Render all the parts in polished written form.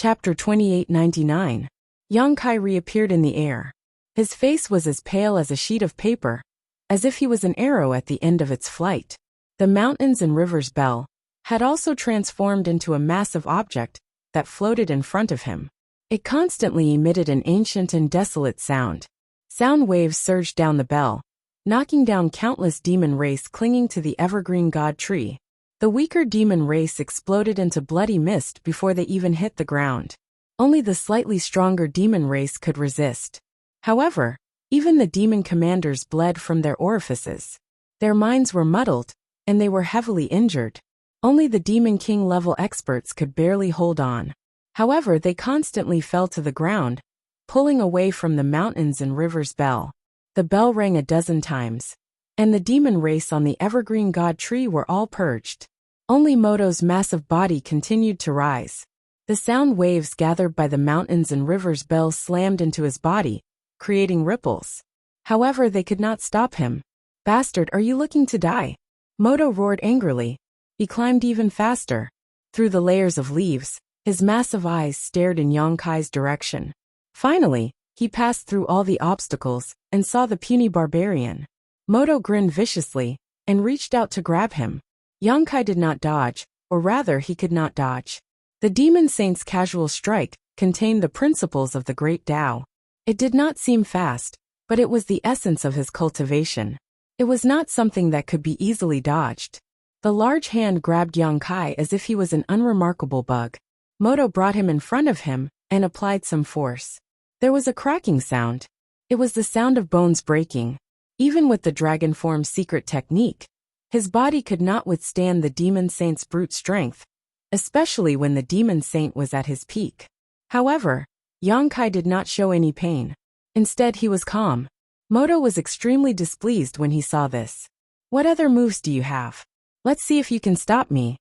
Chapter 2899. Yang Kai reappeared in the air. His face was as pale as a sheet of paper, as if he was an arrow at the end of its flight. The mountains and rivers bell had also transformed into a massive object that floated in front of him. It constantly emitted an ancient and desolate sound. Sound waves surged down the bell, knocking down countless demon race clinging to the evergreen god tree. The weaker demon race exploded into bloody mist before they even hit the ground. Only the slightly stronger demon race could resist. However, even the demon commanders bled from their orifices. Their minds were muddled, and they were heavily injured. Only the Demon King level experts could barely hold on. However, they constantly fell to the ground, pulling away from the mountains and rivers bell. The bell rang a dozen times, and the demon race on the evergreen god tree were all purged. Only Moto's massive body continued to rise. The sound waves gathered by the mountains and rivers bell slammed into his body, creating ripples. However, they could not stop him. "Bastard, are you looking to die?" Moto roared angrily. He climbed even faster. Through the layers of leaves, his massive eyes stared in Yang Kai's direction. Finally, he passed through all the obstacles and saw the puny barbarian. Moto grinned viciously and reached out to grab him. Yang Kai did not dodge, or rather he could not dodge. The Demon Saint's casual strike contained the principles of the Great Tao. It did not seem fast, but it was the essence of his cultivation. It was not something that could be easily dodged. The large hand grabbed Yang Kai as if he was an unremarkable bug. Moto brought him in front of him and applied some force. There was a cracking sound. It was the sound of bones breaking. Even with the dragon form secret technique, his body could not withstand the Demon Saint's brute strength, especially when the Demon Saint was at his peak. However, Yang Kai did not show any pain. Instead, he was calm. Moto was extremely displeased when he saw this. "What other moves do you have? Let's see if you can stop me."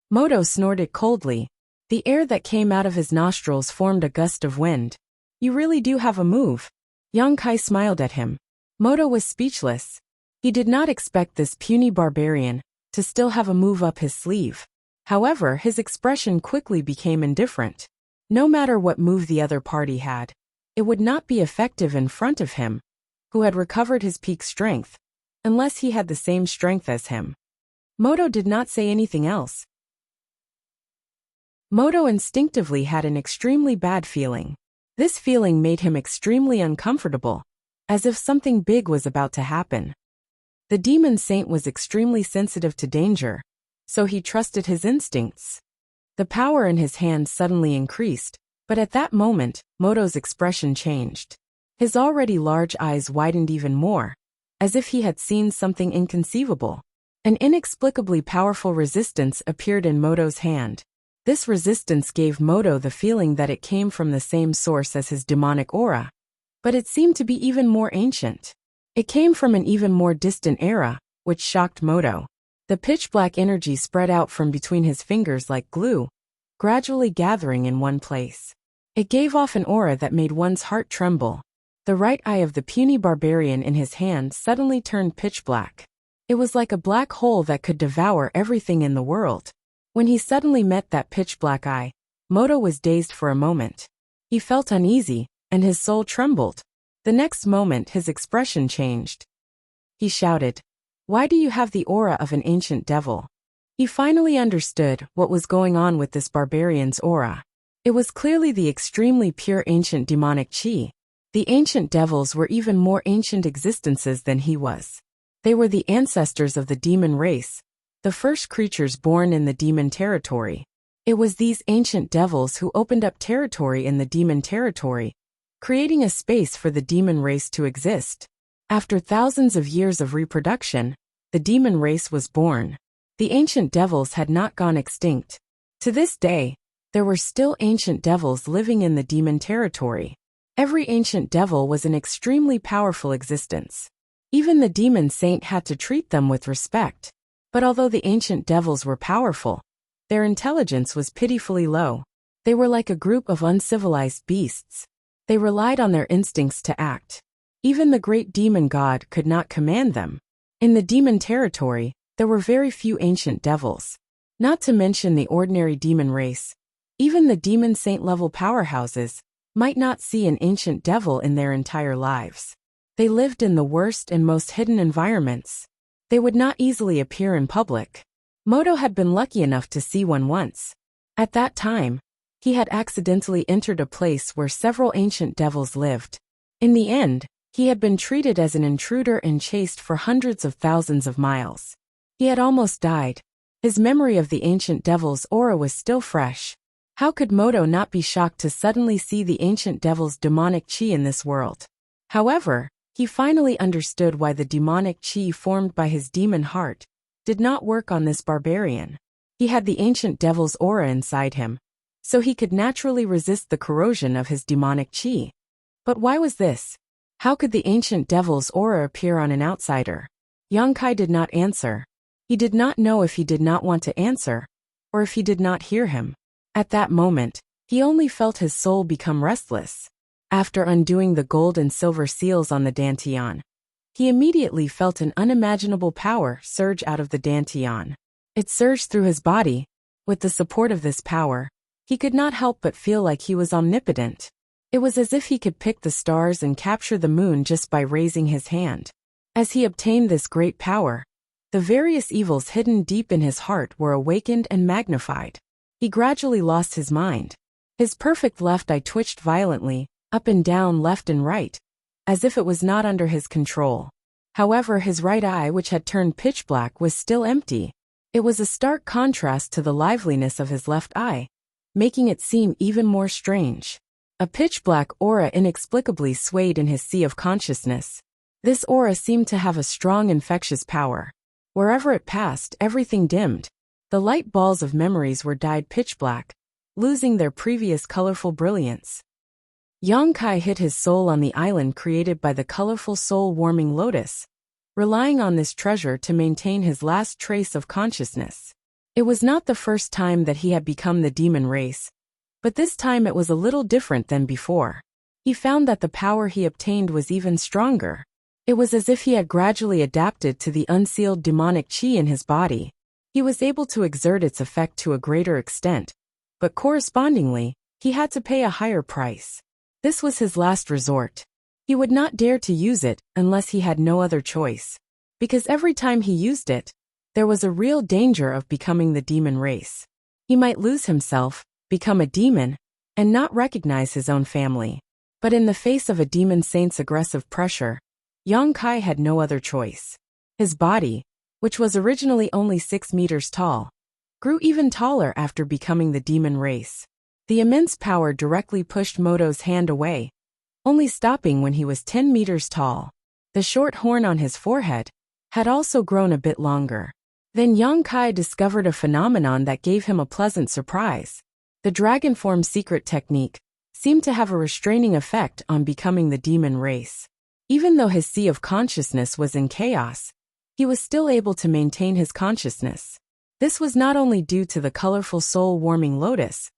Moto snorted coldly. The air that came out of his nostrils formed a gust of wind. "You really do have a move." Yang Kai smiled at him. Moto was speechless. He did not expect this puny barbarian to still have a move up his sleeve. However, his expression quickly became indifferent. No matter what move the other party had, it would not be effective in front of him, who had recovered his peak strength, unless he had the same strength as him. Moto did not say anything else. Moto instinctively had an extremely bad feeling. This feeling made him extremely uncomfortable, as if something big was about to happen. The Demon Saint was extremely sensitive to danger, so he trusted his instincts. The power in his hand suddenly increased, but at that moment, Moto's expression changed. His already large eyes widened even more, as if he had seen something inconceivable. An inexplicably powerful resistance appeared in Moto's hand. This resistance gave Moto the feeling that it came from the same source as his demonic aura, but it seemed to be even more ancient. It came from an even more distant era, which shocked Moto. The pitch-black energy spread out from between his fingers like glue, gradually gathering in one place. It gave off an aura that made one's heart tremble. The right eye of the puny barbarian in his hand suddenly turned pitch-black. It was like a black hole that could devour everything in the world. When he suddenly met that pitch-black eye, Moto was dazed for a moment. He felt uneasy, and his soul trembled. The next moment his expression changed. He shouted, "Why do you have the aura of an ancient devil?" He finally understood what was going on with this barbarian's aura. It was clearly the extremely pure ancient demonic chi. The ancient devils were even more ancient existences than he was. They were the ancestors of the demon race, the first creatures born in the demon territory. It was these ancient devils who opened up territory in the demon territory, creating a space for the demon race to exist. After thousands of years of reproduction, the demon race was born. The ancient devils had not gone extinct. To this day, there were still ancient devils living in the demon territory. Every ancient devil was an extremely powerful existence. Even the Demon Saint had to treat them with respect. But although the ancient devils were powerful, their intelligence was pitifully low. They were like a group of uncivilized beasts. They relied on their instincts to act. Even the great demon god could not command them. In the demon territory, there were very few ancient devils. Not to mention the ordinary demon race. Even the demon saint-level powerhouses might not see an ancient devil in their entire lives. They lived in the worst and most hidden environments. They would not easily appear in public. Moto had been lucky enough to see one once. At that time, he had accidentally entered a place where several ancient devils lived. In the end, he had been treated as an intruder and chased for hundreds of thousands of miles. He had almost died. His memory of the ancient devil's aura was still fresh. How could Moto not be shocked to suddenly see the ancient devil's demonic chi in this world? However, he finally understood why the demonic chi formed by his demon heart did not work on this barbarian. He had the ancient devil's aura inside him, so he could naturally resist the corrosion of his demonic chi. But why was this? How could the ancient devil's aura appear on an outsider? Yongkai did not answer. He did not know if he did not want to answer, or if he did not hear him. At that moment, he only felt his soul become restless. After undoing the gold and silver seals on the dantian, he immediately felt an unimaginable power surge out of the dantian. It surged through his body. With the support of this power, he could not help but feel like he was omnipotent. It was as if he could pick the stars and capture the moon just by raising his hand. As he obtained this great power, the various evils hidden deep in his heart were awakened and magnified. He gradually lost his mind. His perfect left eye twitched violently, up and down, left and right, as if it was not under his control. However, his right eye, which had turned pitch black, was still empty. It was a stark contrast to the liveliness of his left eye, making it seem even more strange. A pitch-black aura inexplicably swayed in his sea of consciousness. This aura seemed to have a strong infectious power. Wherever it passed, everything dimmed. The light balls of memories were dyed pitch-black, losing their previous colorful brilliance. Yongkai hid his soul on the island created by the colorful soul-warming lotus, relying on this treasure to maintain his last trace of consciousness. It was not the first time that he had become the demon race, but this time it was a little different than before. He found that the power he obtained was even stronger. It was as if he had gradually adapted to the unsealed demonic chi in his body. He was able to exert its effect to a greater extent, but correspondingly, he had to pay a higher price. This was his last resort. He would not dare to use it unless he had no other choice, because every time he used it, there was a real danger of becoming the demon race. He might lose himself, become a demon, and not recognize his own family. But in the face of a demon saint's aggressive pressure, Yongkai had no other choice. His body, which was originally only 6 meters tall, grew even taller after becoming the demon race. The immense power directly pushed Moto's hand away, only stopping when he was 10 meters tall. The short horn on his forehead had also grown a bit longer. Then Yongkai discovered a phenomenon that gave him a pleasant surprise. The dragon form secret technique seemed to have a restraining effect on becoming the demon race. Even though his sea of consciousness was in chaos, he was still able to maintain his consciousness. This was not only due to the colorful soul-warming lotus,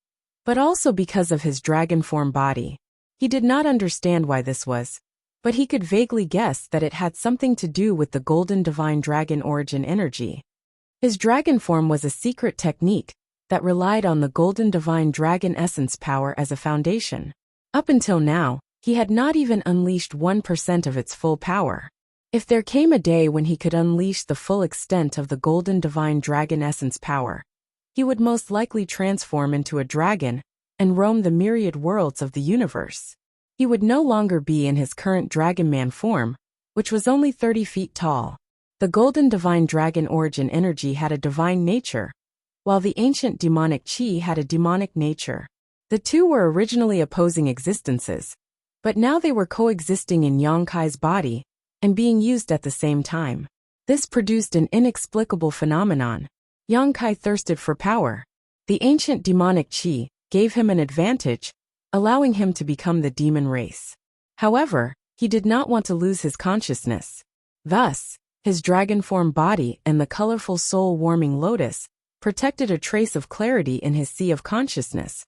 but also because of his dragon form body. He did not understand why this was, but he could vaguely guess that it had something to do with the golden divine dragon origin energy. His dragon form was a secret technique that relied on the golden divine dragon essence power as a foundation. Up until now, he had not even unleashed 1% of its full power. If there came a day when he could unleash the full extent of the golden divine dragon essence power, he would most likely transform into a dragon and roam the myriad worlds of the universe. He would no longer be in his current dragon man form, which was only 30 feet tall. The golden divine dragon origin energy had a divine nature, while the ancient demonic chi had a demonic nature. The two were originally opposing existences, but now they were coexisting in Yongkai's body and being used at the same time. This produced an inexplicable phenomenon. Yongkai thirsted for power. The ancient demonic chi gave him an advantage, allowing him to become the demon race. However, he did not want to lose his consciousness. Thus, his dragon form body and the colorful soul-warming lotus protected a trace of clarity in his sea of consciousness,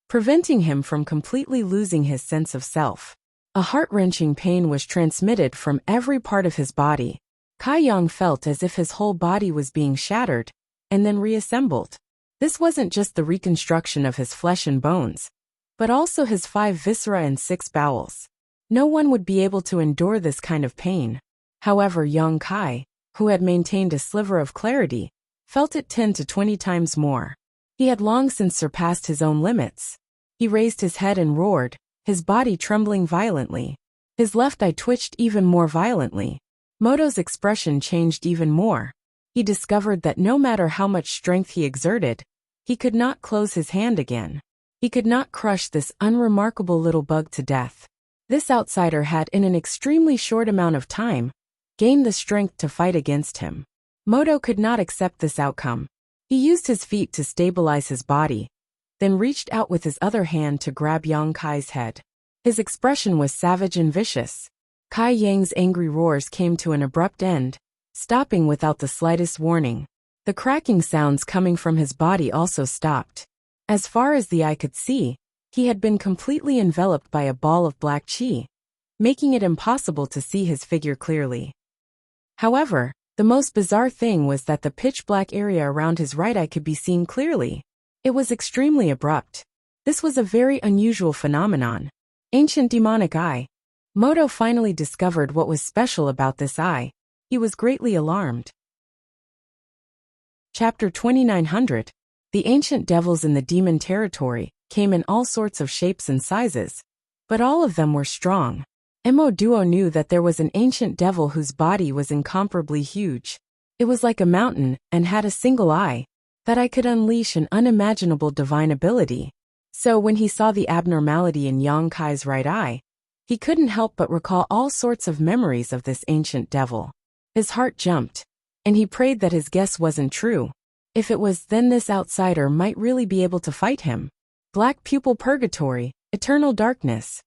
preventing him from completely losing his sense of self. A heart-wrenching pain was transmitted from every part of his body. Kai Yang felt as if his whole body was being shattered and then reassembled. This wasn't just the reconstruction of his flesh and bones, but also his 5 viscera and 6 bowels. No one would be able to endure this kind of pain. However, young Kai, who had maintained a sliver of clarity, felt it 10 to 20 times more. He had long since surpassed his own limits. He raised his head and roared, his body trembling violently. His left eye twitched even more violently. Moto's expression changed even more. He discovered that no matter how much strength he exerted, he could not close his hand again. He could not crush this unremarkable little bug to death. This outsider had, in an extremely short amount of time, gained the strength to fight against him. Moto could not accept this outcome. He used his feet to stabilize his body, then reached out with his other hand to grab Yang Kai's head. His expression was savage and vicious. Kai Yang's angry roars came to an abrupt end, stopping without the slightest warning. The cracking sounds coming from his body also stopped. As far as the eye could see, he had been completely enveloped by a ball of black qi, making it impossible to see his figure clearly. However, the most bizarre thing was that the pitch-black area around his right eye could be seen clearly. It was extremely abrupt. This was a very unusual phenomenon. Ancient demonic eye. Moto finally discovered what was special about this eye. He was greatly alarmed. Chapter 2900. The ancient devils in the demon territory came in all sorts of shapes and sizes, but all of them were strong. Mo Duo knew that there was an ancient devil whose body was incomparably huge. It was like a mountain and had a single eye. That eye could unleash an unimaginable divine ability. So when he saw the abnormality in Yang Kai's right eye, he couldn't help but recall all sorts of memories of this ancient devil. His heart jumped, and he prayed that his guess wasn't true. If it was, then this outsider might really be able to fight him. Black pupil purgatory, eternal darkness.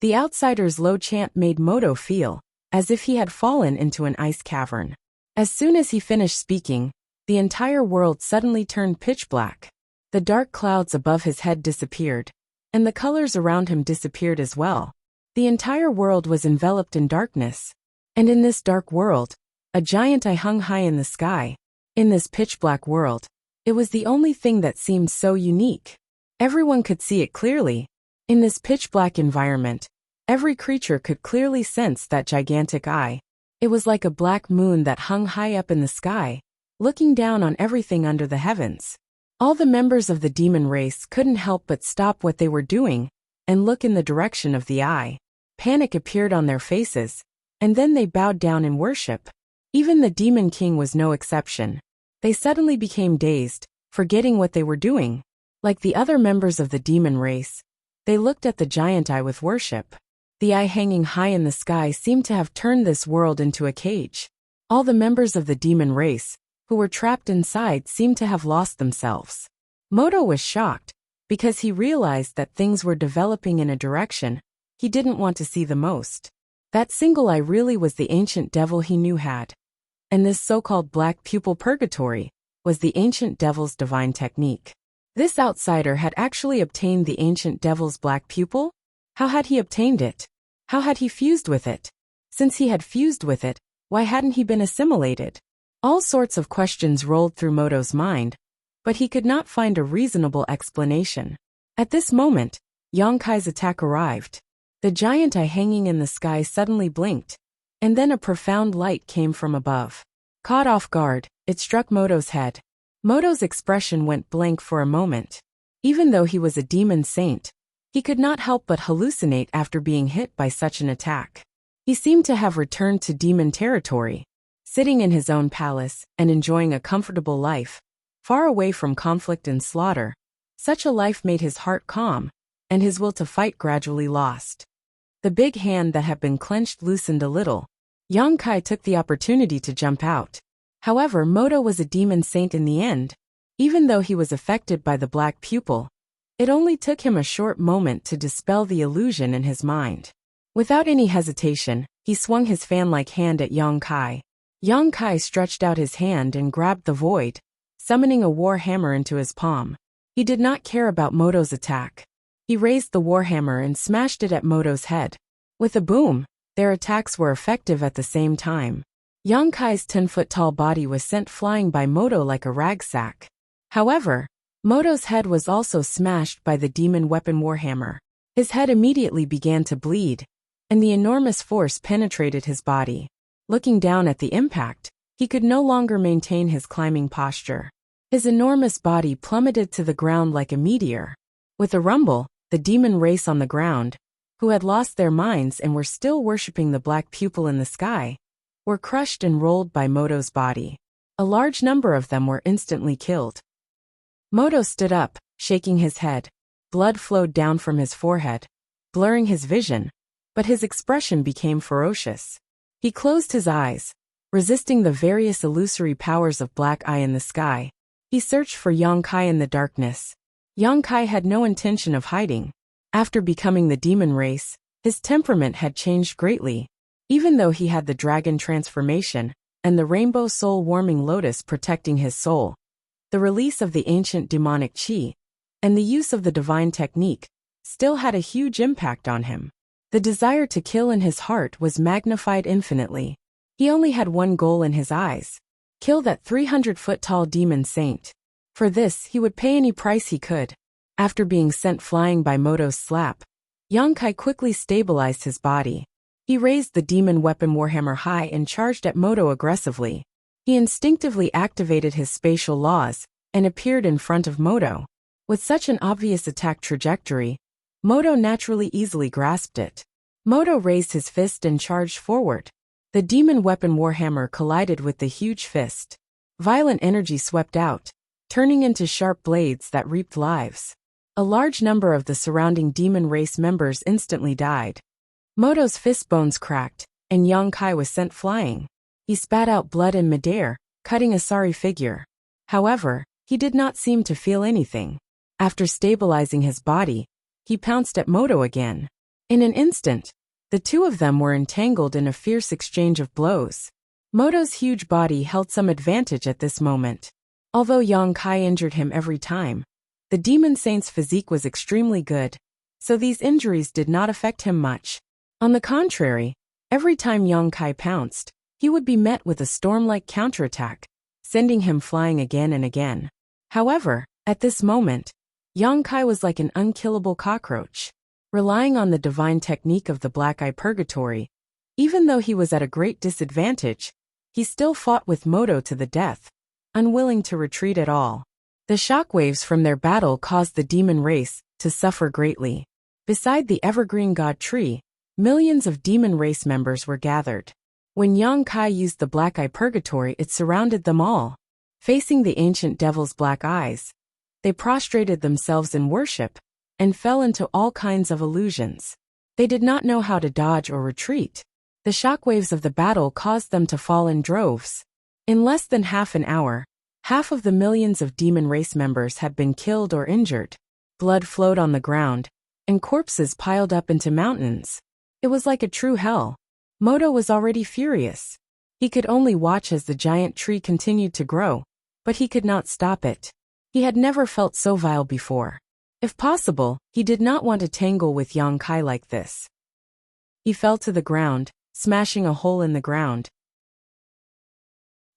The outsider's low chant made Moto feel as if he had fallen into an ice cavern. As soon as he finished speaking, the entire world suddenly turned pitch black. The dark clouds above his head disappeared, and the colors around him disappeared as well. The entire world was enveloped in darkness. And in this dark world, a giant eye hung high in the sky. In this pitch-black world, it was the only thing that seemed so unique. Everyone could see it clearly. In this pitch-black environment, every creature could clearly sense that gigantic eye. It was like a black moon that hung high up in the sky, looking down on everything under the heavens. All the members of the demon race couldn't help but stop what they were doing and look in the direction of the eye. Panic appeared on their faces, and then they bowed down in worship. Even the demon king was no exception. They suddenly became dazed, forgetting what they were doing. Like the other members of the demon race, they looked at the giant eye with worship. The eye hanging high in the sky seemed to have turned this world into a cage. All the members of the demon race, who were trapped inside, seemed to have lost themselves. Moto was shocked, because he realized that things were developing in a direction he didn't want to see the most. That single eye really was the ancient devil he knew had. And this so-called black pupil purgatory was the ancient devil's divine technique. This outsider had actually obtained the ancient devil's black pupil? How had he obtained it? How had he fused with it? Since he had fused with it, why hadn't he been assimilated? All sorts of questions rolled through Moto's mind, but he could not find a reasonable explanation. At this moment, Yang Kai's attack arrived. The giant eye hanging in the sky suddenly blinked, and then a profound light came from above. Caught off guard, it struck Moto's head. Moto's expression went blank for a moment. Even though he was a demon saint, he could not help but hallucinate after being hit by such an attack. He seemed to have returned to demon territory, sitting in his own palace and enjoying a comfortable life, far away from conflict and slaughter. Such a life made his heart calm, and his will to fight gradually lost. The big hand that had been clenched loosened a little. Yang Kai took the opportunity to jump out. However, Moto was a demon saint in the end. Even though he was affected by the black pupil, it only took him a short moment to dispel the illusion in his mind. Without any hesitation, he swung his fan-like hand at Yang Kai. Yang Kai stretched out his hand and grabbed the void, summoning a war hammer into his palm. He did not care about Moto's attack. He raised the warhammer and smashed it at Moto's head. With a boom, their attacks were effective at the same time. Yang Kai's 10-foot-tall body was sent flying by Moto like a rag sack. However, Moto's head was also smashed by the demon weapon warhammer. His head immediately began to bleed, and the enormous force penetrated his body. Looking down at the impact, he could no longer maintain his climbing posture. His enormous body plummeted to the ground like a meteor. With a rumble, the demon race on the ground, who had lost their minds and were still worshipping the black pupil in the sky, were crushed and rolled by Moto's body. A large number of them were instantly killed. Moto stood up, shaking his head. Blood flowed down from his forehead, blurring his vision, but his expression became ferocious. He closed his eyes, resisting the various illusory powers of Black Eye in the sky. He searched for Yongkai in the darkness. Yongkai had no intention of hiding. After becoming the demon race, his temperament had changed greatly. Even though he had the dragon transformation and the rainbow soul-warming lotus protecting his soul, the release of the ancient demonic chi and the use of the divine technique still had a huge impact on him. The desire to kill in his heart was magnified infinitely. He only had one goal in his eyes: kill that 300-foot-tall demon saint. For this, he would pay any price he could. After being sent flying by Moto's slap, Yongkai quickly stabilized his body. He raised the demon weapon warhammer high and charged at Moto aggressively. He instinctively activated his spatial laws and appeared in front of Moto. With such an obvious attack trajectory, Moto naturally easily grasped it. Moto raised his fist and charged forward. The demon weapon warhammer collided with the huge fist. Violent energy swept out, turning into sharp blades that reaped lives. A large number of the surrounding demon race members instantly died. Moto's fist bones cracked, and Yongkai was sent flying. He spat out blood in midair, cutting a sorry figure. However, he did not seem to feel anything. After stabilizing his body, he pounced at Moto again. In an instant, the two of them were entangled in a fierce exchange of blows. Moto's huge body held some advantage at this moment. Although Yongkai injured him every time, the demon saint's physique was extremely good, so these injuries did not affect him much. On the contrary, every time Yongkai pounced, he would be met with a storm-like counterattack, sending him flying again and again. However, at this moment, Yongkai was like an unkillable cockroach. Relying on the divine technique of the Black Eye Purgatory, even though he was at a great disadvantage, he still fought with Moto to the death, unwilling to retreat at all. The shockwaves from their battle caused the demon race to suffer greatly. Beside the evergreen god tree, millions of demon race members were gathered. When Yongkai used the Black Eye Purgatory, it surrounded them all. Facing the ancient devil's black eyes, they prostrated themselves in worship and fell into all kinds of illusions. They did not know how to dodge or retreat. The shockwaves of the battle caused them to fall in droves. In less than half an hour, half of the millions of demon race members had been killed or injured. Blood flowed on the ground, and corpses piled up into mountains. It was like a true hell. Moto was already furious. He could only watch as the giant tree continued to grow, but he could not stop it. He had never felt so vile before. If possible, he did not want to tangle with Yongkai like this. He fell to the ground, smashing a hole in the ground.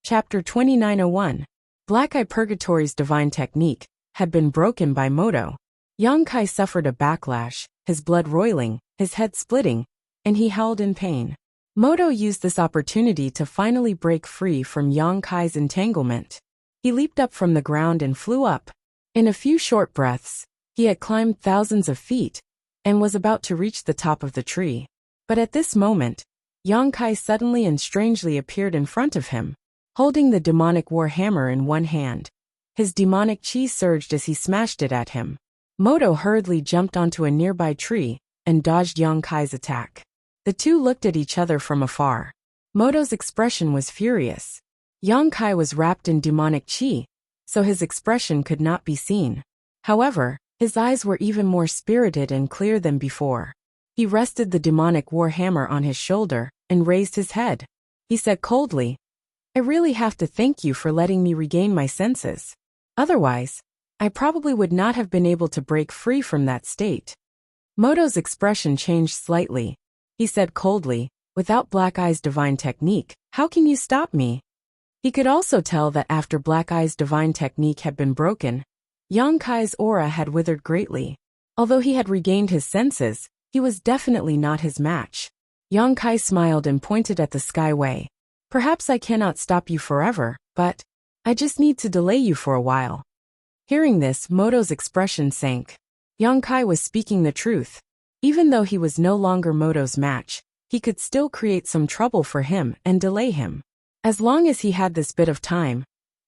Chapter 2901. Black Eye Purgatory's divine technique had been broken by Moto. Yongkai suffered a backlash, his blood roiling, his head splitting, and he howled in pain. Moto used this opportunity to finally break free from Yongkai's entanglement. He leaped up from the ground and flew up. In a few short breaths, he had climbed thousands of feet and was about to reach the top of the tree. But at this moment, Yongkai suddenly and strangely appeared in front of him, holding the demonic war hammer in one hand. His demonic chi surged as he smashed it at him. Moto hurriedly jumped onto a nearby tree and dodged Yongkai's attack. The two looked at each other from afar. Moto's expression was furious. Yongkai was wrapped in demonic chi, so his expression could not be seen. However, his eyes were even more spirited and clear than before. He rested the demonic war hammer on his shoulder and raised his head. He said coldly, "I really have to thank you for letting me regain my senses. Otherwise, I probably would not have been able to break free from that state." Moto's expression changed slightly. He said coldly, "Without Black Eye's divine technique, how can you stop me?" He could also tell that after Black Eye's divine technique had been broken, Yang Kai's aura had withered greatly. Although he had regained his senses, he was definitely not his match. Yang Kai smiled and pointed at the skyway. Perhaps I cannot stop you forever, but I just need to delay you for a while. Hearing this, Moto's expression sank. Yang Kai was speaking the truth. Even though he was no longer Moto's match, he could still create some trouble for him and delay him. As long as he had this bit of time,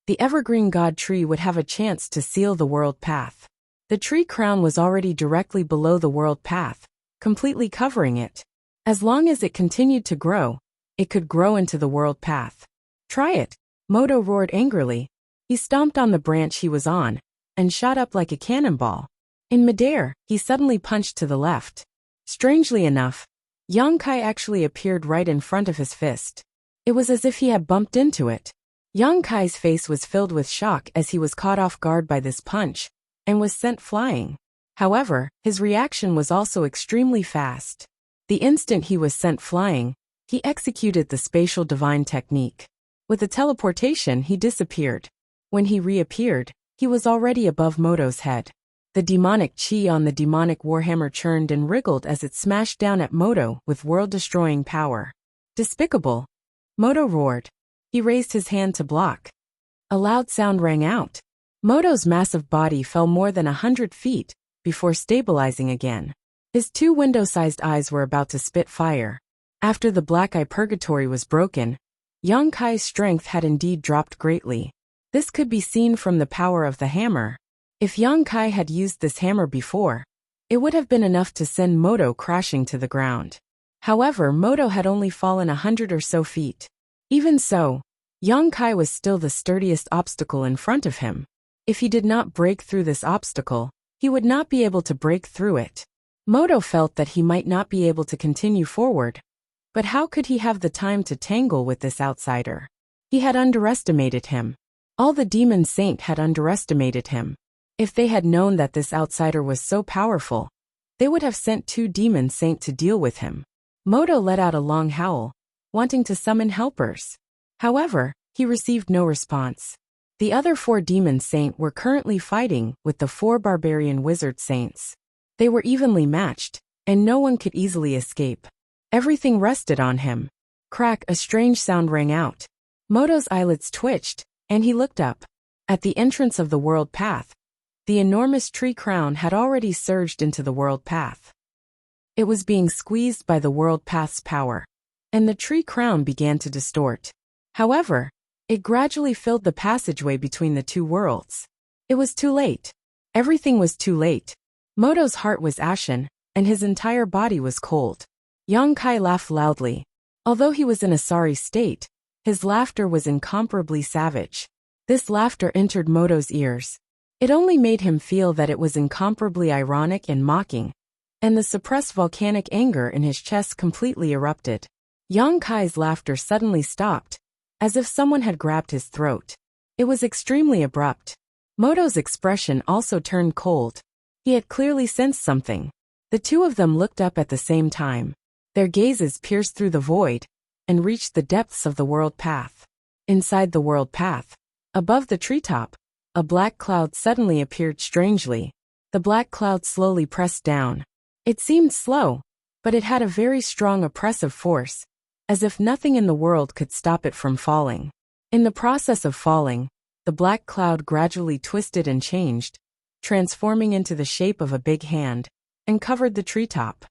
the evergreen god tree would have a chance to seal the world path. The tree crown was already directly below the world path, completely covering it. As long as it continued to grow, it could grow into the world path. Try it, Moto roared angrily. He stomped on the branch he was on and shot up like a cannonball. In midair, he suddenly punched to the left. Strangely enough, Yang Kai actually appeared right in front of his fist. It was as if he had bumped into it. Yang Kai's face was filled with shock as he was caught off guard by this punch and was sent flying. However, his reaction was also extremely fast. The instant he was sent flying, he executed the spatial divine technique. With a teleportation, he disappeared. When he reappeared, he was already above Moto's head. The demonic chi on the demonic warhammer churned and wriggled as it smashed down at Moto with world-destroying power. Despicable! Moto roared. He raised his hand to block. A loud sound rang out. Moto's massive body fell more than 100 feet before stabilizing again. His two window-sized eyes were about to spit fire. After the black eye purgatory was broken, Yang Kai's strength had indeed dropped greatly. This could be seen from the power of the hammer. If Yang Kai had used this hammer before, it would have been enough to send Moto crashing to the ground. However, Moto had only fallen 100 or so feet. Even so, Yang Kai was still the sturdiest obstacle in front of him. If he did not break through this obstacle, he would not be able to break through it. Moto felt that he might not be able to continue forward. But how could he have the time to tangle with this outsider? He had underestimated him. All the demon saint had underestimated him. If they had known that this outsider was so powerful, they would have sent 2 demon saint to deal with him. Moto let out a long howl, wanting to summon helpers. However, he received no response. The other 4 demon saint were currently fighting with the 4 barbarian wizard saints. They were evenly matched, and no one could easily escape. Everything rested on him. Crack, a strange sound rang out. Moto's eyelids twitched, and he looked up. At the entrance of the world path, the enormous tree crown had already surged into the world path. It was being squeezed by the world path's power, and the tree crown began to distort. However, it gradually filled the passageway between the 2 worlds. It was too late. Everything was too late. Moto's heart was ashen, and his entire body was cold. Yang Kai laughed loudly. Although he was in a sorry state, his laughter was incomparably savage. This laughter entered Moto's ears. It only made him feel that it was incomparably ironic and mocking, and the suppressed volcanic anger in his chest completely erupted. Yang Kai's laughter suddenly stopped, as if someone had grabbed his throat. It was extremely abrupt. Moto's expression also turned cold. He had clearly sensed something. The 2 of them looked up at the same time. Their gazes pierced through the void and reached the depths of the world path. Inside the world path, above the treetop, a black cloud suddenly appeared strangely. The black cloud slowly pressed down. It seemed slow, but it had a very strong oppressive force, as if nothing in the world could stop it from falling. In the process of falling, the black cloud gradually twisted and changed, transforming into the shape of a big hand, and covered the treetop.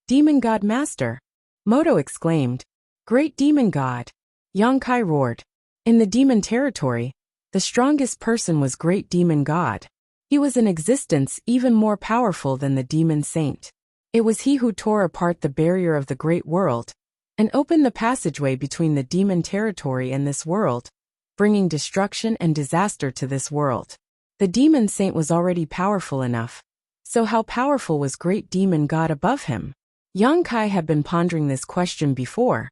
Demon God Master! Moto exclaimed. Great Demon God! Yang Kai roared. In the demon territory, the strongest person was Great Demon God. He was in existence even more powerful than the demon saint. It was he who tore apart the barrier of the great world and opened the passageway between the demon territory and this world, bringing destruction and disaster to this world. The demon saint was already powerful enough. So how powerful was Great Demon God above him? Yang Kai had been pondering this question before,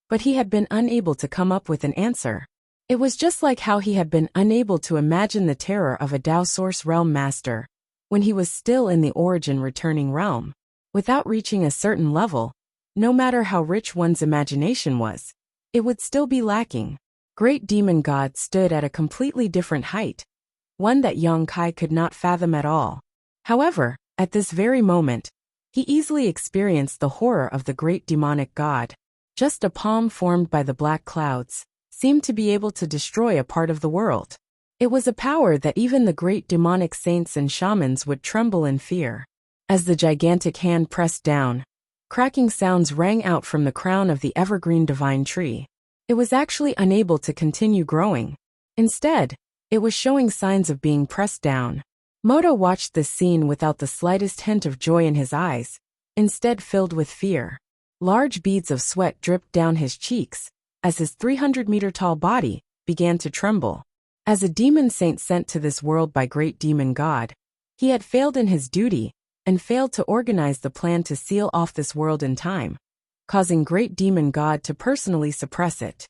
but he had been unable to come up with an answer. It was just like how he had been unable to imagine the terror of a Dao Source Realm Master when he was still in the Origin Returning Realm. Without reaching a certain level, no matter how rich one's imagination was, it would still be lacking. Great Demon God stood at a completely different height, one that Yang Kai could not fathom at all. However, at this very moment, he easily experienced the horror of the great demonic god. Just a palm formed by the black clouds seemed to be able to destroy a part of the world. It was a power that even the great demonic saints and shamans would tremble in fear. As the gigantic hand pressed down, cracking sounds rang out from the crown of the evergreen divine tree. It was actually unable to continue growing. Instead, it was showing signs of being pressed down. Moto watched this scene without the slightest hint of joy in his eyes, instead filled with fear. Large beads of sweat dripped down his cheeks as his 300-meter-tall body began to tremble. As a demon saint sent to this world by great demon god, he had failed in his duty and failed to organize the plan to seal off this world in time, causing great demon god to personally suppress it.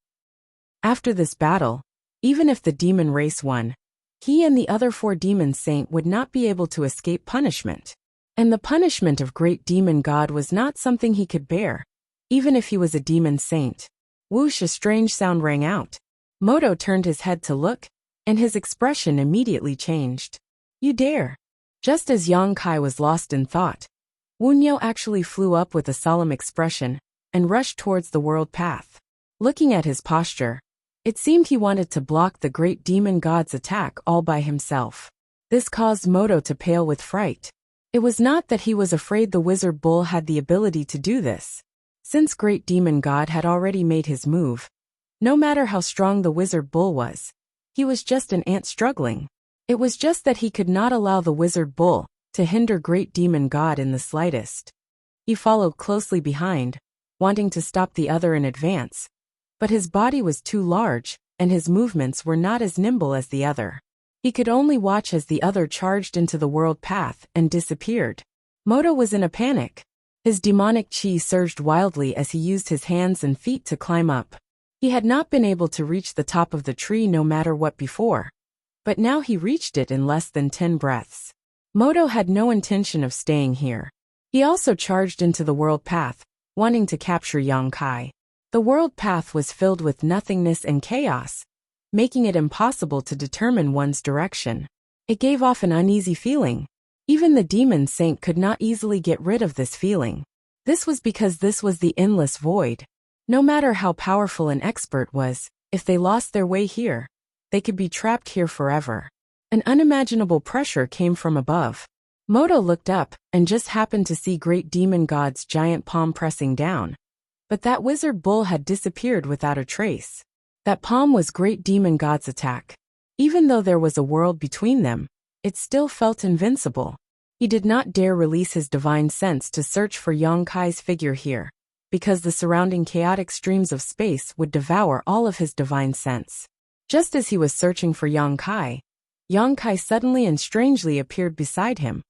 After this battle, even if the demon race won, he and the other 4 demon saint would not be able to escape punishment. And the punishment of great demon god was not something he could bear, even if he was a demon saint. Whoosh, a strange sound rang out. Moto turned his head to look, and his expression immediately changed. You dare! Just as Yang Kai was lost in thought, Wunyo actually flew up with a solemn expression and rushed towards the world path. Looking at his posture, it seemed he wanted to block the great demon god's attack all by himself. This caused Moto to pale with fright. It was not that he was afraid the wizard bull had the ability to do this. Since great demon god had already made his move, no matter how strong the wizard bull was, he was just an ant struggling. It was just that he could not allow the wizard bull to hinder great demon god in the slightest. He followed closely behind, wanting to stop the other in advance, but his body was too large, and his movements were not as nimble as the other. He could only watch as the other charged into the world path and disappeared. Moto was in a panic. His demonic chi surged wildly as he used his hands and feet to climb up. He had not been able to reach the top of the tree no matter what before, but now he reached it in less than 10 breaths. Moto had no intention of staying here. He also charged into the world path, wanting to capture Yang Kai. The world path was filled with nothingness and chaos, making it impossible to determine one's direction. It gave off an uneasy feeling. Even the demon saint could not easily get rid of this feeling. This was because this was the endless void. No matter how powerful an expert was, if they lost their way here, they could be trapped here forever. An unimaginable pressure came from above. Moto looked up and just happened to see great demon god's giant palm pressing down. But that wizard bull had disappeared without a trace. That palm was great demon god's attack. Even though there was a world between them, it still felt invincible. He did not dare release his divine sense to search for Yang Kai's figure here, because the surrounding chaotic streams of space would devour all of his divine sense. Just as he was searching for Yang Kai suddenly and strangely appeared beside him,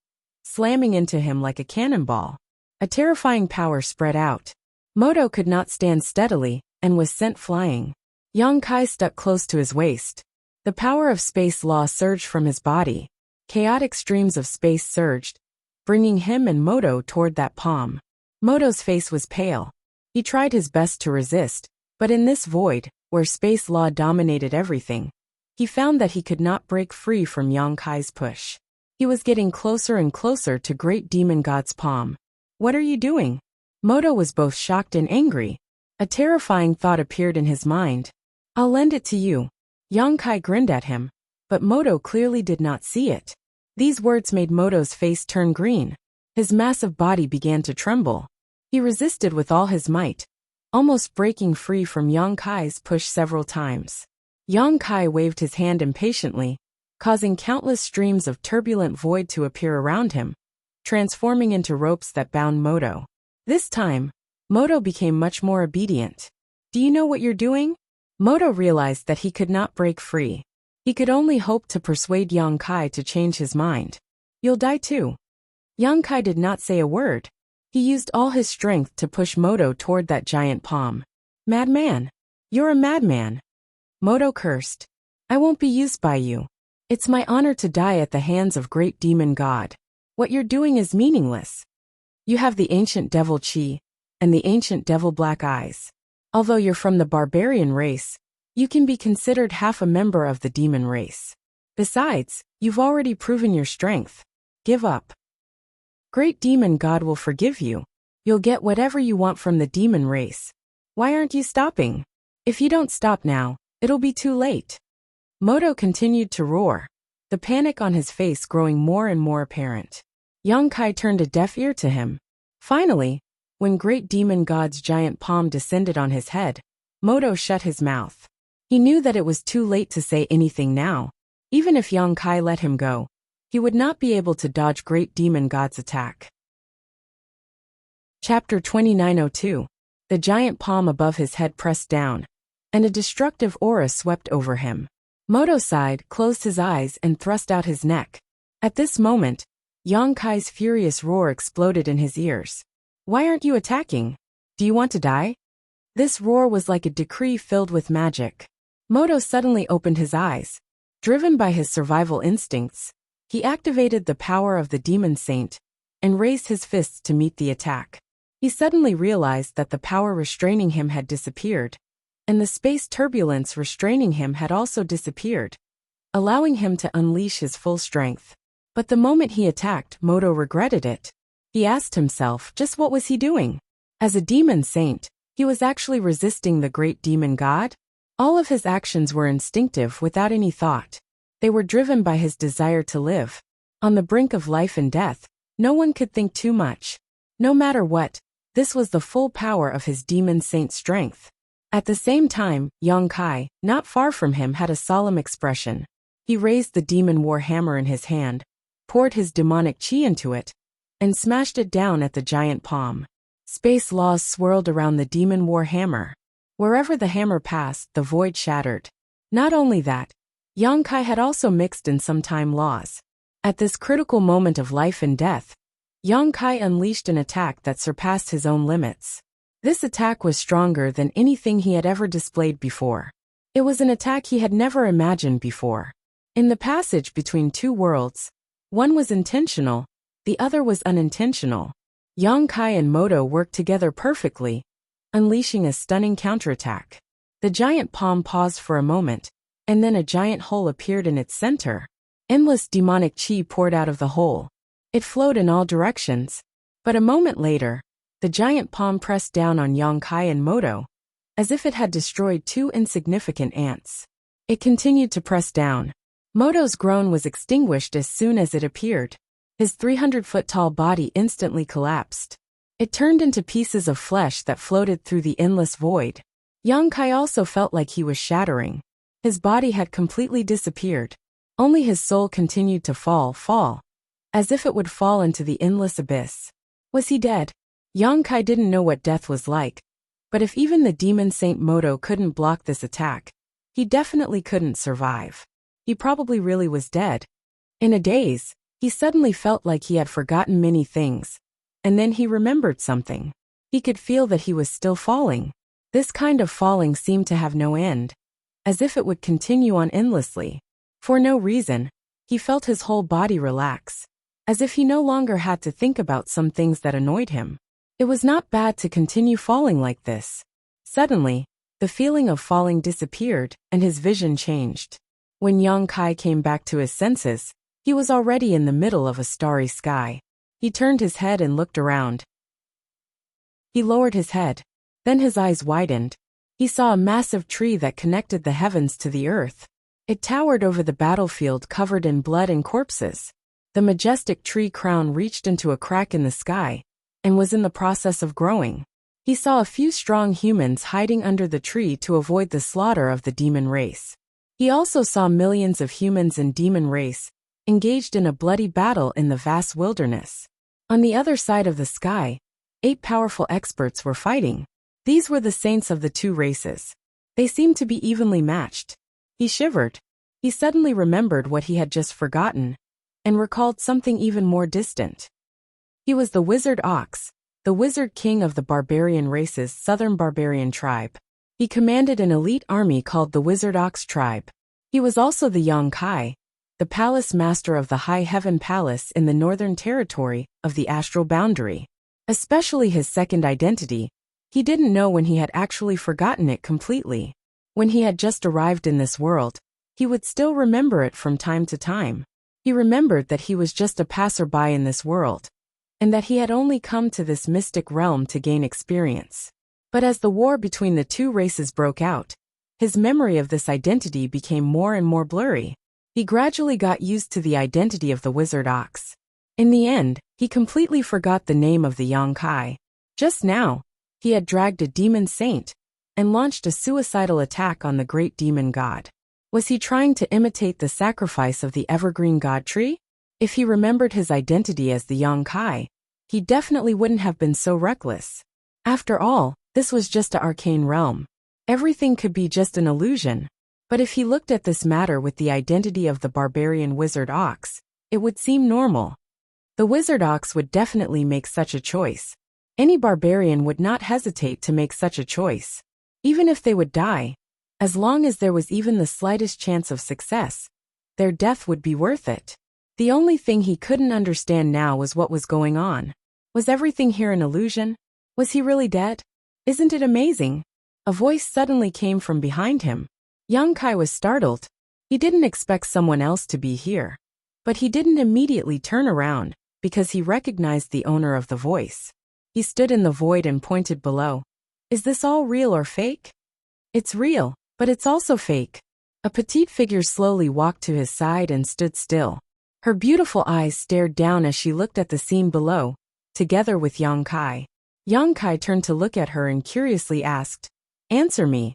slamming into him like a cannonball. A terrifying power spread out. Moto could not stand steadily and was sent flying. Yang Kai stuck close to his waist. The power of space law surged from his body. Chaotic streams of space surged, bringing him and Moto toward that palm. Moto's face was pale. He tried his best to resist, but in this void, where space law dominated everything, he found that he could not break free from Yang Kai's push. He was getting closer and closer to great demon god's palm. What are you doing? Moto was both shocked and angry. A terrifying thought appeared in his mind. I'll lend it to you. Yang Kai grinned at him, but Moto clearly did not see it. These words made Moto's face turn green. His massive body began to tremble. He resisted with all his might, almost breaking free from Yang Kai's push several times. Yang Kai waved his hand impatiently, causing countless streams of turbulent void to appear around him, transforming into ropes that bound Moto. This time, Moto became much more obedient. Do you know what you're doing? Moto realized that he could not break free. He could only hope to persuade Yang Kai to change his mind. You'll die too. Yang Kai did not say a word. He used all his strength to push Moto toward that giant palm. Madman! You're a madman! Moto cursed. I won't be used by you. It's my honor to die at the hands of great demon god. What you're doing is meaningless. You have the ancient devil chi, and the ancient devil black eyes. Although you're from the barbarian race, you can be considered half a member of the demon race. Besides, you've already proven your strength. Give up. Great demon god will forgive you. You'll get whatever you want from the demon race. Why aren't you stopping? If you don't stop now, it'll be too late. Moto continued to roar, the panic on his face growing more and more apparent. Yongkai turned a deaf ear to him. Finally, when Great Demon God's giant palm descended on his head, Moto shut his mouth. He knew that it was too late to say anything now. Even if Yongkai let him go, he would not be able to dodge Great Demon God's attack. Chapter 2902. The giant palm above his head pressed down, and a destructive aura swept over him. Moto sighed, closed his eyes, and thrust out his neck. At this moment, Yongkai's furious roar exploded in his ears. Why aren't you attacking? Do you want to die? This roar was like a decree filled with magic. Moto suddenly opened his eyes. Driven by his survival instincts, he activated the power of the demon saint and raised his fists to meet the attack. He suddenly realized that the power restraining him had disappeared, and the space turbulence restraining him had also disappeared, allowing him to unleash his full strength. But the moment he attacked, Moto regretted it. He asked himself, just what was he doing? As a demon saint, he was actually resisting the great demon god? All of his actions were instinctive without any thought. They were driven by his desire to live. On the brink of life and death, no one could think too much. No matter what, this was the full power of his demon saint strength. At the same time, Yongkai, not far from him, had a solemn expression. He raised the demon war hammer in his hand, poured his demonic chi into it, and smashed it down at the giant palm. Space laws swirled around the demon war hammer. Wherever the hammer passed, the void shattered. Not only that, Yongkai had also mixed in some time laws. At this critical moment of life and death, Yongkai unleashed an attack that surpassed his own limits. This attack was stronger than anything he had ever displayed before. It was an attack he had never imagined before. In the passage between two worlds, one was intentional, the other was unintentional. Yongkai and Moto worked together perfectly, unleashing a stunning counterattack. The giant palm paused for a moment, and then a giant hole appeared in its center. Endless demonic chi poured out of the hole. It flowed in all directions, but a moment later, the giant palm pressed down on Yongkai and Moto, as if it had destroyed two insignificant ants. It continued to press down. Moto's groan was extinguished as soon as it appeared. His 300-foot-tall body instantly collapsed. It turned into pieces of flesh that floated through the endless void. Yongkai also felt like he was shattering. His body had completely disappeared. Only his soul continued to fall, as if it would fall into the endless abyss. Was he dead? Yongkai didn't know what death was like, but if even the demon saint Moto couldn't block this attack, he definitely couldn't survive. He probably really was dead. In a daze, he suddenly felt like he had forgotten many things, and then he remembered something. He could feel that he was still falling. This kind of falling seemed to have no end, as if it would continue on endlessly. For no reason, he felt his whole body relax, as if he no longer had to think about some things that annoyed him. It was not bad to continue falling like this. Suddenly, the feeling of falling disappeared, and his vision changed. When Yongkai came back to his senses, he was already in the middle of a starry sky. He turned his head and looked around. He lowered his head. Then his eyes widened. He saw a massive tree that connected the heavens to the earth. It towered over the battlefield covered in blood and corpses. The majestic tree crown reached into a crack in the sky, and was in the process of growing. He saw a few strong humans hiding under the tree to avoid the slaughter of the demon race. He also saw millions of humans and demon race, engaged in a bloody battle in the vast wilderness. On the other side of the sky, 8 powerful experts were fighting. These were the saints of the two races. They seemed to be evenly matched. He shivered. He suddenly remembered what he had just forgotten, and recalled something even more distant. He was the Wizard Ox, the Wizard King of the barbarian race's southern barbarian tribe. He commanded an elite army called the Wizard Ox tribe. He was also the Yongkai, the palace master of the High Heaven Palace in the northern territory of the astral boundary. Especially his second identity, he didn't know when he had actually forgotten it completely. When he had just arrived in this world, he would still remember it from time to time. He remembered that he was just a passerby in this world, and that he had only come to this mystic realm to gain experience. But as the war between the two races broke out, his memory of this identity became more and more blurry. He gradually got used to the identity of the wizard ox. In the end, he completely forgot the name of the Yongkai. Just now, he had dragged a demon saint and launched a suicidal attack on the great demon god. Was he trying to imitate the sacrifice of the evergreen god tree? If he remembered his identity as the Yongkai, he definitely wouldn't have been so reckless. After all, this was just an arcane realm. Everything could be just an illusion. But if he looked at this matter with the identity of the barbarian wizard ox, it would seem normal. The wizard ox would definitely make such a choice. Any barbarian would not hesitate to make such a choice. Even if they would die, as long as there was even the slightest chance of success, their death would be worth it. The only thing he couldn't understand now was what was going on. Was everything here an illusion? Was he really dead? Isn't it amazing? A voice suddenly came from behind him. Yongkai was startled. He didn't expect someone else to be here. But he didn't immediately turn around, because he recognized the owner of the voice. He stood in the void and pointed below. Is this all real or fake? It's real, but it's also fake. A petite figure slowly walked to his side and stood still. Her beautiful eyes stared down as she looked at the scene below, together with Yongkai. Yongkai turned to look at her and curiously asked, "Answer me.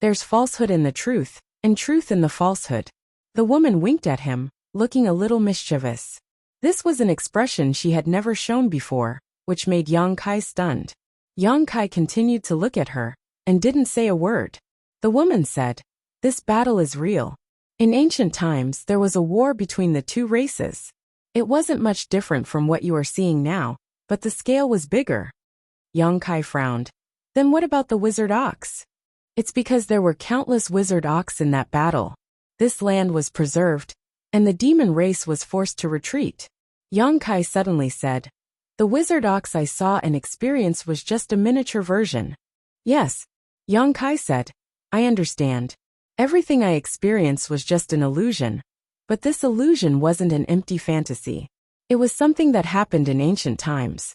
There's falsehood in the truth, and truth in the falsehood." The woman winked at him, looking a little mischievous. This was an expression she had never shown before, which made Yongkai stunned. Yongkai continued to look at her, and didn't say a word. The woman said, "This battle is real. In ancient times there was a war between the two races. It wasn't much different from what you are seeing now, but the scale was bigger." Yongkai frowned. "Then what about the wizard ox?" "It's because there were countless wizard ox in that battle. This land was preserved, and the demon race was forced to retreat." Yongkai suddenly said, "The wizard ox I saw and experienced was just a miniature version." "Yes," Yongkai said, "I understand. Everything I experienced was just an illusion. But this illusion wasn't an empty fantasy. It was something that happened in ancient times.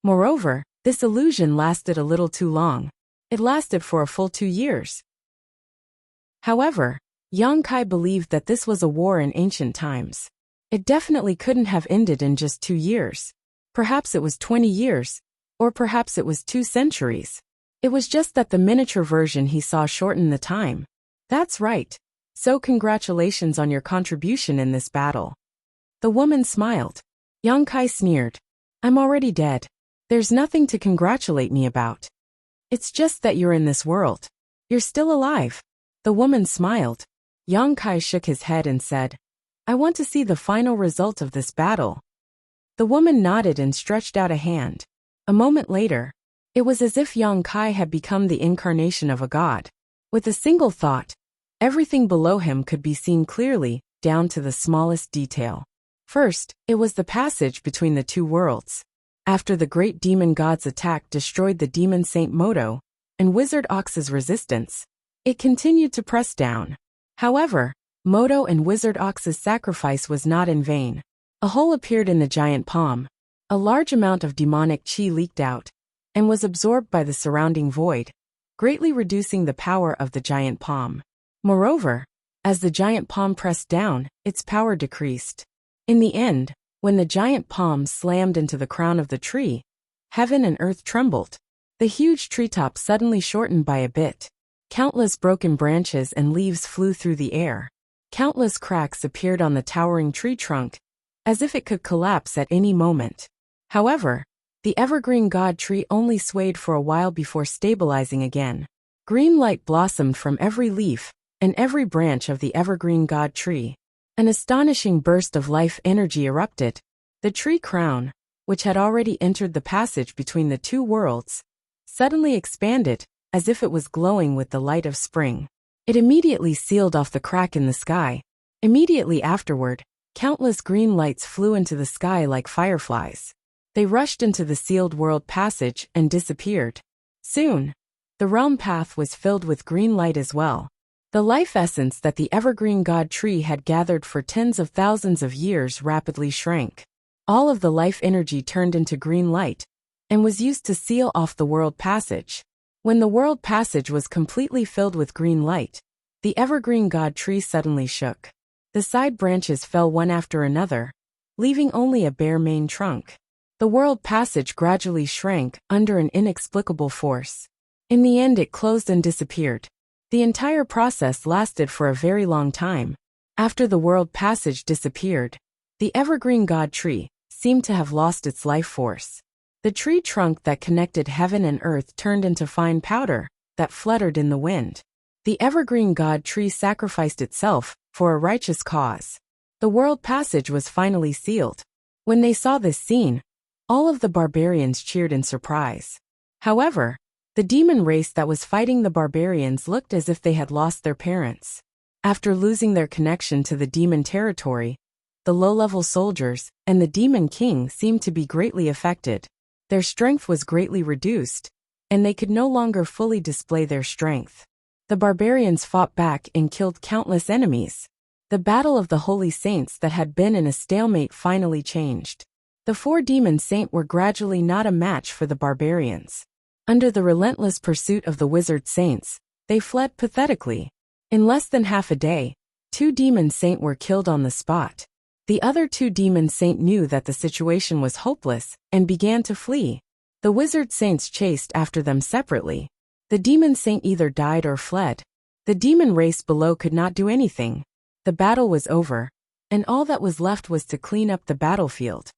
Moreover, this illusion lasted a little too long. It lasted for a full 2 years." However, Yongkai believed that this was a war in ancient times. It definitely couldn't have ended in just 2 years. Perhaps it was 20 years, or perhaps it was 2 centuries. It was just that the miniature version he saw shortened the time. "That's right. So congratulations on your contribution in this battle." The woman smiled. Yongkai sneered. "I'm already dead. There's nothing to congratulate me about. It's just that you're in this world. You're still alive." The woman smiled. Yongkai shook his head and said, "I want to see the final result of this battle." The woman nodded and stretched out a hand. A moment later, it was as if Yongkai had become the incarnation of a god. With a single thought, everything below him could be seen clearly, down to the smallest detail. First, it was the passage between the two worlds. After the great demon god's attack destroyed the demon Saint Moto and Wizard Ox's resistance, it continued to press down. However, Moto and Wizard Ox's sacrifice was not in vain. A hole appeared in the giant palm. A large amount of demonic chi leaked out and was absorbed by the surrounding void, greatly reducing the power of the giant palm. Moreover, as the giant palm pressed down, its power decreased. In the end, when the giant palm slammed into the crown of the tree, heaven and earth trembled. The huge treetop suddenly shortened by a bit. Countless broken branches and leaves flew through the air. Countless cracks appeared on the towering tree trunk, as if it could collapse at any moment. However, the evergreen god tree only swayed for a while before stabilizing again. Green light blossomed from every leaf and every branch of the evergreen god tree. An astonishing burst of life energy erupted. The tree crown, which had already entered the passage between the two worlds, suddenly expanded, as if it was glowing with the light of spring. It immediately sealed off the crack in the sky. Immediately afterward, countless green lights flew into the sky like fireflies. They rushed into the sealed world passage and disappeared. Soon, the realm path was filled with green light as well. The life essence that the evergreen god tree had gathered for tens of thousands of years rapidly shrank. All of the life energy turned into green light and was used to seal off the world passage. When the world passage was completely filled with green light, the evergreen god tree suddenly shook. The side branches fell one after another, leaving only a bare main trunk. The world passage gradually shrank under an inexplicable force. In the end, it closed and disappeared. The entire process lasted for a very long time. After the world passage disappeared, the evergreen god tree seemed to have lost its life force. The tree trunk that connected heaven and earth turned into fine powder that fluttered in the wind. The evergreen god tree sacrificed itself for a righteous cause. The world passage was finally sealed. When they saw this scene, all of the barbarians cheered in surprise. However, the demon race that was fighting the barbarians looked as if they had lost their parents. After losing their connection to the demon territory, the low-level soldiers and the demon king seemed to be greatly affected. Their strength was greatly reduced, and they could no longer fully display their strength. The barbarians fought back and killed countless enemies. The battle of the holy saints that had been in a stalemate finally changed. The 4 demon saints were gradually not a match for the barbarians. Under the relentless pursuit of the wizard saints, they fled pathetically. In less than half a day, 2 demon saints were killed on the spot. The other 2 demon saints knew that the situation was hopeless and began to flee. The wizard saints chased after them separately. The demon saint either died or fled. The demon race below could not do anything. The battle was over, and all that was left was to clean up the battlefield.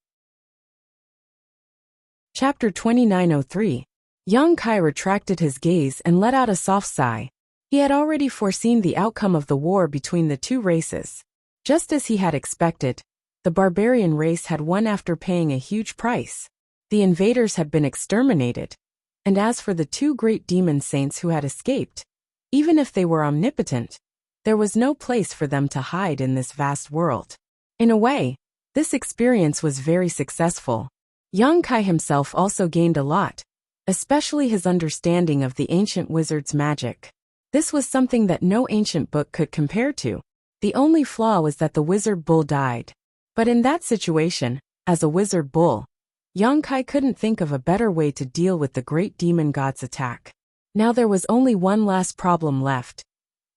Chapter 2903. Young Kai retracted his gaze and let out a soft sigh. He had already foreseen the outcome of the war between the 2 races. Just as he had expected, the barbarian race had won after paying a huge price. The invaders had been exterminated. And as for the 2 great demon saints who had escaped, even if they were omnipotent, there was no place for them to hide in this vast world. In a way, this experience was very successful. Young Kai himself also gained a lot, especially his understanding of the ancient wizard's magic. This was something that no ancient book could compare to. The only flaw was that the wizard bull died. But in that situation, as a wizard bull, Young Kai couldn't think of a better way to deal with the great demon god's attack. Now there was only one last problem left.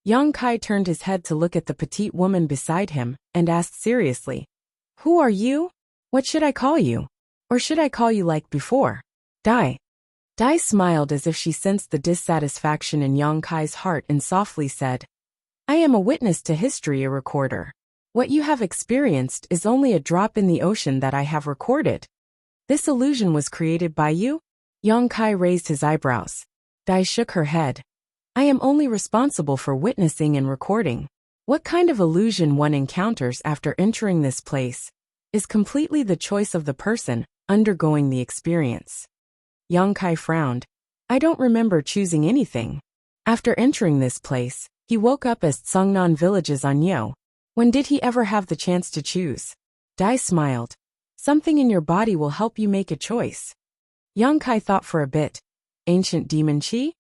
Young Kai turned his head to look at the petite woman beside him and asked seriously, "Who are you? What should I call you? Or should I call you like before? Dai." Dai smiled as if she sensed the dissatisfaction in Young Kai's heart and softly said, "I am a witness to history, a recorder. What you have experienced is only a drop in the ocean that I have recorded. This illusion was created by you?" Young Kai raised his eyebrows. Dai shook her head. "I am only responsible for witnessing and recording. What kind of illusion one encounters after entering this place is completely the choice of the person undergoing the experience." Young Kai frowned. "I don't remember choosing anything. After entering this place, he woke up as Tsungnan Village's Anyo. When did he ever have the chance to choose?" Dai smiled. "Something in your body will help you make a choice." Young Kai thought for a bit. Ancient demon chi?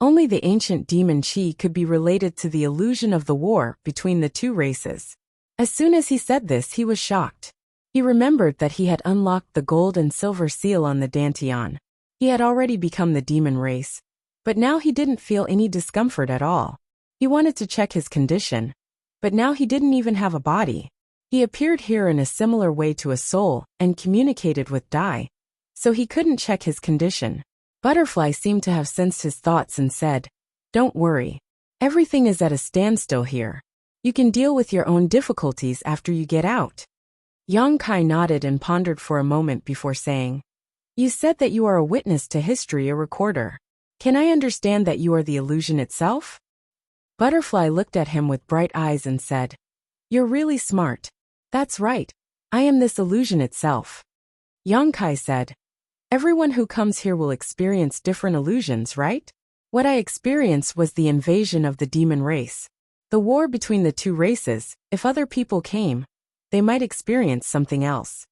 Only the ancient demon chi could be related to the illusion of the war between the 2 races. As soon as he said this, he was shocked. He remembered that he had unlocked the gold and silver seal on the Dantian. He had already become the demon race, but now he didn't feel any discomfort at all. He wanted to check his condition, but now he didn't even have a body. He appeared here in a similar way to a soul and communicated with Dai, so he couldn't check his condition. Butterfly seemed to have sensed his thoughts and said, "Don't worry. Everything is at a standstill here. You can deal with your own difficulties after you get out." Young Kai nodded and pondered for a moment before saying, "You said that you are a witness to history, a recorder. Can I understand that you are the illusion itself?" Butterfly looked at him with bright eyes and said, "You're really smart." "That's right. I am this illusion itself." Young Kai said, "Everyone who comes here will experience different illusions, right? What I experienced was the invasion of the demon race. The war between the 2 races. If other people came, they might experience something else."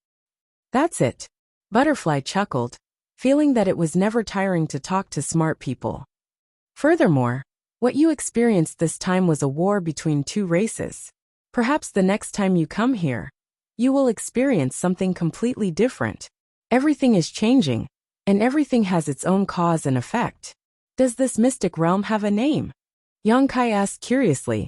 "That's it." Butterfly chuckled, feeling that it was never tiring to talk to smart people. Furthermore, What you experienced this time was a war between two races. Perhaps the next time you come here, you will experience something completely different. Everything is changing, and everything has its own cause and effect. Does this mystic realm have a name? Yongkai asked curiously.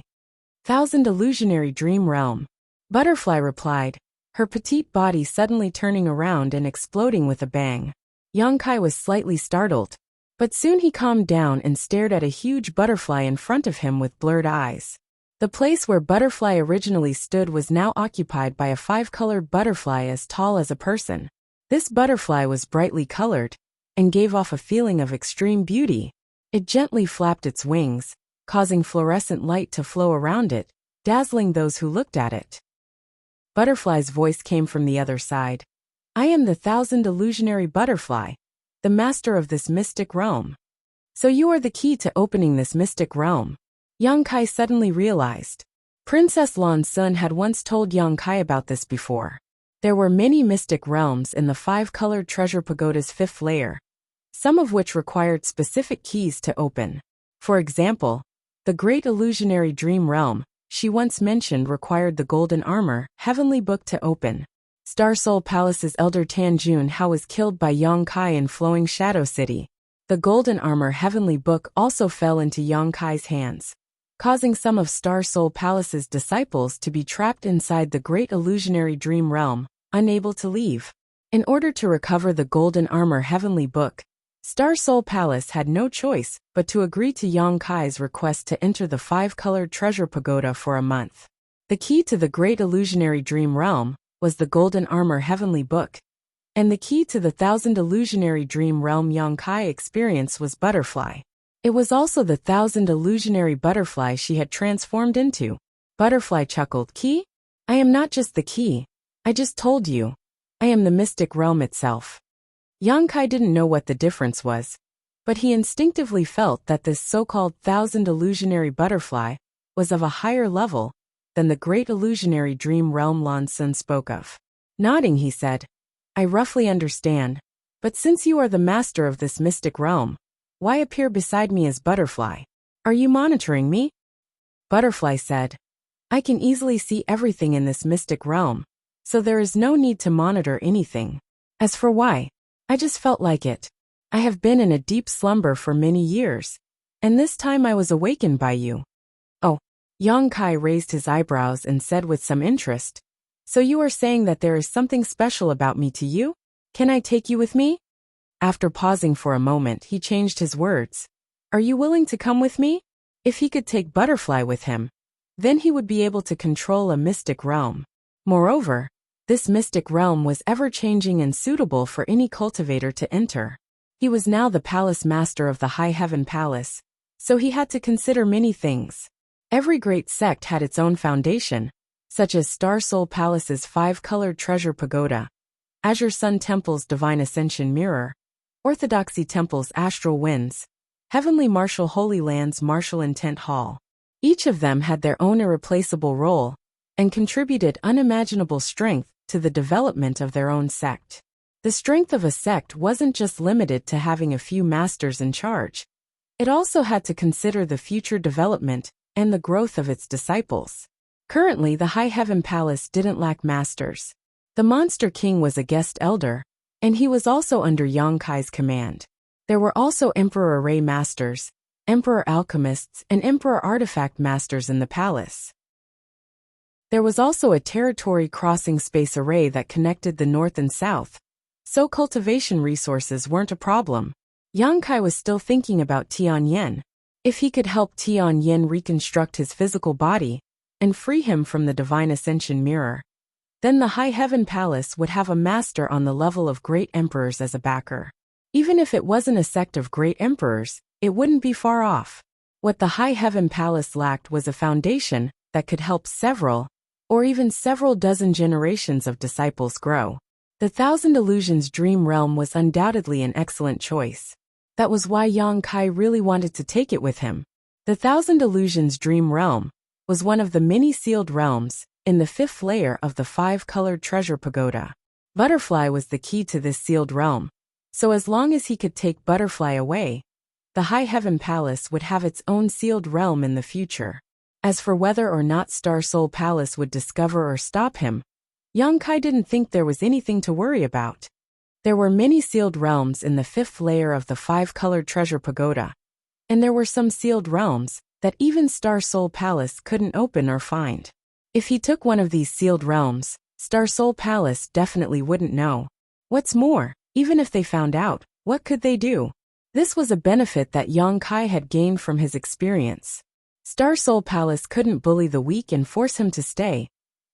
Thousand Illusionary Dream Realm. Butterfly replied, her petite body suddenly turning around and exploding with a bang. Yongkai was slightly startled, but soon he calmed down and stared at a huge butterfly in front of him with blurred eyes. The place where Butterfly originally stood was now occupied by a five-colored butterfly as tall as a person. This butterfly was brightly colored and gave off a feeling of extreme beauty. It gently flapped its wings, causing fluorescent light to flow around it, dazzling those who looked at it. Butterfly's voice came from the other side. I am the Thousand Illusionary Butterfly, the master of this mystic realm. So you are the key to opening this mystic realm. Yongkai suddenly realized. Princess Lan Sun had once told Yongkai about this before. There were many mystic realms in the five-colored treasure pagoda's fifth layer, some of which required specific keys to open. For example, the Great Illusionary Dream Realm, she once mentioned, required the golden armor, heavenly book to open. Star Soul Palace's elder Tan Jun Hao was killed by Yongkai in Flowing Shadow City. The golden armor heavenly book also fell into Yongkai's hands, causing some of Star Soul Palace's disciples to be trapped inside the Great Illusionary Dream Realm, unable to leave. In order to recover the golden armor heavenly book, Star Soul Palace had no choice but to agree to Yongkai's request to enter the five-colored treasure pagoda for a month. The key to the Great Illusionary Dream Realm was the golden armor heavenly book, and the key to the Thousand Illusionary Dream Realm Yongkai experience was Butterfly. It was also the Thousand Illusionary Butterfly she had transformed into. Butterfly chuckled. Key? I am not just the key. I just told you. I am the mystic realm itself. Yongkai didn't know what the difference was, but he instinctively felt that this so-called Thousand Illusionary Butterfly was of a higher level than the Great Illusionary Dream Realm Lan Sun spoke of. Nodding, he said, I roughly understand, but since you are the master of this mystic realm, why appear beside me as Butterfly? Are you monitoring me? Butterfly said, I can easily see everything in this mystic realm, so there is no need to monitor anything. As for why, I just felt like it. I have been in a deep slumber for many years, and this time I was awakened by you. Oh, Yongkai raised his eyebrows and said with some interest, so you are saying that there is something special about me to you? Can I take you with me? After pausing for a moment, he changed his words. Are you willing to come with me? If he could take Butterfly with him, then he would be able to control a mystic realm. Moreover, this mystic realm was ever-changing and suitable for any cultivator to enter. He was now the palace master of the High Heaven Palace, so he had to consider many things. Every great sect had its own foundation, such as Star Soul Palace's five-colored treasure pagoda, Azure Sun Temple's Divine Ascension Mirror, Orthodoxy Temple's Astral Winds, Heavenly Martial Holy Land's Martial Intent Hall. Each of them had their own irreplaceable role and contributed unimaginable strength to the development of their own sect. The strength of a sect wasn't just limited to having a few masters in charge. It also had to consider the future development and the growth of its disciples. Currently, the High Heaven Palace didn't lack masters. The Monster King was a guest elder, and he was also under Yongkai's command. There were also Emperor Array Masters, Emperor Alchemists, and Emperor Artifact Masters in the palace. There was also a territory crossing space array that connected the north and south, so cultivation resources weren't a problem. Yongkai was still thinking about Tianyan. If he could help Tianyan reconstruct his physical body and free him from the Divine Ascension Mirror, then the High Heaven Palace would have a master on the level of great emperors as a backer. Even if it wasn't a sect of great emperors, it wouldn't be far off. What the High Heaven Palace lacked was a foundation that could help several, or even several dozen generations of disciples grow. The Thousand Illusions Dream Realm was undoubtedly an excellent choice. That was why Yongkai really wanted to take it with him. The Thousand Illusions Dream Realm was one of the many sealed realms in the fifth layer of the five-colored treasure pagoda. Butterfly was the key to this sealed realm, so as long as he could take Butterfly away, the High Heaven Palace would have its own sealed realm in the future. As for whether or not Star Soul Palace would discover or stop him, young Kai didn't think there was anything to worry about. There were many sealed realms in the 5th layer of the 5-colored treasure pagoda, and there were some sealed realms that even Star Soul Palace couldn't open or find. If he took one of these sealed realms, Star Soul Palace definitely wouldn't know. What's more, even if they found out, what could they do? This was a benefit that young Kai had gained from his experience. Star Soul Palace couldn't bully the weak and force him to stay,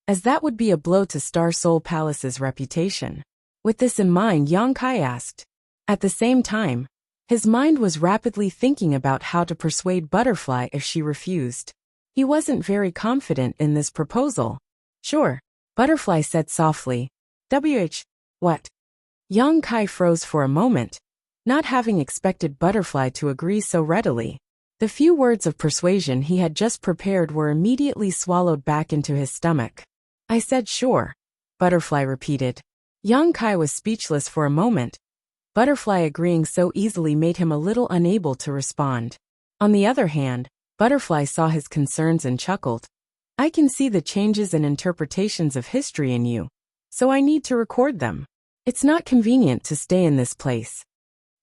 as that would be a blow to Star Soul Palace's reputation. With this in mind, young Kai asked. At the same time, his mind was rapidly thinking about how to persuade Butterfly if she refused. He wasn't very confident in this proposal. Sure, Butterfly said softly. What? Young Kai froze for a moment, not having expected Butterfly to agree so readily. The few words of persuasion he had just prepared were immediately swallowed back into his stomach. I said sure, Butterfly repeated. Young Kai was speechless for a moment. Butterfly agreeing so easily made him a little unable to respond. On the other hand, Butterfly saw his concerns and chuckled. I can see the changes and interpretations of history in you, so I need to record them. It's not convenient to stay in this place.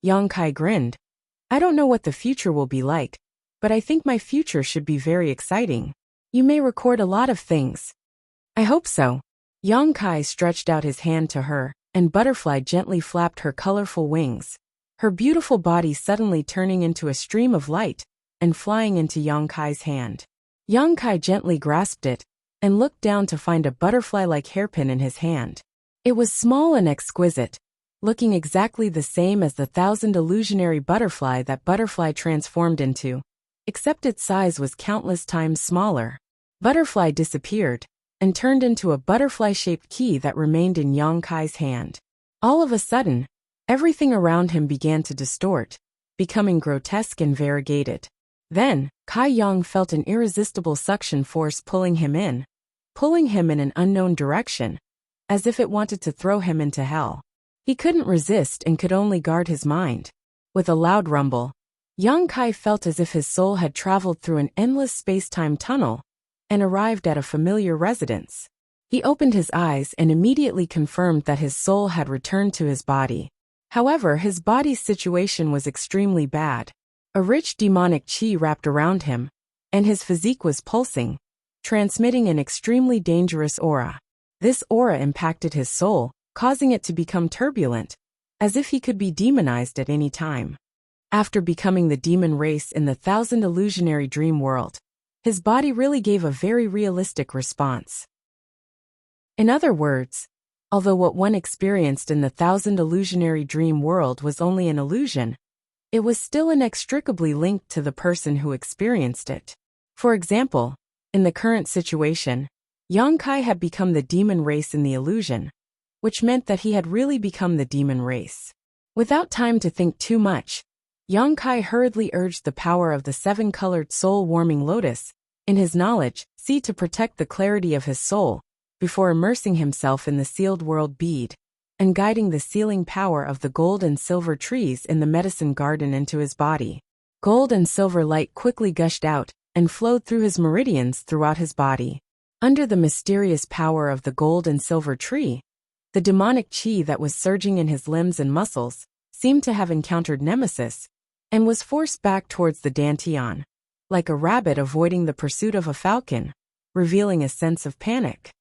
Young Kai grinned. I don't know what the future will be like, but I think my future should be very exciting. You may record a lot of things. I hope so. Young Kai stretched out his hand to her, and Butterfly gently flapped her colorful wings, her beautiful body suddenly turning into a stream of light and flying into Young Kai's hand. Young Kai gently grasped it and looked down to find a butterfly-like hairpin in his hand. It was small and exquisite, looking exactly the same as the 1,000 illusionary butterfly that Butterfly transformed into, except its size was countless times smaller. Butterfly disappeared and turned into a butterfly-shaped key that remained in Young Kai's hand. All of a sudden, everything around him began to distort, becoming grotesque and variegated. Then, Kai Yang felt an irresistible suction force pulling him in an unknown direction, as if it wanted to throw him into hell. He couldn't resist and could only guard his mind. With a loud rumble, Young Kai felt as if his soul had traveled through an endless space-time tunnel and arrived at a familiar residence. He opened his eyes and immediately confirmed that his soul had returned to his body. However, his body's situation was extremely bad. A rich demonic chi wrapped around him, and his physique was pulsing, transmitting an extremely dangerous aura. This aura impacted his soul, causing it to become turbulent, as if he could be demonized at any time. After becoming the demon race in the 1,000 illusionary dream world, his body really gave a very realistic response. In other words, although what one experienced in the 1,000 illusionary dream world was only an illusion, it was still inextricably linked to the person who experienced it. For example, in the current situation, Young Kai had become the demon race in the illusion, which meant that he had really become the demon race. Without time to think too much, Young Kai hurriedly urged the power of the 7-colored soul-warming lotus in his knowledge, to protect the clarity of his soul, before immersing himself in the sealed world bead, and guiding the sealing power of the gold and silver trees in the medicine garden into his body. Gold and silver light quickly gushed out and flowed through his meridians throughout his body. Under the mysterious power of the gold and silver tree, the demonic chi that was surging in his limbs and muscles seemed to have encountered nemesis and was forced back towards the dantian, like a rabbit avoiding the pursuit of a falcon, revealing a sense of panic.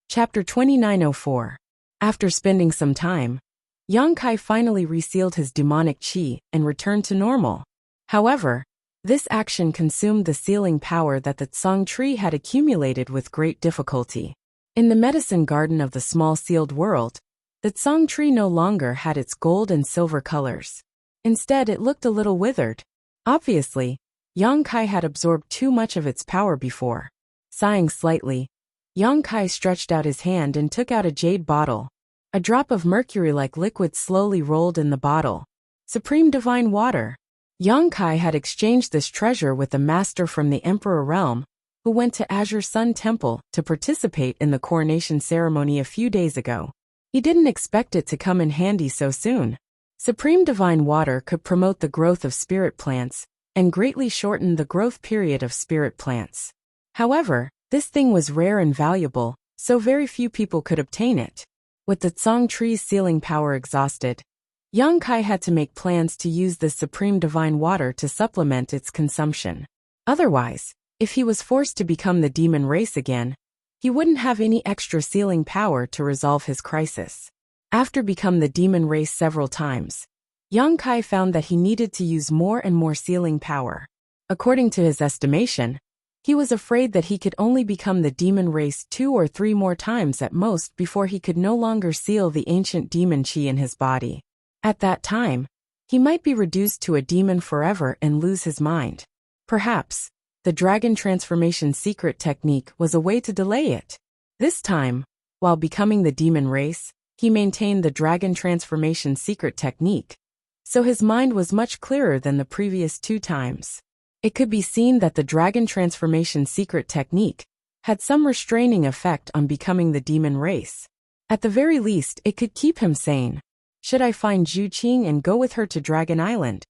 Chapter 2904. After spending some time, Young Kai finally resealed his demonic chi and returned to normal. However, this action consumed the sealing power that the Tsang tree had accumulated with great difficulty. In the medicine garden of the small sealed world, the Tsang tree no longer had its gold and silver colors. Instead, it looked a little withered. Obviously, Young Kai had absorbed too much of its power before. Sighing slightly, Young Kai stretched out his hand and took out a jade bottle. A drop of mercury-like liquid slowly rolled in the bottle. Supreme divine water. Young Kai had exchanged this treasure with a master from the Emperor realm, who went to Azure Sun Temple to participate in the coronation ceremony a few days ago. He didn't expect it to come in handy so soon. Supreme Divine Water could promote the growth of spirit plants and greatly shorten the growth period of spirit plants. However, this thing was rare and valuable, so very few people could obtain it. With the Tsang tree's sealing power exhausted, Yang Kai had to make plans to use this Supreme Divine Water to supplement its consumption. Otherwise, if he was forced to become the demon race again, he wouldn't have any extra sealing power to resolve his crisis. After becoming the demon race several times, Yang Kai found that he needed to use more and more sealing power. According to his estimation, he was afraid that he could only become the demon race 2 or 3 more times at most before he could no longer seal the ancient demon chi in his body. At that time, he might be reduced to a demon forever and lose his mind. Perhaps, the dragon transformation secret technique was a way to delay it. This time, while becoming the demon race, he maintained the dragon transformation secret technique, so his mind was much clearer than the previous 2 times. It could be seen that the dragon transformation secret technique had some restraining effect on becoming the demon race. At the very least, it could keep him sane. Should I find Zhu Qing and go with her to Dragon Island?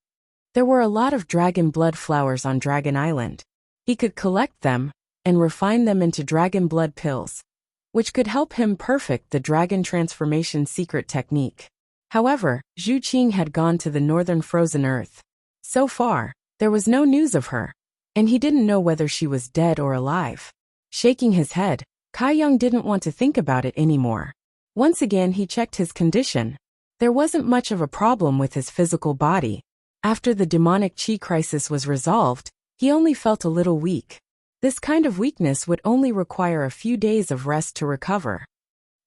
There were a lot of dragon blood flowers on Dragon Island. He could collect them and refine them into dragon blood pills, which could help him perfect the dragon transformation secret technique. However, Zhu Qing had gone to the northern frozen earth. So far, there was no news of her, and he didn't know whether she was dead or alive. Shaking his head, Kai Yang didn't want to think about it anymore. Once again he checked his condition. There wasn't much of a problem with his physical body. After the demonic chi crisis was resolved, he only felt a little weak. This kind of weakness would only require a few days of rest to recover.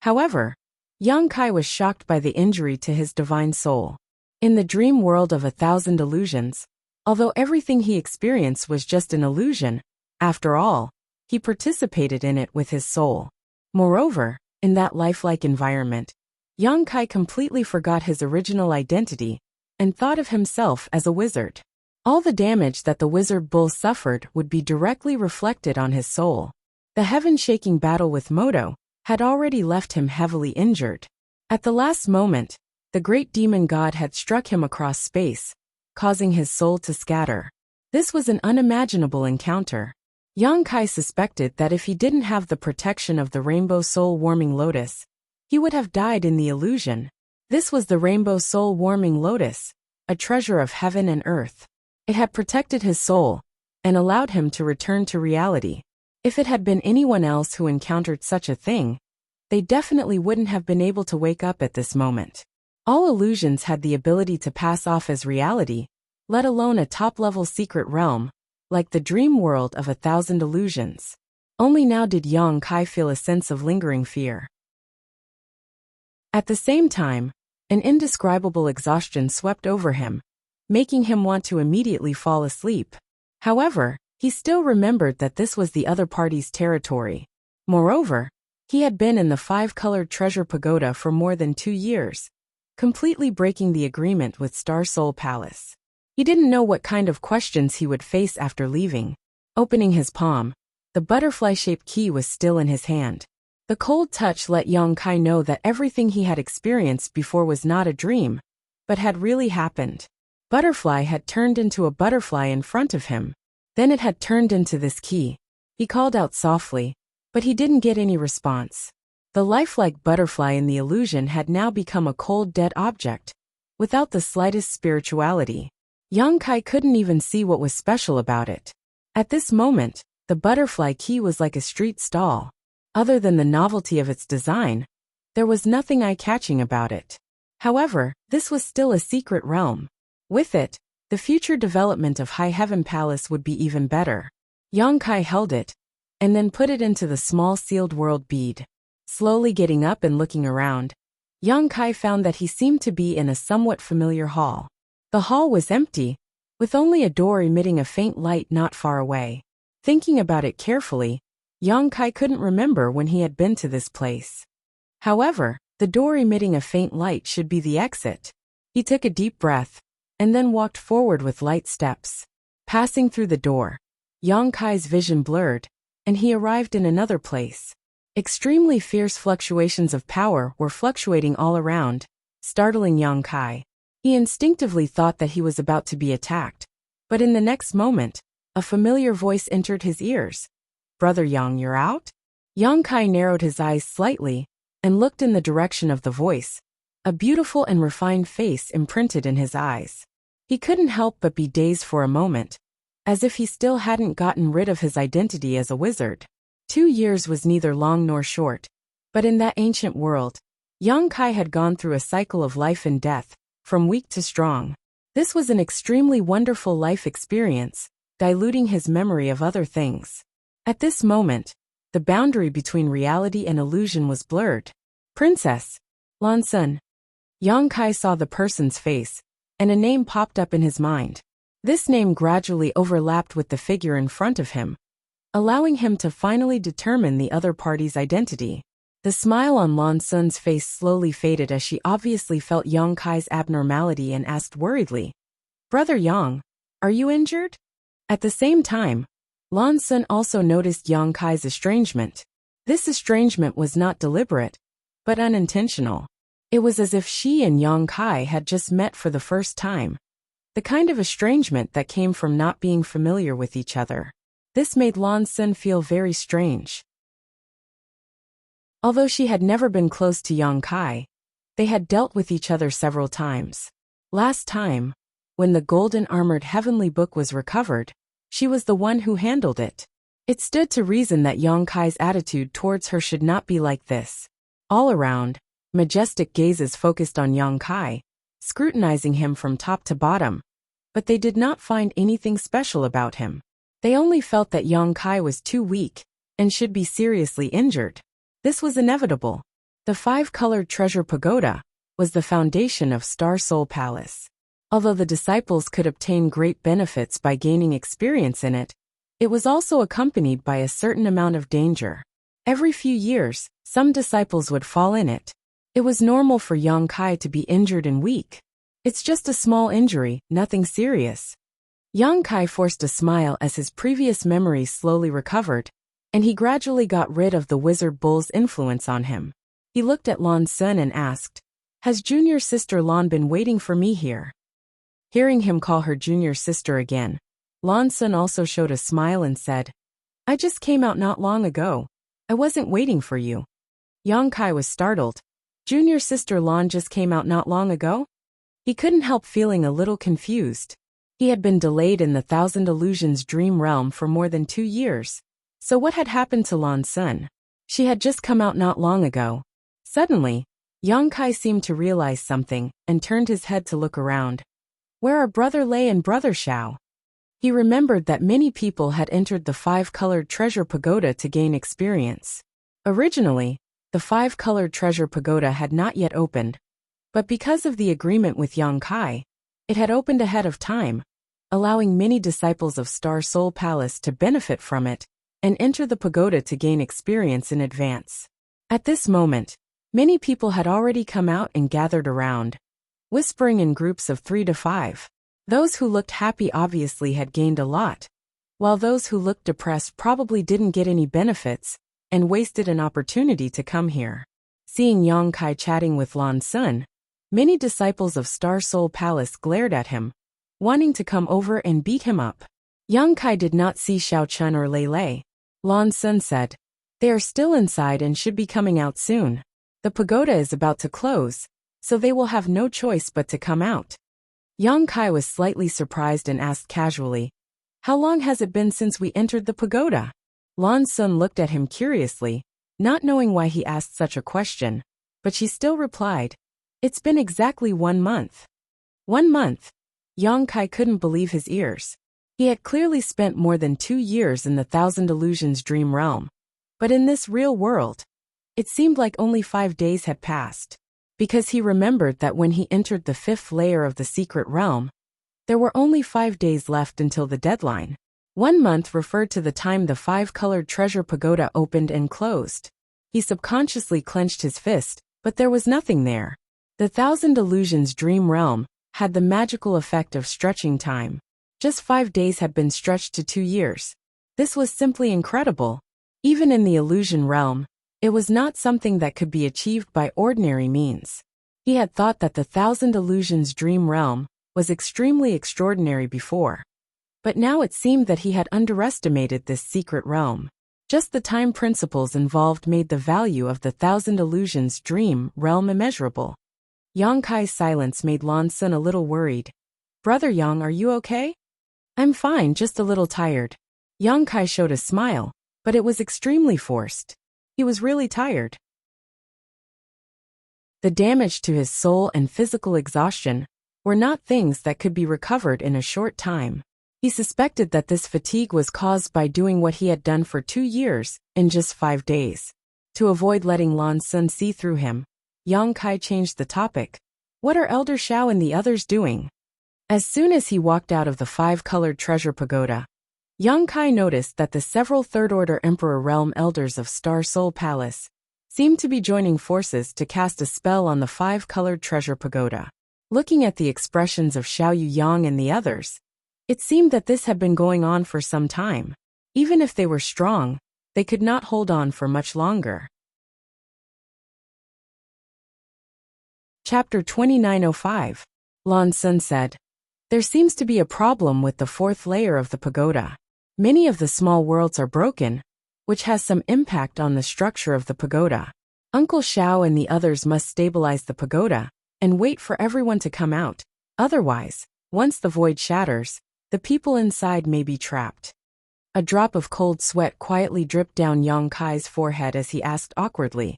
However, Yang Kai was shocked by the injury to his divine soul. In the dream world of 1,000 illusions, although everything he experienced was just an illusion, after all, he participated in it with his soul. Moreover, in that lifelike environment, Yang Kai completely forgot his original identity and thought of himself as a wizard. All the damage that the wizard bull suffered would be directly reflected on his soul. The heaven-shaking battle with Moto had already left him heavily injured. At the last moment, the great demon god had struck him across space, causing his soul to scatter. This was an unimaginable encounter. Yang Kai suspected that if he didn't have the protection of the Rainbow Soul Warming Lotus, he would have died in the illusion. This was the Rainbow Soul Warming Lotus, a treasure of heaven and earth. It had protected his soul and allowed him to return to reality. If it had been anyone else who encountered such a thing, they definitely wouldn't have been able to wake up at this moment. All illusions had the ability to pass off as reality, let alone a top-level secret realm, like the dream world of 1,000 illusions. Only now did Yang Kai feel a sense of lingering fear. At the same time, an indescribable exhaustion swept over him, making him want to immediately fall asleep. However, he still remembered that this was the other party's territory. Moreover, he had been in the 5-colored treasure pagoda for more than 2 years, completely breaking the agreement with Star Soul Palace. He didn't know what kind of questions he would face after leaving. Opening his palm, the butterfly-shaped key was still in his hand. The cold touch let Yang Kai know that everything he had experienced before was not a dream, but had really happened. Butterfly had turned into a butterfly in front of him. Then it had turned into this key. He called out softly, but he didn't get any response. The lifelike butterfly in the illusion had now become a cold dead object, without the slightest spirituality. Yang Kai couldn't even see what was special about it. At this moment, the butterfly key was like a street stall. Other than the novelty of its design, there was nothing eye-catching about it. However, this was still a secret realm. With it, the future development of High Heaven Palace would be even better. Yang Kai held it, and then put it into the small sealed world bead. Slowly getting up and looking around, Yang Kai found that he seemed to be in a somewhat familiar hall. The hall was empty, with only a door emitting a faint light not far away. Thinking about it carefully, Yang Kai couldn't remember when he had been to this place. However, the door emitting a faint light should be the exit. He took a deep breath, and then walked forward with light steps. Passing through the door, Yang Kai's vision blurred, and he arrived in another place. Extremely fierce fluctuations of power were fluctuating all around, startling Yang Kai. He instinctively thought that he was about to be attacked, but in the next moment, a familiar voice entered his ears. "Brother Yang, you're out?" Yang Kai narrowed his eyes slightly and looked in the direction of the voice, a beautiful and refined face imprinted in his eyes. He couldn't help but be dazed for a moment, as if he still hadn't gotten rid of his identity as a wizard. 2 years was neither long nor short, but in that ancient world, Yang Kai had gone through a cycle of life and death, from weak to strong. This was an extremely wonderful life experience, diluting his memory of other things. At this moment, the boundary between reality and illusion was blurred. "Princess Lan Sun." Yang Kai saw the person's face, and a name popped up in his mind. This name gradually overlapped with the figure in front of him, allowing him to finally determine the other party's identity. The smile on Lan Sun's face slowly faded as she obviously felt Yang Kai's abnormality and asked worriedly, "Brother Yang, are you injured?" At the same time, Lan Sun also noticed Yang Kai's estrangement. This estrangement was not deliberate, but unintentional. It was as if she and Yang Kai had just met for the first time. The kind of estrangement that came from not being familiar with each other. This made Lan Sun feel very strange. Although she had never been close to Yang Kai, they had dealt with each other several times. Last time, when the golden armored heavenly book was recovered, she was the one who handled it. It stood to reason that Yang Kai's attitude towards her should not be like this. All around, majestic gazes focused on Yang Kai, scrutinizing him from top to bottom, but they did not find anything special about him. They only felt that Yang Kai was too weak and should be seriously injured. This was inevitable. The 5-colored treasure pagoda was the foundation of Star Soul Palace. Although the disciples could obtain great benefits by gaining experience in it, it was also accompanied by a certain amount of danger. Every few years, some disciples would fall in it. It was normal for Yang Kai to be injured and weak. "It's just a small injury, nothing serious." Yang Kai forced a smile as his previous memories slowly recovered, and he gradually got rid of the wizard bull's influence on him. He looked at Lan Sun and asked, "Has junior sister Lan been waiting for me here?" Hearing him call her junior sister again, Lan Sun also showed a smile and said, "I just came out not long ago. I wasn't waiting for you." Yang Kai was startled. Junior sister Lan just came out not long ago? He couldn't help feeling a little confused. He had been delayed in the Thousand Illusions dream realm for more than 2 years. So what had happened to Lan Sun? She had just come out not long ago. Suddenly, Yang Kai seemed to realize something and turned his head to look around. Where are Brother Lei and Brother Xiao? He remembered that many people had entered the 5-colored treasure pagoda to gain experience. Originally, the 5-colored treasure pagoda had not yet opened, but because of the agreement with Yang Kai, it had opened ahead of time, allowing many disciples of Star Soul Palace to benefit from it and enter the pagoda to gain experience in advance. At this moment, many people had already come out and gathered around, whispering in groups of 3 to 5. Those who looked happy obviously had gained a lot, while those who looked depressed probably didn't get any benefits and wasted an opportunity to come here. Seeing Yang Kai chatting with Lan Sun, many disciples of Star Soul Palace glared at him, wanting to come over and beat him up. Yang Kai did not see Xiao Chun or Lei Lei. Lan Sun said, "They are still inside and should be coming out soon. The pagoda is about to close, so they will have no choice but to come out." Yang Kai was slightly surprised and asked casually, "How long has it been since we entered the pagoda?" Lan Sun looked at him curiously, not knowing why he asked such a question, but she still replied, "It's been exactly 1 month." 1 month? Yang Kai couldn't believe his ears. He had clearly spent more than 2 years in the Thousand Illusions dream realm, but in this real world, it seemed like only 5 days had passed, because he remembered that when he entered the 5th layer of the secret realm, there were only 5 days left until the deadline. 1 month referred to the time the 5-colored treasure pagoda opened and closed. He subconsciously clenched his fist, but there was nothing there. The Thousand Illusions dream realm had the magical effect of stretching time. Just 5 days had been stretched to 2 years. This was simply incredible. Even in the illusion realm, it was not something that could be achieved by ordinary means. He had thought that the Thousand Illusions Dream Realm was extremely extraordinary before. But now it seemed that he had underestimated this secret realm. Just the time principles involved made the value of the Thousand Illusions Dream Realm immeasurable. Yang Kai's silence made Lan Sun a little worried. "Brother Yang, are you okay?" "I'm fine, just a little tired." Yang Kai showed a smile, but it was extremely forced. He was really tired. The damage to his soul and physical exhaustion were not things that could be recovered in a short time. He suspected that this fatigue was caused by doing what he had done for 2 years in just 5 days. To avoid letting Lan Sun see through him, Yang Kai changed the topic. "What are Elder Xiao and the others doing?" As soon as he walked out of the 5-colored treasure pagoda, Yang Kai noticed that the several Third-Order Emperor Realm Elders of Star Soul Palace seemed to be joining forces to cast a spell on the 5-colored treasure pagoda. Looking at the expressions of Xiao Yang and the others, it seemed that this had been going on for some time. Even if they were strong, they could not hold on for much longer. Chapter 2905. Lan Sun said, "There seems to be a problem with the 4th layer of the pagoda. Many of the small worlds are broken, which has some impact on the structure of the pagoda. Uncle Xiao and the others must stabilize the pagoda and wait for everyone to come out. Otherwise, once the void shatters, the people inside may be trapped." A drop of cold sweat quietly dripped down Yang Kai's forehead as he asked awkwardly,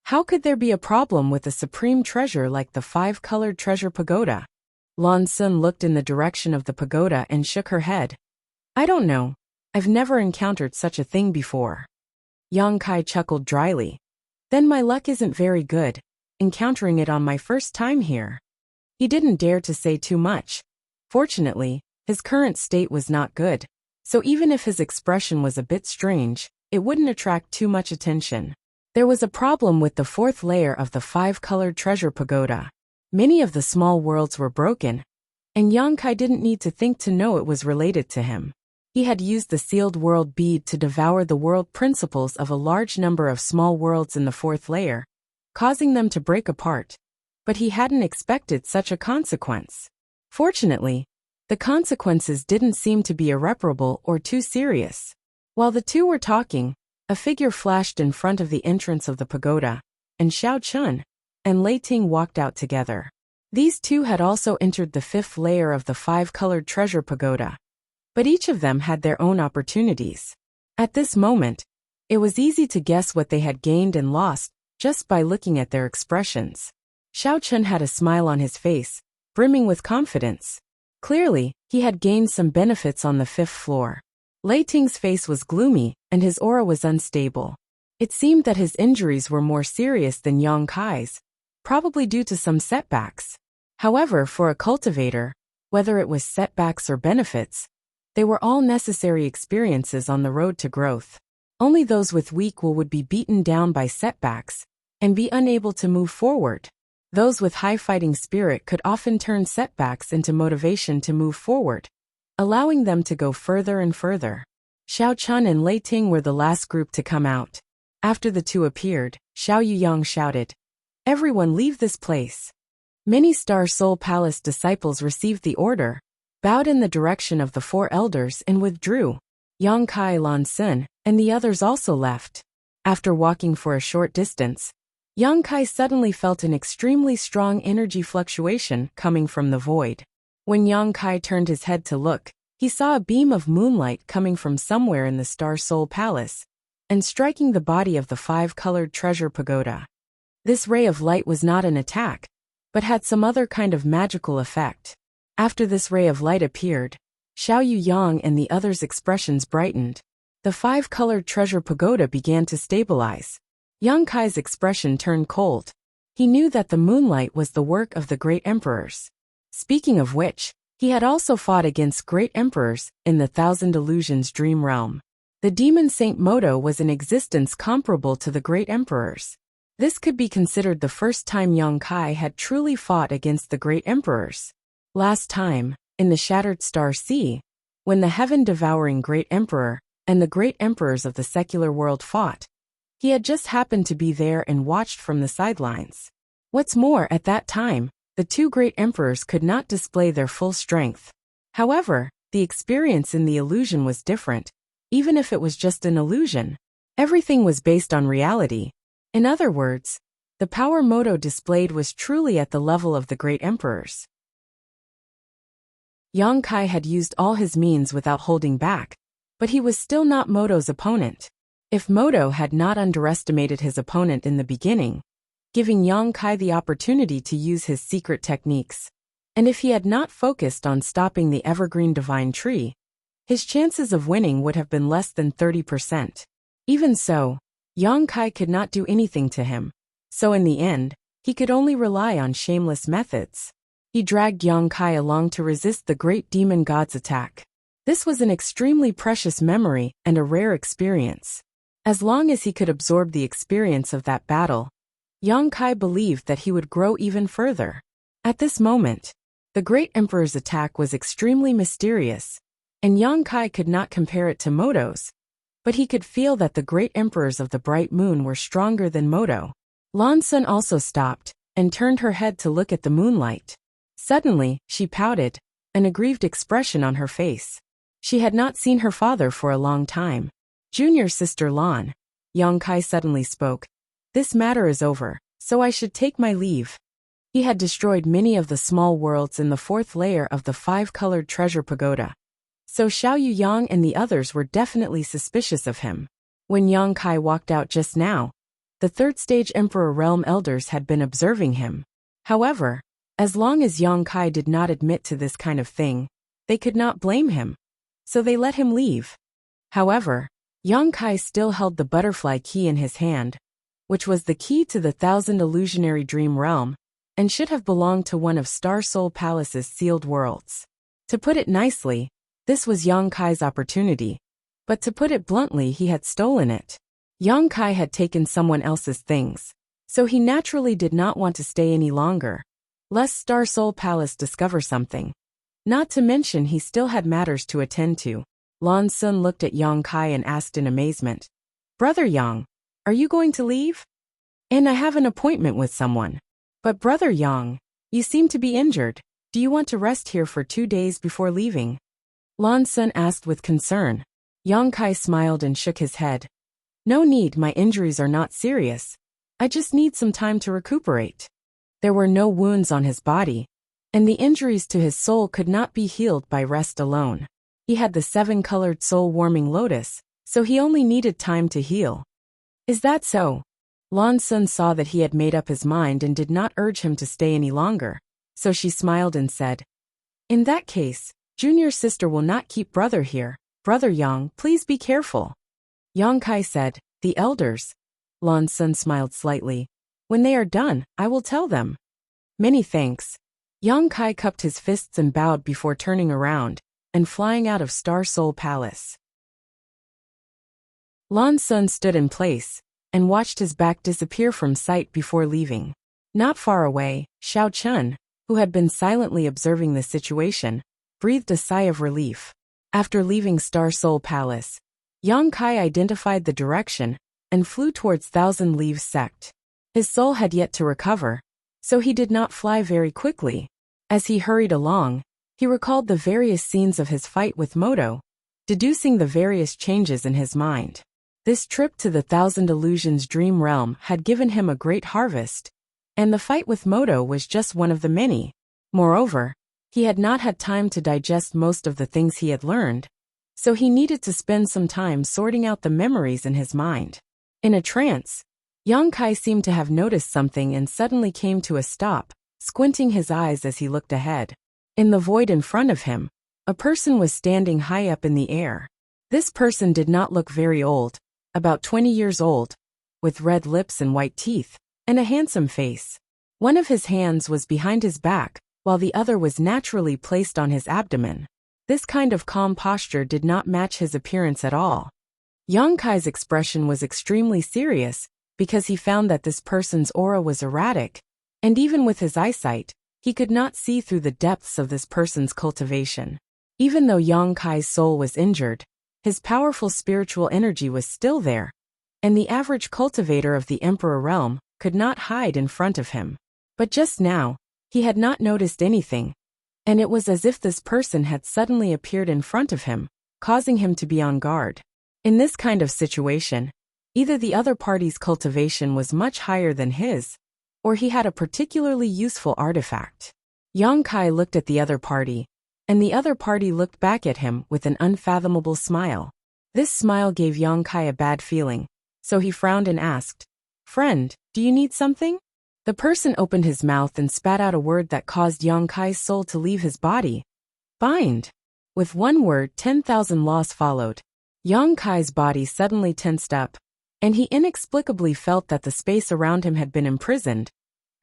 "How could there be a problem with a supreme treasure like the 5-colored treasure pagoda?" Lan Sun looked in the direction of the pagoda and shook her head. "I don't know. I've never encountered such a thing before." Yang Kai chuckled dryly. "Then my luck isn't very good, encountering it on my first time here." He didn't dare to say too much. Fortunately, his current state was not good, so even if his expression was a bit strange, it wouldn't attract too much attention. There was a problem with the 4th layer of the 5-colored treasure pagoda. Many of the small worlds were broken, and Yang Kai didn't need to think to know it was related to him. He had used the sealed world bead to devour the world principles of a large number of small worlds in the 4th layer, causing them to break apart. But he hadn't expected such a consequence. Fortunately, the consequences didn't seem to be irreparable or too serious. While the two were talking, a figure flashed in front of the entrance of the pagoda, and Xiao Chun and Lei Ting walked out together. These two had also entered the 5th layer of the 5-colored treasure pagoda, but each of them had their own opportunities. At this moment, it was easy to guess what they had gained and lost just by looking at their expressions. Xiao Chun had a smile on his face, brimming with confidence. Clearly, he had gained some benefits on the 5th floor. Lei Ting's face was gloomy, and his aura was unstable. It seemed that his injuries were more serious than Yang Kai's, probably due to some setbacks. However, for a cultivator, whether it was setbacks or benefits, they were all necessary experiences on the road to growth. Only those with weak will would be beaten down by setbacks and be unable to move forward. Those with high fighting spirit could often turn setbacks into motivation to move forward, allowing them to go further and further. Xiao Chun and Lei Ting were the last group to come out. After the two appeared, Xiao Yang shouted, "Everyone leave this place." Many Star Soul Palace disciples received the order, bowed in the direction of the 4 elders and withdrew. Yang Kai, Lan Sun, and the others also left. After walking for a short distance, Yang Kai suddenly felt an extremely strong energy fluctuation coming from the void. When Yang Kai turned his head to look, he saw a beam of moonlight coming from somewhere in the Star Soul Palace and striking the body of the 5-colored treasure pagoda. This ray of light was not an attack, but had some other kind of magical effect. After this ray of light appeared, Xiao Yang and the others' expressions brightened. The 5-colored treasure pagoda began to stabilize. Yang Kai's expression turned cold. He knew that the moonlight was the work of the great emperors. Speaking of which, he had also fought against great emperors in the Thousand Illusions Dream Realm. The demon Saint Moto was in existence comparable to the great emperors. This could be considered the first time Yang Kai had truly fought against the great emperors. Last time, in the Shattered Star Sea, when the heaven-devouring great emperor and the great emperors of the secular world fought, he had just happened to be there and watched from the sidelines. What's more, at that time, the two great emperors could not display their full strength. However, the experience in the illusion was different, even if it was just an illusion. Everything was based on reality. In other words, the power Moto displayed was truly at the level of the great emperors. Yang Kai had used all his means without holding back, but he was still not Moto's opponent. If Moto had not underestimated his opponent in the beginning, giving Yang Kai the opportunity to use his secret techniques, and if he had not focused on stopping the evergreen divine tree, his chances of winning would have been less than 30%. Even so, Yang Kai could not do anything to him, so in the end, he could only rely on shameless methods. He dragged Yang Kai along to resist the great demon god's attack. This was an extremely precious memory and a rare experience. As long as he could absorb the experience of that battle, Yang Kai believed that he would grow even further. At this moment, the great emperor's attack was extremely mysterious, and Yang Kai could not compare it to Moto's, but he could feel that the great emperors of the bright moon were stronger than Moto. Lan Sun also stopped and turned her head to look at the moonlight. Suddenly, she pouted, an aggrieved expression on her face. She had not seen her father for a long time. Junior sister Lan, Yang Kai suddenly spoke. This matter is over, so I should take my leave. He had destroyed many of the small worlds in the fourth layer of the five-colored treasure pagoda. So Xiao Yang and the others were definitely suspicious of him. When Yang Kai walked out just now, the third-stage Emperor Realm elders had been observing him. However, as long as Yang Kai did not admit to this kind of thing, they could not blame him. So they let him leave. However, Yang Kai still held the butterfly key in his hand, which was the key to the 1,000 illusionary dream realm, and should have belonged to one of Star Soul Palace's sealed worlds. To put it nicely, this was Yang Kai's opportunity, but to put it bluntly, he had stolen it. Yang Kai had taken someone else's things, so he naturally did not want to stay any longer, lest Star Soul Palace discover something. Not to mention he still had matters to attend to. Lan Sun looked at Yang Kai and asked in amazement, "Brother Yang, are you going to leave?" "And I have an appointment with someone." "But Brother Yang, you seem to be injured. Do you want to rest here for 2 days before leaving?" Lan Sun asked with concern. Yang Kai smiled and shook his head. "No need, my injuries are not serious. I just need some time to recuperate." There were no wounds on his body, and the injuries to his soul could not be healed by rest alone. He had the 7-colored soul-warming lotus, so he only needed time to heal. "Is that so?" Lan Sun saw that he had made up his mind and did not urge him to stay any longer, so she smiled and said, "In that case, junior sister will not keep brother here. Brother Yang, please be careful." Yang Kai said, "The elders." Lan Sun smiled slightly. "When they are done, I will tell them." "Many thanks." Yang Kai cupped his fists and bowed before turning around and flying out of Star Soul Palace. Lan Sun stood in place and watched his back disappear from sight before leaving. Not far away, Xiao Chun, who had been silently observing the situation, breathed a sigh of relief. After leaving Star Soul Palace, Yang Kai identified the direction and flew towards Thousand Leaves Sect. His soul had yet to recover, so he did not fly very quickly. As he hurried along, he recalled the various scenes of his fight with Moto, deducing the various changes in his mind. This trip to the 1,000 Illusions Dream Realm had given him a great harvest, and the fight with Moto was just one of the many. Moreover, he had not had time to digest most of the things he had learned, so he needed to spend some time sorting out the memories in his mind. In a trance, Yang Kai seemed to have noticed something and suddenly came to a stop, squinting his eyes as he looked ahead. In the void in front of him, a person was standing high up in the air. This person did not look very old, about 20 years old, with red lips and white teeth, and a handsome face. One of his hands was behind his back, while the other was naturally placed on his abdomen. This kind of calm posture did not match his appearance at all. Yang Kai's expression was extremely serious, because he found that this person's aura was erratic, and even with his eyesight, he could not see through the depths of this person's cultivation. Even though Yang Kai's soul was injured, his powerful spiritual energy was still there, and the average cultivator of the Emperor Realm could not hide in front of him. But just now, he had not noticed anything, and it was as if this person had suddenly appeared in front of him, causing him to be on guard. In this kind of situation, either the other party's cultivation was much higher than his, or he had a particularly useful artifact. Yang Kai looked at the other party, and the other party looked back at him with an unfathomable smile. This smile gave Yang Kai a bad feeling, so he frowned and asked, "Friend, do you need something?" The person opened his mouth and spat out a word that caused Yang Kai's soul to leave his body. "Bind." With one word, 10,000 laws followed. Yang Kai's body suddenly tensed up, and he inexplicably felt that the space around him had been imprisoned,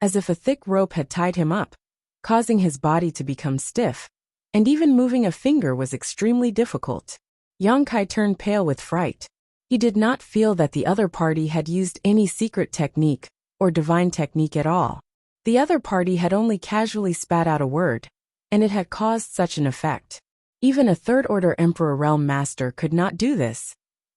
as if a thick rope had tied him up, causing his body to become stiff, and even moving a finger was extremely difficult. Yang Kai turned pale with fright. He did not feel that the other party had used any secret technique or divine technique at all. The other party had only casually spat out a word, and it had caused such an effect. Even a third-order Emperor Realm Master could not do this,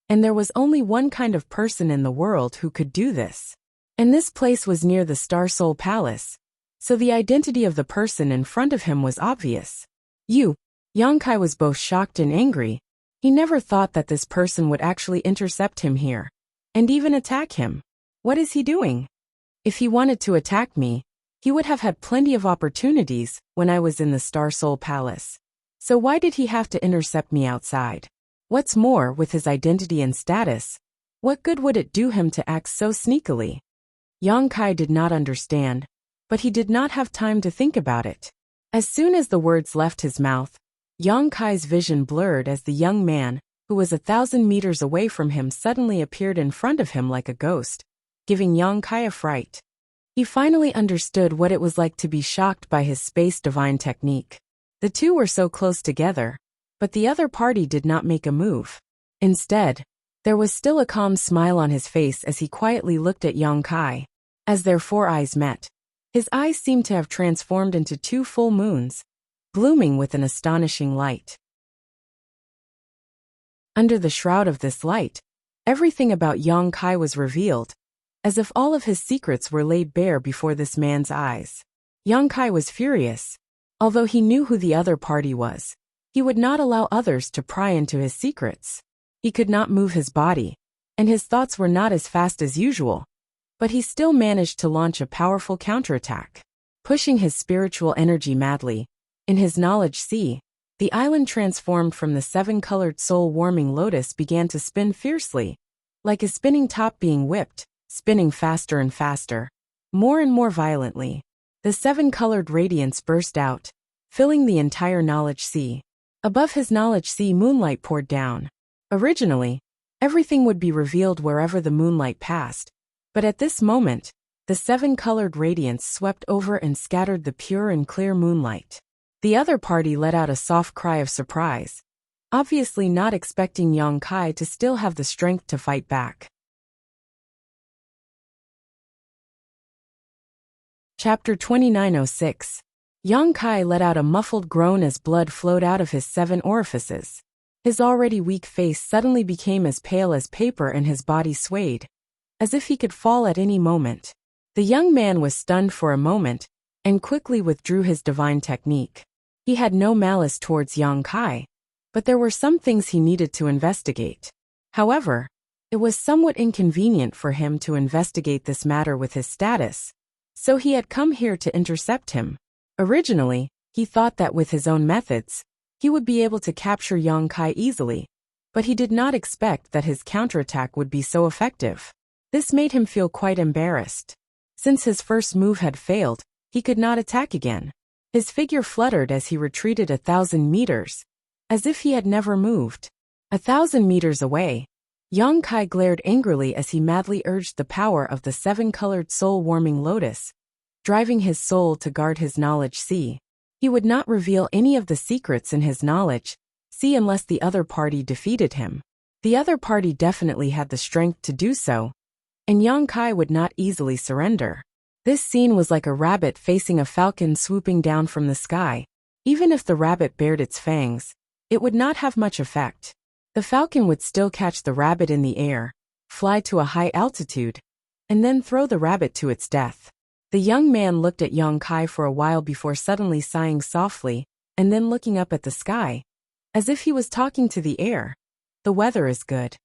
and there was only one kind of person in the world who could do this. And this place was near the Star Soul Palace, so the identity of the person in front of him was obvious. Yang Kai was both shocked and angry. He never thought that this person would actually intercept him here, and even attack him. What is he doing? If he wanted to attack me, he would have had plenty of opportunities when I was in the Star Soul Palace. So why did he have to intercept me outside? What's more, with his identity and status, what good would it do him to act so sneakily? Yang Kai did not understand, but he did not have time to think about it. As soon as the words left his mouth, Yang Kai's vision blurred as the young man, who was 1,000 meters away from him, suddenly appeared in front of him like a ghost, giving Yang Kai a fright. He finally understood what it was like to be shocked by his space divine technique. The two were so close together, but the other party did not make a move. Instead, there was still a calm smile on his face as he quietly looked at Yang Kai. As their four eyes met, his eyes seemed to have transformed into two full moons, blooming with an astonishing light. Under the shroud of this light, everything about Yang Kai was revealed, as if all of his secrets were laid bare before this man's eyes. Yang Kai was furious. Although he knew who the other party was, he would not allow others to pry into his secrets. He could not move his body, and his thoughts were not as fast as usual, but he still managed to launch a powerful counterattack. Pushing his spiritual energy madly, in his knowledge sea, the island transformed from the seven-colored soul-warming lotus began to spin fiercely, like a spinning top being whipped, spinning faster and faster, more and more violently. The seven-colored radiance burst out, filling the entire knowledge sea. Above his knowledge sea, moonlight poured down. Originally, everything would be revealed wherever the moonlight passed, but at this moment, the seven-colored radiance swept over and scattered the pure and clear moonlight. The other party let out a soft cry of surprise, obviously not expecting Yang Kai to still have the strength to fight back. Chapter 2906. Yang Kai let out a muffled groan as blood flowed out of his 7 orifices. His already weak face suddenly became as pale as paper and his body swayed, as if he could fall at any moment. The young man was stunned for a moment, and quickly withdrew his divine technique. He had no malice towards Yang Kai, but there were some things he needed to investigate. However, it was somewhat inconvenient for him to investigate this matter with his status, so he had come here to intercept him. Originally, he thought that with his own methods, he would be able to capture Yang Kai easily, but he did not expect that his counterattack would be so effective. This made him feel quite embarrassed. Since his first move had failed, he could not attack again. His figure fluttered as he retreated 1,000 meters, as if he had never moved. 1,000 meters away, Yang Kai glared angrily as he madly urged the power of the 7-colored soul-warming lotus, driving his soul to guard his knowledge sea. He would not reveal any of the secrets in his knowledge sea unless the other party defeated him. The other party definitely had the strength to do so, and Yang Kai would not easily surrender. This scene was like a rabbit facing a falcon swooping down from the sky. Even if the rabbit bared its fangs, it would not have much effect. The falcon would still catch the rabbit in the air, fly to a high altitude, and then throw the rabbit to its death. The young man looked at Yang Kai for a while before suddenly sighing softly, and then looking up at the sky, as if he was talking to the air. The weather is good.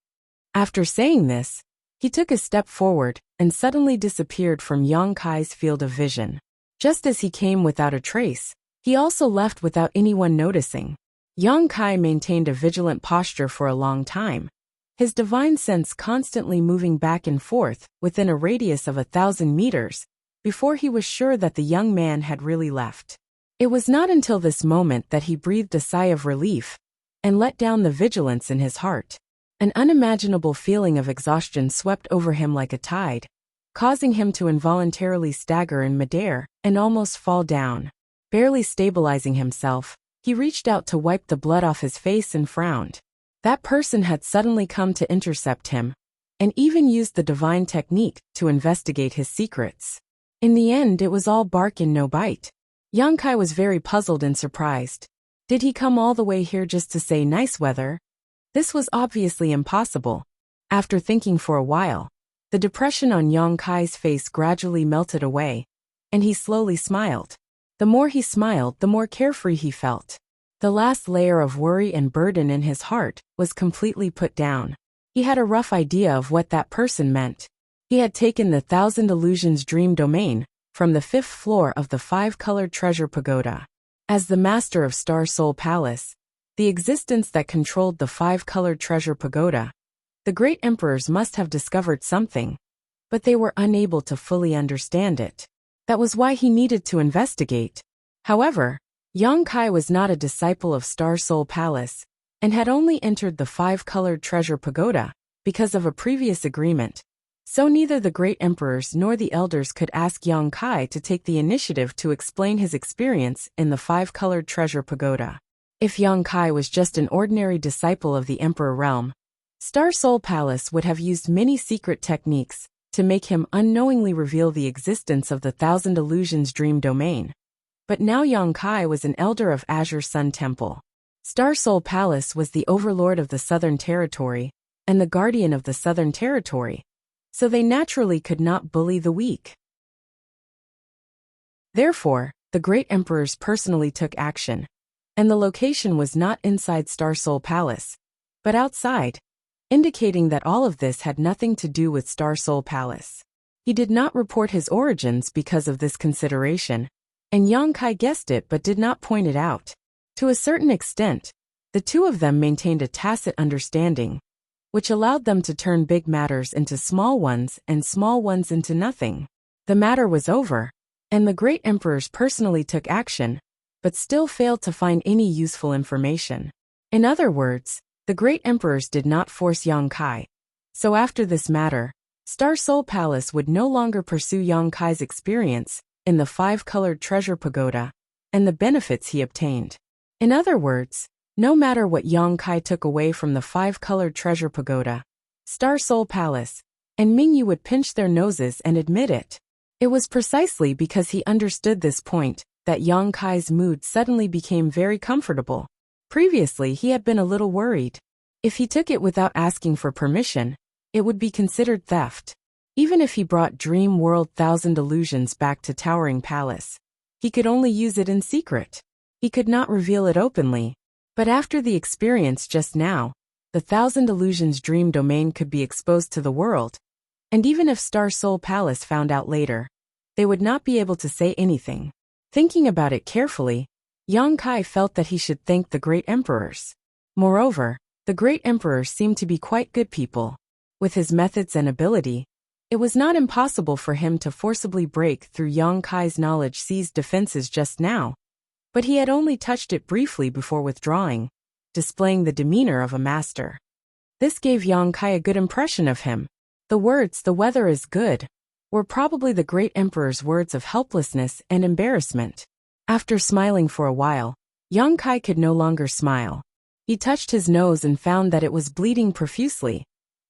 After saying this, he took a step forward and suddenly disappeared from Yang Kai's field of vision. Just as he came without a trace, he also left without anyone noticing. Yang Kai maintained a vigilant posture for a long time, his divine sense constantly moving back and forth within a radius of 1,000 meters, before he was sure that the young man had really left. It was not until this moment that he breathed a sigh of relief and let down the vigilance in his heart. An unimaginable feeling of exhaustion swept over him like a tide, causing him to involuntarily stagger in midair and almost fall down. Barely stabilizing himself, he reached out to wipe the blood off his face and frowned. That person had suddenly come to intercept him, and even used the divine technique to investigate his secrets. In the end, it was all bark and no bite. Yang Kai was very puzzled and surprised. Did he come all the way here just to say nice weather? This was obviously impossible. After thinking for a while, the depression on Yang Kai's face gradually melted away, and he slowly smiled. The more he smiled, the more carefree he felt. The last layer of worry and burden in his heart was completely put down. He had a rough idea of what that person meant. He had taken the 1,000 Illusions Dream Domain from the 5th floor of the 5-colored treasure pagoda. As the master of Star Soul Palace, the existence that controlled the 5-colored treasure pagoda, the great emperors must have discovered something, but they were unable to fully understand it. That was why he needed to investigate. However, Yang Kai was not a disciple of Star Soul Palace, and had only entered the 5-colored treasure pagoda because of a previous agreement. So neither the great emperors nor the elders could ask Yang Kai to take the initiative to explain his experience in the 5-colored treasure pagoda. If Yang Kai was just an ordinary disciple of the Emperor realm, Star Soul Palace would have used many secret techniques to make him unknowingly reveal the existence of the 1,000 Illusions Dream Domain. But now Yang Kai was an elder of Azure Sun Temple. Star Soul Palace was the overlord of the Southern Territory and the guardian of the Southern Territory, so they naturally could not bully the weak. Therefore, the great emperors personally took action, and the location was not inside Star Soul Palace, but outside, indicating that all of this had nothing to do with Star Soul Palace. He did not report his origins because of this consideration, and Yang Kai guessed it but did not point it out. To a certain extent, the two of them maintained a tacit understanding, which allowed them to turn big matters into small ones and small ones into nothing. The matter was over, and the great emperors personally took action, but still failed to find any useful information. In other words, the great emperors did not force Yang Kai. So after this matter, Star Soul Palace would no longer pursue Yang Kai's experience in the 5-colored treasure pagoda and the benefits he obtained. In other words, no matter what Yang Kai took away from the 5-colored treasure pagoda, Star Soul Palace, and Mingyu would pinch their noses and admit it. It was precisely because he understood this point that Yang Kai's mood suddenly became very comfortable. Previously, he had been a little worried. If he took it without asking for permission, it would be considered theft. Even if he brought Dream World 1,000 Illusions back to Towering Palace, he could only use it in secret. He could not reveal it openly. But after the experience just now, the 1,000 Illusions Dream Domain could be exposed to the world, and even if Star Soul Palace found out later, they would not be able to say anything. Thinking about it carefully, Yang Kai felt that he should thank the great emperors. Moreover, the great emperors seemed to be quite good people. With his methods and ability, it was not impossible for him to forcibly break through Yang Kai's knowledge-seized defenses just now, but he had only touched it briefly before withdrawing, displaying the demeanor of a master. This gave Yang Kai a good impression of him. The words, "the weather is good," were probably the great emperor's words of helplessness and embarrassment. After smiling for a while, Yang Kai could no longer smile. He touched his nose and found that it was bleeding profusely,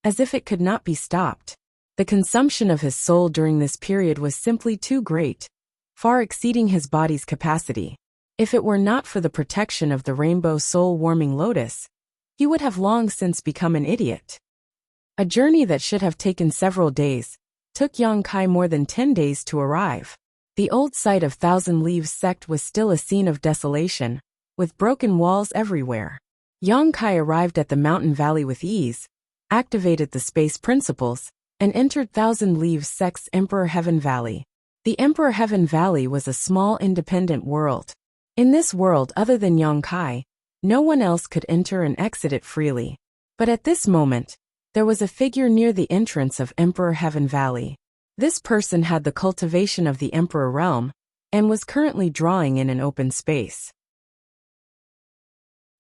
as if it could not be stopped. The consumption of his soul during this period was simply too great, far exceeding his body's capacity. If it were not for the protection of the rainbow soul-warming lotus, he would have long since become an idiot. A journey that should have taken several days took Yang Kai more than 10 days to arrive. The old site of Thousand Leaves sect was still a scene of desolation, with broken walls everywhere. Yang Kai arrived at the mountain valley with ease, activated the space principles, and entered Thousand Leaves sect's Emperor Heaven Valley. The Emperor Heaven Valley was a small independent world. In this world other than Yang Kai, no one else could enter and exit it freely. But at this moment, there was a figure near the entrance of Emperor Heaven Valley. This person had the cultivation of the Emperor Realm, and was currently drawing in an open space.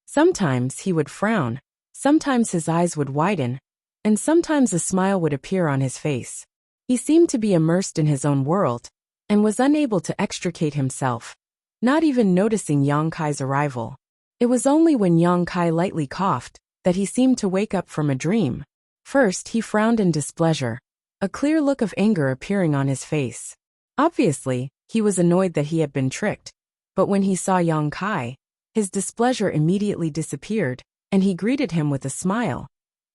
Sometimes he would frown, sometimes his eyes would widen, and sometimes a smile would appear on his face. He seemed to be immersed in his own world, and was unable to extricate himself, not even noticing Yang Kai's arrival. It was only when Yang Kai lightly coughed that he seemed to wake up from a dream. First he frowned in displeasure, a clear look of anger appearing on his face. Obviously, he was annoyed that he had been tricked, but when he saw Yang Kai, his displeasure immediately disappeared, and he greeted him with a smile.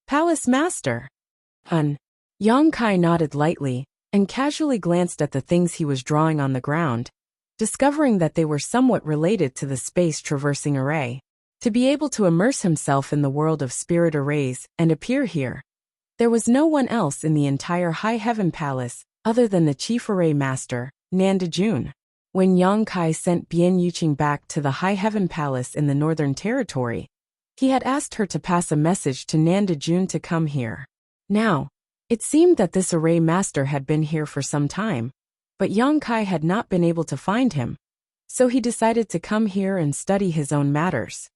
"Palace Master." Yang Kai nodded lightly, and casually glanced at the things he was drawing on the ground, discovering that they were somewhat related to the space-traversing array. To be able to immerse himself in the world of spirit arrays and appear here, there was no one else in the entire High Heaven Palace other than the Chief Array Master, Nanda Jun. When Yang Kai sent Bian Yuqing back to the High Heaven Palace in the Northern Territory, he had asked her to pass a message to Nanda Jun to come here. Now, it seemed that this Array Master had been here for some time, but Yang Kai had not been able to find him, so he decided to come here and study his own matters.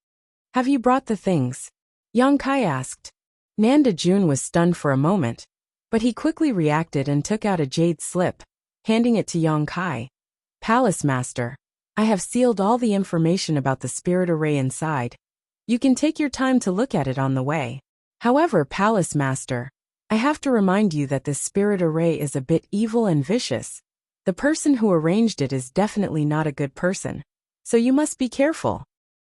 "Have you brought the things?" Yang Kai asked. Nanda Jun was stunned for a moment, but he quickly reacted and took out a jade slip, handing it to Yang Kai. "Palace Master, I have sealed all the information about the spirit array inside. You can take your time to look at it on the way. However, Palace Master, I have to remind you that this spirit array is a bit evil and vicious. The person who arranged it is definitely not a good person, so you must be careful."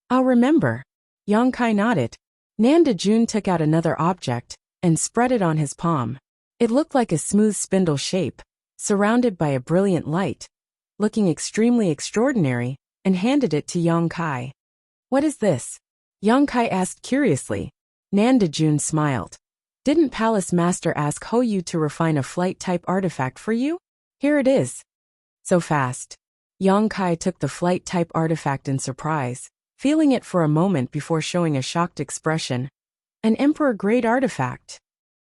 "I'll remember." Yang Kai nodded. Nanda Jun took out another object and spread it on his palm. It looked like a smooth spindle shape, surrounded by a brilliant light, looking extremely extraordinary, and handed it to Yang Kai. "What is this?" Yang Kai asked curiously. Nanda Jun smiled. "Didn't Palace Master ask Ho Yu to refine a flight-type artifact for you? Here it is." So fast. Yang Kai took the flight-type artifact in surprise, feeling it for a moment before showing a shocked expression. An Emperor-grade artifact.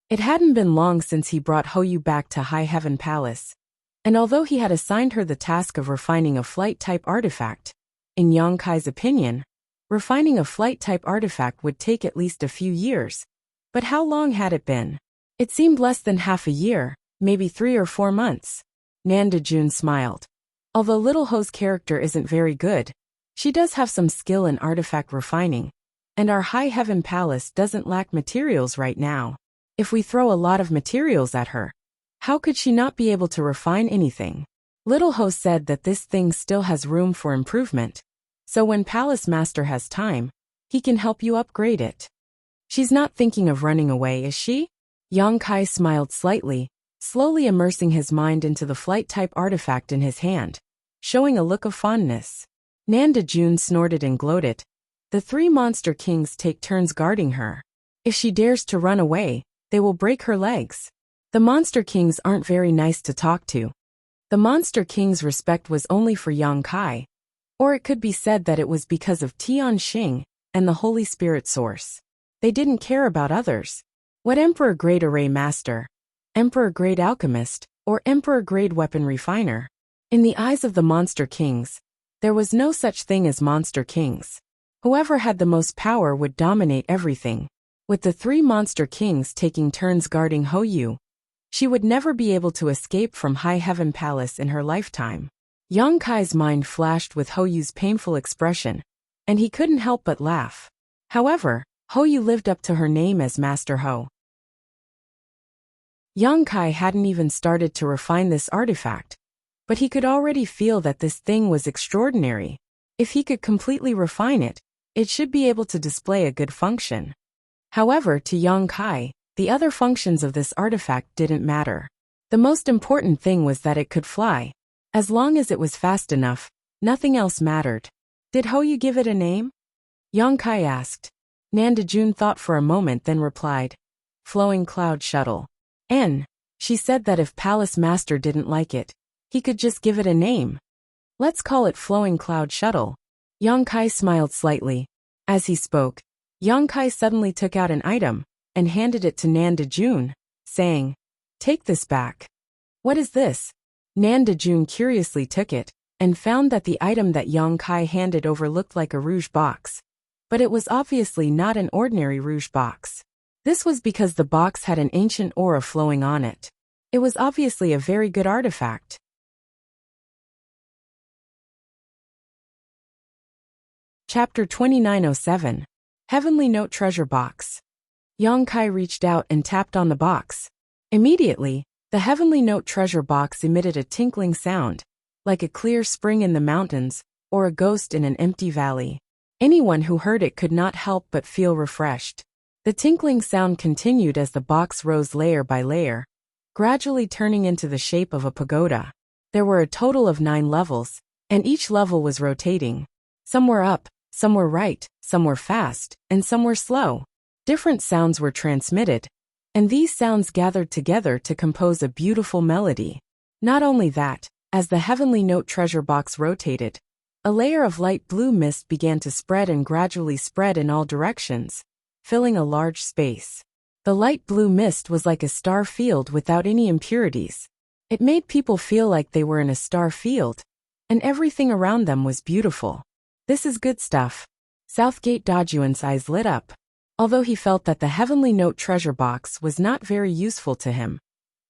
It hadn't been long since he brought Ho Yu back to High Heaven Palace, and although he had assigned her the task of refining a flight-type artifact, in Yang Kai's opinion, refining a flight-type artifact would take at least a few years. But how long had it been? It seemed less than half a year, maybe 3 or 4 months. Nanda Jun smiled. Although Little Ho's character isn't very good, she does have some skill in artifact refining, and our High Heaven Palace doesn't lack materials right now. If we throw a lot of materials at her, how could she not be able to refine anything? Little Ho said that this thing still has room for improvement, so when Palace Master has time, he can help you upgrade it. She's not thinking of running away, is she? Yang Kai smiled slightly, slowly immersing his mind into the flight-type artifact in his hand, showing a look of fondness. Nanda Jun snorted and gloated. The 3 monster kings take turns guarding her. If she dares to run away, they will break her legs. The monster kings aren't very nice to talk to. The monster king's respect was only for Yang Kai, or it could be said that it was because of Tian Xing and the Holy Spirit Source. They didn't care about others. What Emperor-grade Array Master, Emperor-grade Alchemist, or Emperor-grade Weapon Refiner? In the eyes of the monster kings, there was no such thing as monster kings. Whoever had the most power would dominate everything. With the 3 monster kings taking turns guarding Ho Yu, she would never be able to escape from High Heaven Palace in her lifetime. Yang Kai's mind flashed with Ho Yu's painful expression, and he couldn't help but laugh. However, Ho Yu lived up to her name as Master Ho. Yang Kai hadn't even started to refine this artifact, but he could already feel that this thing was extraordinary. If he could completely refine it, it should be able to display a good function. However, to Yang Kai, the other functions of this artifact didn't matter. The most important thing was that it could fly. As long as it was fast enough, nothing else mattered. Did Hoyu give it a name? Yongkai asked. Nanda June thought for a moment then replied, Flowing Cloud Shuttle. She said that if Palace Master didn't like it, he could just give it a name. Let's call it Flowing Cloud Shuttle. Yongkai smiled slightly. As he spoke, Yongkai suddenly took out an item and handed it to Nanda June, saying, Take this back. What is this? Nanda June curiously took it and found that the item that Yongkai handed over looked like a rouge box. But it was obviously not an ordinary rouge box. This was because the box had an ancient aura flowing on it. It was obviously a very good artifact. Chapter 2907. Heavenly Note Treasure Box. Yongkai reached out and tapped on the box. Immediately, the Heavenly Note Treasure Box emitted a tinkling sound, like a clear spring in the mountains or a ghost in an empty valley. Anyone who heard it could not help but feel refreshed. The tinkling sound continued as the box rose layer by layer, gradually turning into the shape of a pagoda. There were a total of 9 levels, and each level was rotating. Some were up, some were right, some were fast, and some were slow. Different sounds were transmitted, and these sounds gathered together to compose a beautiful melody. Not only that, as the Heavenly Note Treasure Box rotated, a layer of light blue mist began to spread and gradually spread in all directions, filling a large space. The light blue mist was like a star field without any impurities. It made people feel like they were in a star field, and everything around them was beautiful. This is good stuff. Southgate Dajuan's eyes lit up. Although he felt that the Heavenly Note Treasure Box was not very useful to him.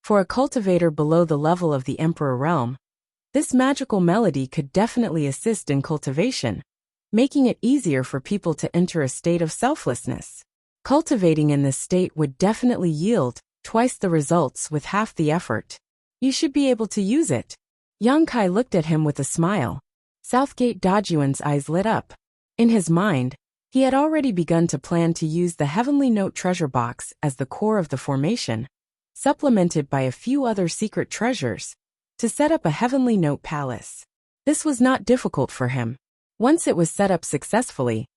For a cultivator below the level of the Emperor realm, this magical melody could definitely assist in cultivation, making it easier for people to enter a state of selflessness. Cultivating in this state would definitely yield twice the results with half the effort. You should be able to use it. Yongkai looked at him with a smile. Southgate Dajuan's eyes lit up. In his mind, he had already begun to plan to use the Heavenly Note Treasure Box as the core of the formation, supplemented by a few other secret treasures, to set up a Heavenly Note Palace. This was not difficult for him. Once it was set up successfully,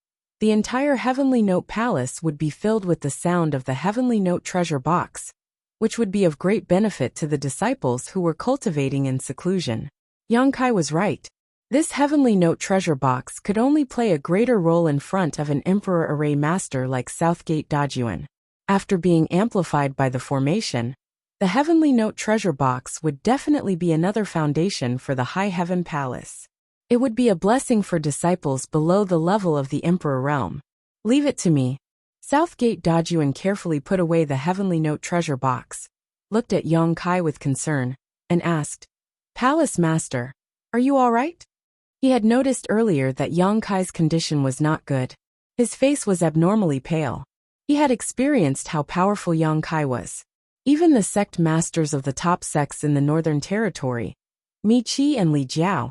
the entire Heavenly Note Palace would be filled with the sound of the Heavenly Note Treasure Box, which would be of great benefit to the disciples who were cultivating in seclusion. Yongkai was right. This Heavenly Note Treasure Box could only play a greater role in front of an Emperor Array Master like Southgate Dajuan. After being amplified by the formation, the Heavenly Note Treasure Box would definitely be another foundation for the High Heaven Palace. It would be a blessing for disciples below the level of the Emperor realm. Leave it to me. Southgate Dajuan carefully put away the Heavenly Note Treasure Box, looked at Yongkai with concern, and asked, Palace Master, are you all right? He had noticed earlier that Yongkai's condition was not good. His face was abnormally pale. He had experienced how powerful Yongkai was. Even the sect masters of the top sects in the Northern Territory, Mi Qi and Li Jiao,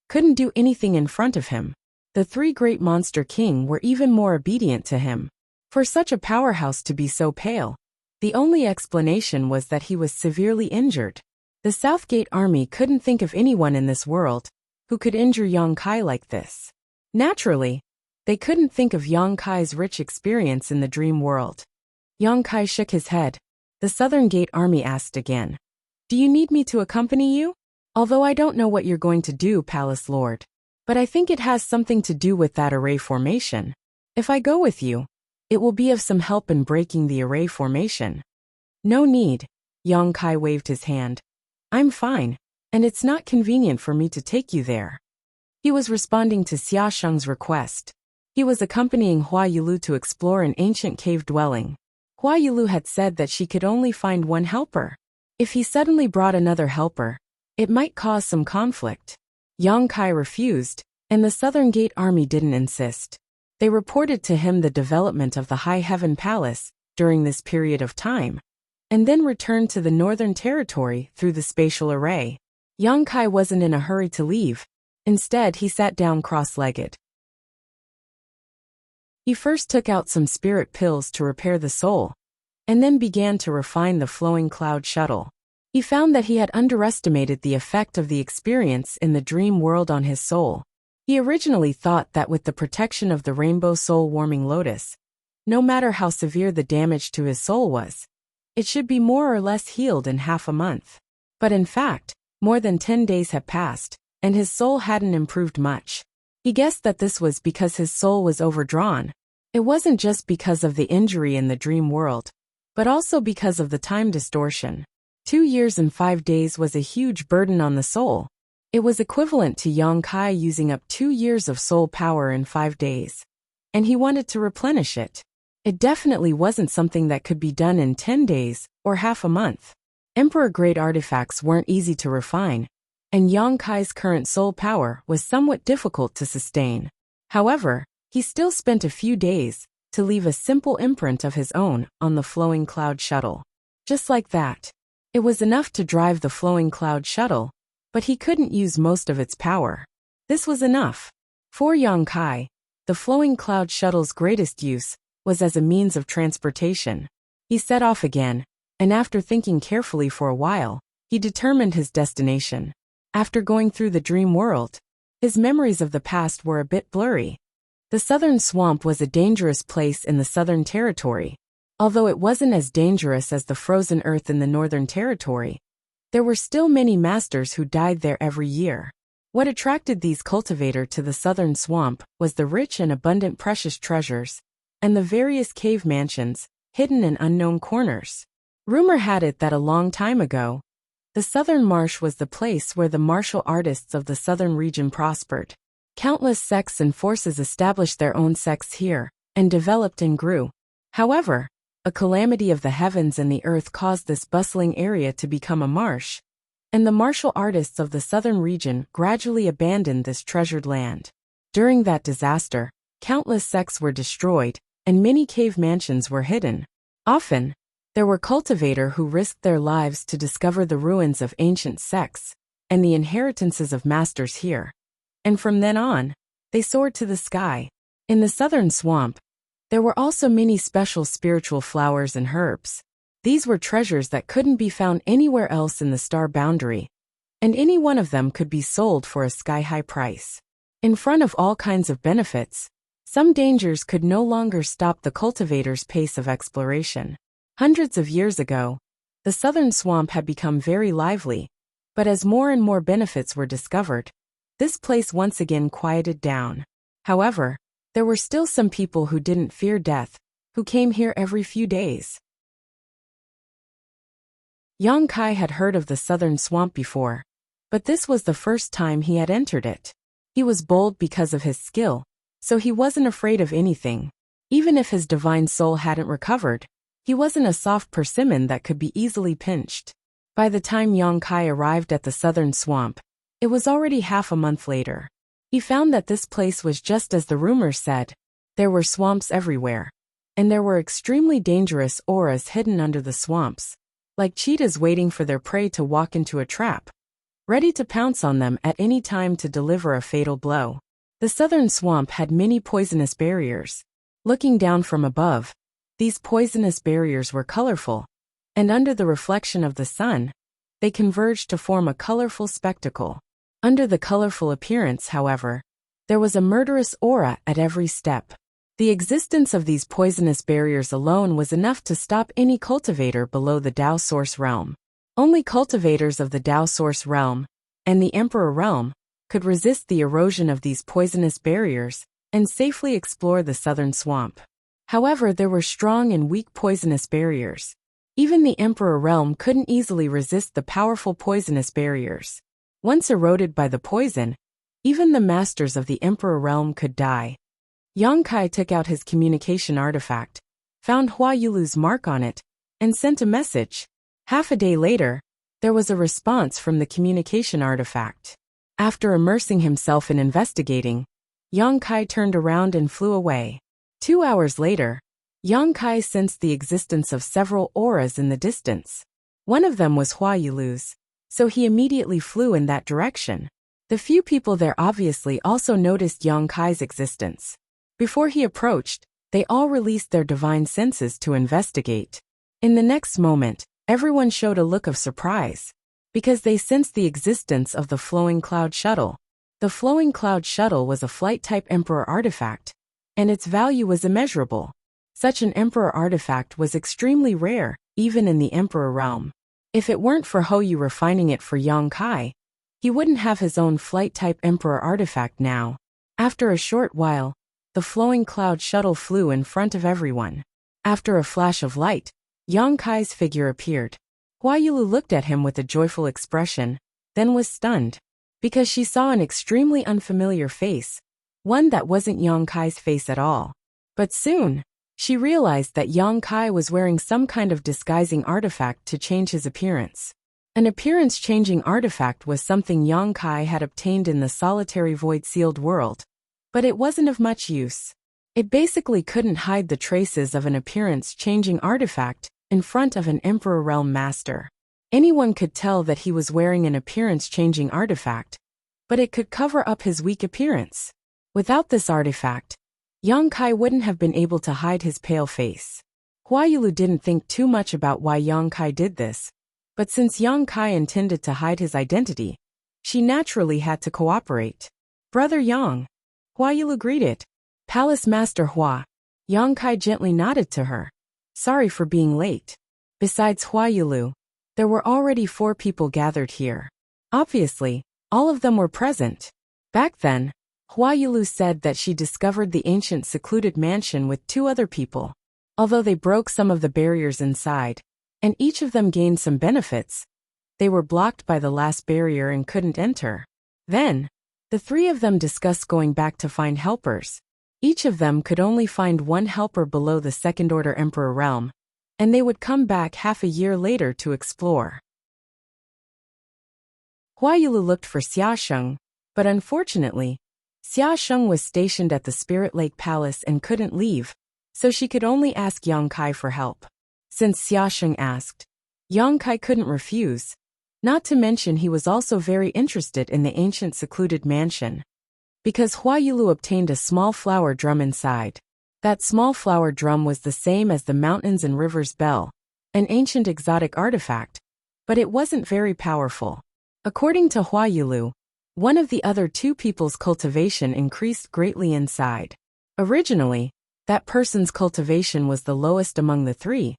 couldn't do anything in front of him. The 3 great monster king were even more obedient to him. For such a powerhouse to be so pale, the only explanation was that he was severely injured. The Southgate army couldn't think of anyone in this world who could injure Yongkai like this. Naturally, they couldn't think of Yongkai's rich experience in the dream world. Yongkai shook his head. The Southern Gate army asked again, Do you need me to accompany you? Although I don't know what you're going to do, Palace Lord. But I think it has something to do with that array formation. If I go with you, it will be of some help in breaking the array formation. No need. Yongkai waved his hand. I'm fine, and it's not convenient for me to take you there. He was responding to Xia Sheng's request. He was accompanying Hua Yulu to explore an ancient cave dwelling. Hua Yulu had said that she could only find one helper. If he suddenly brought another helper, it might cause some conflict. Yongkai refused, and the Southern Gate army didn't insist. They reported to him the development of the High Heaven Palace during this period of time, and then returned to the Northern Territory through the spatial array. Yongkai wasn't in a hurry to leave. Instead, he sat down cross-legged. He first took out some spirit pills to repair the soul, and then began to refine the flowing cloud shuttle. He found that he had underestimated the effect of the experience in the dream world on his soul. He originally thought that with the protection of the rainbow soul-warming lotus, no matter how severe the damage to his soul was, it should be more or less healed in half a month. But in fact, more than 10 days had passed, and his soul hadn't improved much. He guessed that this was because his soul was overdrawn. It wasn't just because of the injury in the dream world, but also because of the time distortion. 2 years and 5 days was a huge burden on the soul. It was equivalent to Yang Kai using up 2 years of soul power in 5 days. And he wanted to replenish it. It definitely wasn't something that could be done in 10 days or half a month. Emperor-grade artifacts weren't easy to refine, and Yang Kai's current soul power was somewhat difficult to sustain. However, he still spent a few days to leave a simple imprint of his own on the flowing cloud shuttle. Just like that. It was enough to drive the flowing cloud shuttle, but he couldn't use most of its power. This was enough. For Yang Kai, the flowing cloud shuttle's greatest use was as a means of transportation. He set off again, and after thinking carefully for a while, he determined his destination. After going through the dream world, his memories of the past were a bit blurry. The southern swamp was a dangerous place in the southern territory. Although it wasn't as dangerous as the frozen earth in the northern territory, there were still many masters who died there every year. What attracted these cultivators to the southern swamp was the rich and abundant precious treasures, and the various cave mansions, hidden in unknown corners. Rumor had it that a long time ago, the southern marsh was the place where the martial artists of the southern region prospered. Countless sects and forces established their own sects here, and developed and grew. However, a calamity of the heavens and the earth caused this bustling area to become a marsh, and the martial artists of the southern region gradually abandoned this treasured land. During that disaster, countless sects were destroyed, and many cave mansions were hidden. Often, there were cultivators who risked their lives to discover the ruins of ancient sects and the inheritances of masters here. And from then on, they soared to the sky. In the southern swamp, there were also many special spiritual flowers and herbs. These were treasures that couldn't be found anywhere else in the star boundary, and any one of them could be sold for a sky-high price. In front of all kinds of benefits, some dangers could no longer stop the cultivator's pace of exploration. Hundreds of years ago, the southern swamp had become very lively, but as more and more benefits were discovered, this place once again quieted down. However, there were still some people who didn't fear death, who came here every few days. Yang Kai had heard of the southern swamp before, but this was the first time he had entered it. He was bold because of his skill, so he wasn't afraid of anything. Even if his divine soul hadn't recovered, he wasn't a soft persimmon that could be easily pinched. By the time Yang Kai arrived at the southern swamp, it was already half a month later. He found that this place was just as the rumors said. There were swamps everywhere, and there were extremely dangerous auras hidden under the swamps, like cheetahs waiting for their prey to walk into a trap, ready to pounce on them at any time to deliver a fatal blow. The southern swamp had many poisonous barriers. Looking down from above, these poisonous barriers were colorful, and under the reflection of the sun, they converged to form a colorful spectacle. Under the colorful appearance, however, there was a murderous aura at every step. The existence of these poisonous barriers alone was enough to stop any cultivator below the Tao Source realm. Only cultivators of the Tao Source realm and the Emperor realm could resist the erosion of these poisonous barriers and safely explore the southern swamp. However, there were strong and weak poisonous barriers. Even the Emperor realm couldn't easily resist the powerful poisonous barriers. Once eroded by the poison, even the masters of the Emperor realm could die. Yang Kai took out his communication artifact, found Hua Yulu's mark on it, and sent a message. Half a day later, there was a response from the communication artifact. After immersing himself in investigating, Yang Kai turned around and flew away. 2 hours later, Yang Kai sensed the existence of several auras in the distance. One of them was Hua Yulu's, so he immediately flew in that direction. The few people there obviously also noticed Yang Kai's existence. Before he approached, they all released their divine senses to investigate. In the next moment, Everyone showed a look of surprise, because they sensed the existence of the Flowing Cloud Shuttle. The Flowing Cloud Shuttle was a flight-type Emperor artifact, and its value was immeasurable. Such an Emperor artifact was extremely rare, even in the Emperor realm. If it weren't for Hou refining it for Yang Kai, he wouldn't have his own flight-type Emperor artifact now. After a short while, the Flowing Cloud Shuttle flew in front of everyone. After a flash of light, Yang Kai's figure appeared. Hua Yulu looked at him with a joyful expression, then was stunned, because she saw an extremely unfamiliar face, one that wasn't Yang Kai's face at all. But soon, she realized that Yang Kai was wearing some kind of disguising artifact to change his appearance. An appearance-changing artifact was something Yang Kai had obtained in the solitary void-sealed world, but it wasn't of much use. It basically couldn't hide the traces of an appearance-changing artifact in front of an Emperor Realm Master. Anyone could tell that he was wearing an appearance-changing artifact, but it could cover up his weak appearance. Without this artifact, Yang Kai wouldn't have been able to hide his pale face. Hua Yulu didn't think too much about why Yang Kai did this, but since Yang Kai intended to hide his identity, she naturally had to cooperate. "Brother Yang," Hua Yulu greeted. "Palace Master Hua." Yang Kai gently nodded to her. "Sorry for being late." Besides Hua Yulu, there were already 4 people gathered here. Obviously, all of them were present. Back then, Hua Yulu said that she discovered the ancient secluded mansion with 2 other people. Although they broke some of the barriers inside, and each of them gained some benefits, they were blocked by the last barrier and couldn't enter. Then, the 3 of them discussed going back to find helpers. Each of them could only find 1 helper below the second-order Emperor realm, and they would come back half a year later to explore. Hua Yulu looked for Xiaosheng, but unfortunately, Xiaosheng was stationed at the Spirit Lake Palace and couldn't leave, so she could only ask Yang Kai for help. Since Xiaosheng asked, Yang Kai couldn't refuse, not to mention he was also very interested in the ancient secluded mansion. Because Hua Yulu obtained a small flower drum inside. That small flower drum was the same as the Mountains and Rivers Bell, an ancient exotic artifact, but it wasn't very powerful. According to Hua Yulu, one of the other 2 people's cultivation increased greatly inside. Originally, that person's cultivation was the lowest among the 3,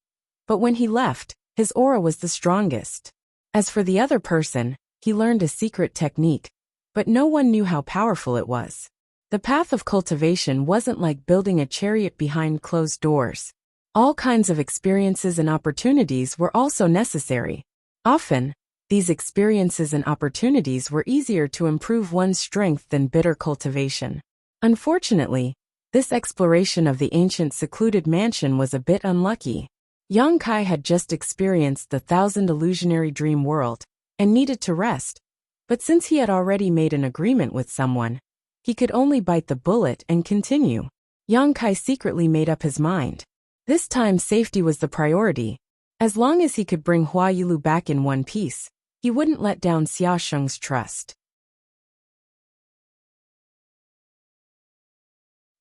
but when he left, his aura was the strongest. As for the other person, he learned a secret technique, but no one knew how powerful it was. The path of cultivation wasn't like building a chariot behind closed doors. All kinds of experiences and opportunities were also necessary. Often, these experiences and opportunities were easier to improve one's strength than bitter cultivation. Unfortunately, this exploration of the ancient secluded mansion was a bit unlucky. Yang Kai had just experienced the 1000 illusionary dream world, and needed to rest. But since he had already made an agreement with someone, he could only bite the bullet and continue. Yang Kai secretly made up his mind. This time safety was the priority. As long as he could bring Hua Yulu back in one piece, he wouldn't let down Xiaosheng's trust.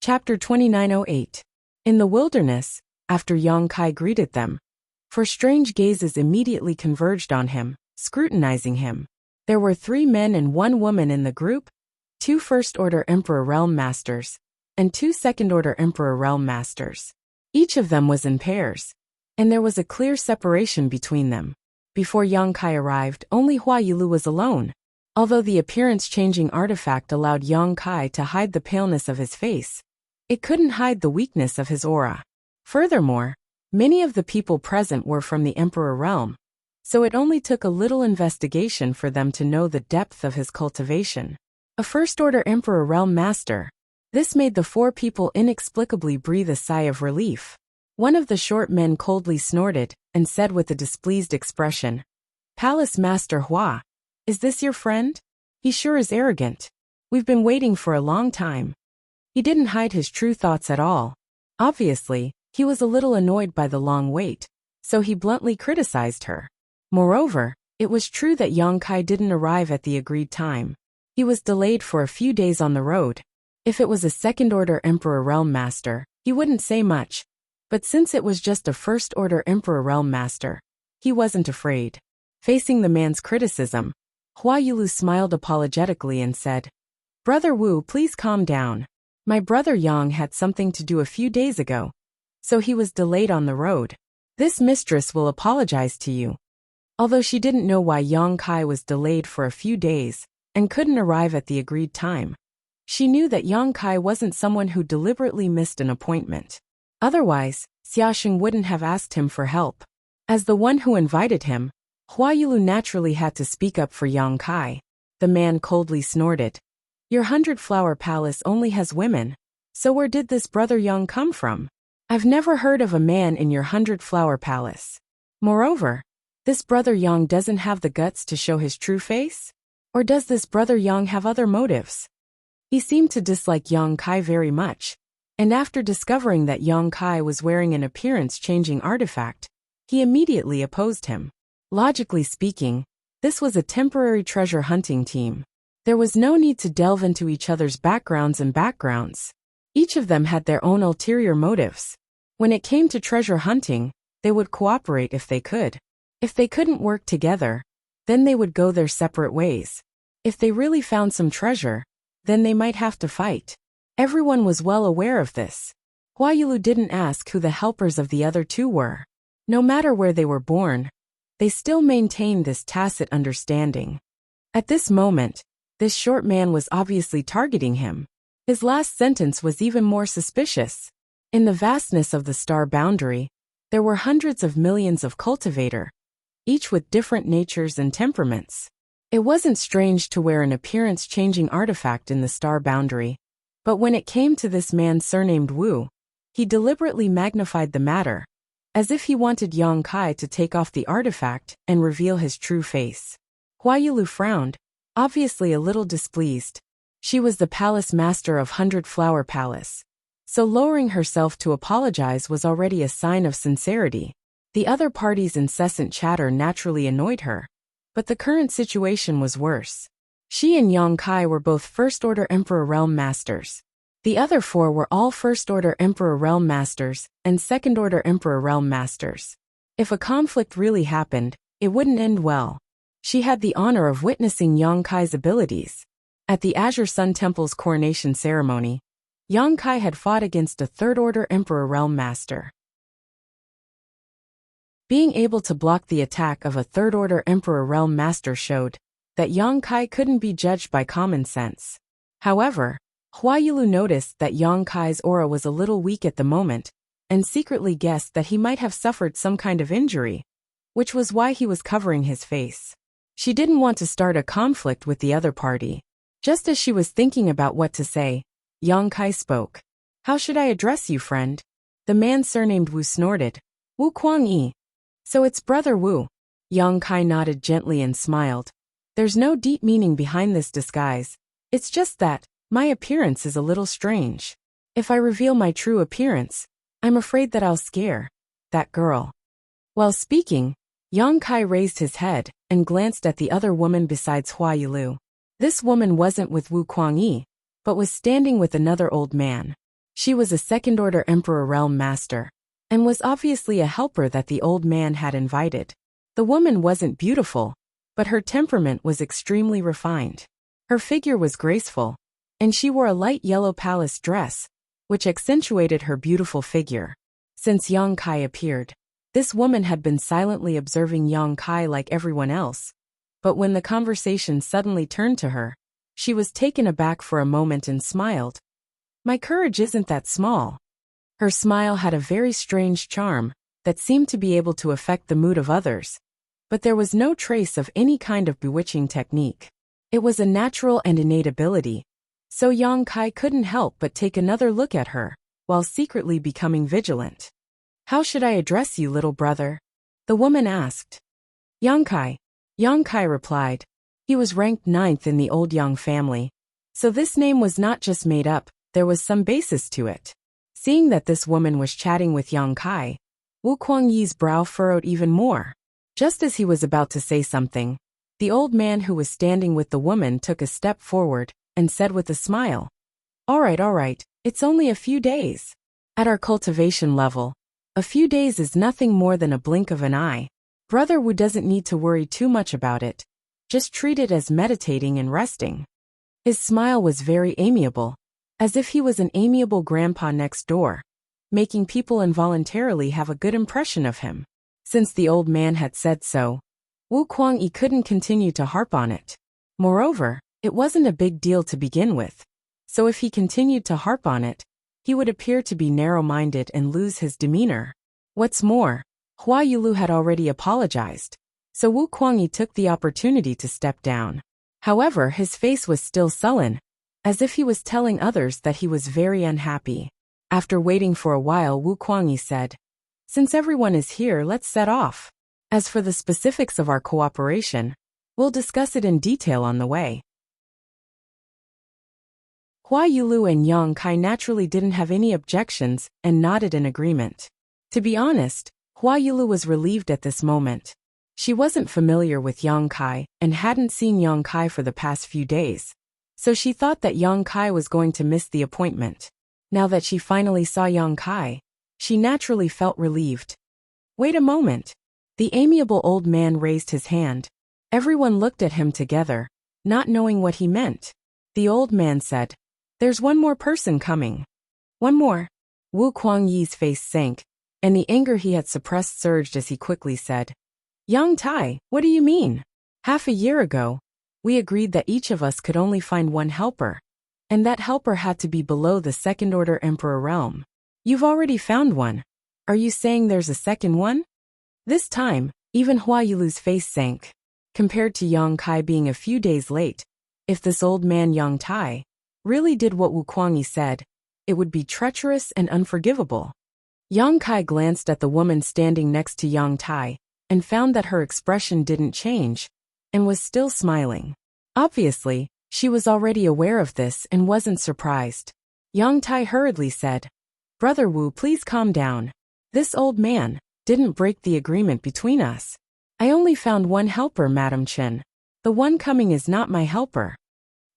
Chapter 2908. In the wilderness, after Yang Kai greeted them, 4 strange gazes immediately converged on him, scrutinizing him. There were 3 men and 1 woman in the group, 2 first-order Emperor Realm Masters, and 2 second-order Emperor Realm Masters. Each of them was in pairs, and there was a clear separation between them. Before Yang Kai arrived, only Hua Yulu was alone. Although the appearance-changing artifact allowed Yang Kai to hide the paleness of his face, it couldn't hide the weakness of his aura. Furthermore, many of the people present were from the Emperor realm, so it only took a little investigation for them to know the depth of his cultivation. A first-order Emperor Realm Master. This made the 4 people inexplicably breathe a sigh of relief. One of the short men coldly snorted, and said with a displeased expression, "Palace Master Hua, is this your friend? He sure is arrogant. We've been waiting for a long time." He didn't hide his true thoughts at all. Obviously, he was a little annoyed by the long wait, so he bluntly criticized her. Moreover, it was true that Yang Kai didn't arrive at the agreed time. He was delayed for a few days on the road. If it was a second-order Emperor Realm Master, he wouldn't say much, but since it was just a first-order Emperor Realm Master, He wasn't afraid. Facing the man's criticism, Hua Yulu smiled apologetically and said, "Brother Wu, please calm down. My brother Yang had something to do a few days ago, so he was delayed on the road. This mistress will apologize to you." Although she didn't know why Yang Kai was delayed for a few days and couldn't arrive at the agreed time, she knew that Yang Kai wasn't someone who deliberately missed an appointment. Otherwise, Xiaoxing wouldn't have asked him for help. As the one who invited him, Hua Yulu naturally had to speak up for Yang Kai. The man coldly snorted. "Your 100-flower palace only has women, so where did this brother Yang come from? I've never heard of a man in your 100-flower palace. Moreover, this brother Yang doesn't have the guts to show his true face? Or does this brother Yang have other motives?" He seemed to dislike Yang Kai very much, and after discovering that Yang Kai was wearing an appearance-changing artifact, he immediately opposed him. Logically speaking, this was a temporary treasure hunting team. There was no need to delve into each other's backgrounds. Each of them had their own ulterior motives. When it came to treasure hunting, they would cooperate if they could. If they couldn't work together, then they would go their separate ways. If they really found some treasure, then they might have to fight. Everyone was well aware of this. Hua Yulu didn't ask who the helpers of the other two were. No matter where they were born, they still maintained this tacit understanding. At this moment, this short man was obviously targeting him. His last sentence was even more suspicious. In the vastness of the star boundary, there were hundreds of millions of cultivator, each with different natures and temperaments. It wasn't strange to wear an appearance-changing artifact in the star boundary, but when it came to this man surnamed Wu, he deliberately magnified the matter, as if he wanted Yang Kai to take off the artifact and reveal his true face. Hua Yulu frowned, obviously a little displeased. She was the palace master of 100-flower palace, so lowering herself to apologize was already a sign of sincerity. The other party's incessant chatter naturally annoyed her, but the current situation was worse. She and Yang Kai were both First-Order Emperor Realm Masters. The other four were all First-Order Emperor Realm Masters and Second-Order Emperor Realm Masters. If a conflict really happened, it wouldn't end well. She had the honor of witnessing Yang Kai's abilities. At the Azure Sun Temple's coronation ceremony, Yang Kai had fought against a Third-Order Emperor Realm Master. Being able to block the attack of a Third-Order Emperor Realm Master showed that Yang Kai couldn't be judged by common sense. However, Hua Yulu noticed that Yang Kai's aura was a little weak at the moment, and secretly guessed that he might have suffered some kind of injury, which was why he was covering his face. She didn't want to start a conflict with the other party. Just as she was thinking about what to say, Yang Kai spoke. "How should I address you, friend?" The man surnamed Wu snorted. "Wu Kuang-yi. So it's Brother Wu." Yang Kai nodded gently and smiled. "There's no deep meaning behind this disguise. It's just that my appearance is a little strange. If I reveal my true appearance, I'm afraid that I'll scare that girl." While speaking, Yang Kai raised his head and glanced at the other woman besides Hua Yulu. This woman wasn't with Wu Kuang-yi, but was standing with another old man. She was a Second-Order Emperor Realm Master, and was obviously a helper that the old man had invited. The woman wasn't beautiful, but her temperament was extremely refined. Her figure was graceful, and she wore a light yellow palace dress, which accentuated her beautiful figure. Since Yang Kai appeared, this woman had been silently observing Yang Kai like everyone else, but when the conversation suddenly turned to her, she was taken aback for a moment and smiled. "My courage isn't that small." Her smile had a very strange charm that seemed to be able to affect the mood of others, but there was no trace of any kind of bewitching technique. It was a natural and innate ability, so Yang Kai couldn't help but take another look at her, while secretly becoming vigilant. "How should I address you, little brother?" the woman asked. Yang Kai replied. He was ranked 9th in the old Yang family, so this name was not just made up, there was some basis to it. Seeing that this woman was chatting with Yang Kai, Wu Kuang-yi's brow furrowed even more. Just as he was about to say something, the old man who was standing with the woman took a step forward and said with a smile, all right, it's only a few days. At our cultivation level, a few days is nothing more than a blink of an eye. Brother Wu doesn't need to worry too much about it. Just treat it as meditating and resting. His smile was very amiable, as if he was an amiable grandpa next door, making people involuntarily have a good impression of him. Since the old man had said so, Wu Kuangyi couldn't continue to harp on it. Moreover, it wasn't a big deal to begin with, so if he continued to harp on it, he would appear to be narrow-minded and lose his demeanor. What's more, Hua Yulu had already apologized, so Wu Kuangyi took the opportunity to step down. However, his face was still sullen, as if he was telling others that he was very unhappy. After waiting for a while, Wu Kuangyi said, "Since everyone is here, let's set off. As for the specifics of our cooperation, we'll discuss it in detail on the way." Hua Yulu and Yang Kai naturally didn't have any objections and nodded in agreement. To be honest, Hua Yulu was relieved at this moment. She wasn't familiar with Yang Kai and hadn't seen Yang Kai for the past few days, so she thought that Yang Kai was going to miss the appointment. Now that she finally saw Yang Kai, she naturally felt relieved. "Wait a moment." The amiable old man raised his hand. Everyone looked at him together, not knowing what he meant. The old man said, "There's one more person coming." "One more?" Wu Kuangyi's face sank, and the anger he had suppressed surged as he quickly said, "Yang Tai, what do you mean? Half a year ago, we agreed that each of us could only find one helper, and that helper had to be below the second-order Emperor realm. You've already found one. Are you saying there's a second one?" This time, even Hua Yulu's face sank. Compared to Yang Kai being a few days late, if this old man Yang Tai really did what Wu Kuangyi said, it would be treacherous and unforgivable. Yang Kai glanced at the woman standing next to Yang Tai and found that her expression didn't change and was still smiling. Obviously, she was already aware of this and wasn't surprised. Yang Tai hurriedly said, "Brother Wu, please calm down. This old man didn't break the agreement between us. I only found one helper, Madam Chen. The one coming is not my helper."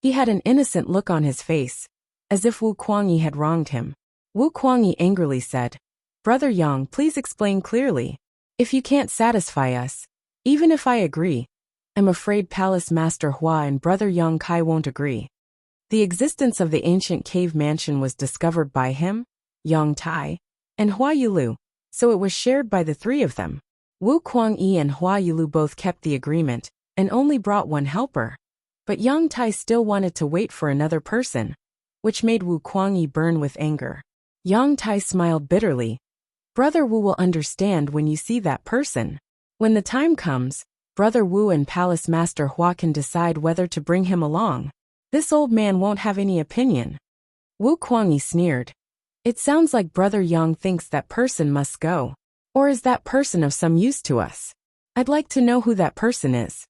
He had an innocent look on his face, as if Wu Kuangyi had wronged him. Wu Kuangyi angrily said, "Brother Yang, please explain clearly. If you can't satisfy us, even if I agree, I'm afraid Palace Master Hua and Brother Yang Kai won't agree." The existence of the ancient cave mansion was discovered by him, Yang Tai, and Hua Yulu, so it was shared by the three of them. Wu Kuangyi and Hua Yulu both kept the agreement and only brought one helper. But Yang Tai still wanted to wait for another person, which made Wu Kuangyi burn with anger. Yang Tai smiled bitterly. "Brother Wu will understand when you see that person. When the time comes, Brother Wu and Palace Master Hua can decide whether to bring him along. This old man won't have any opinion." Wu Kuangyi sneered. "It sounds like Brother Yang thinks that person must go. Or is that person of some use to us? I'd like to know who that person is."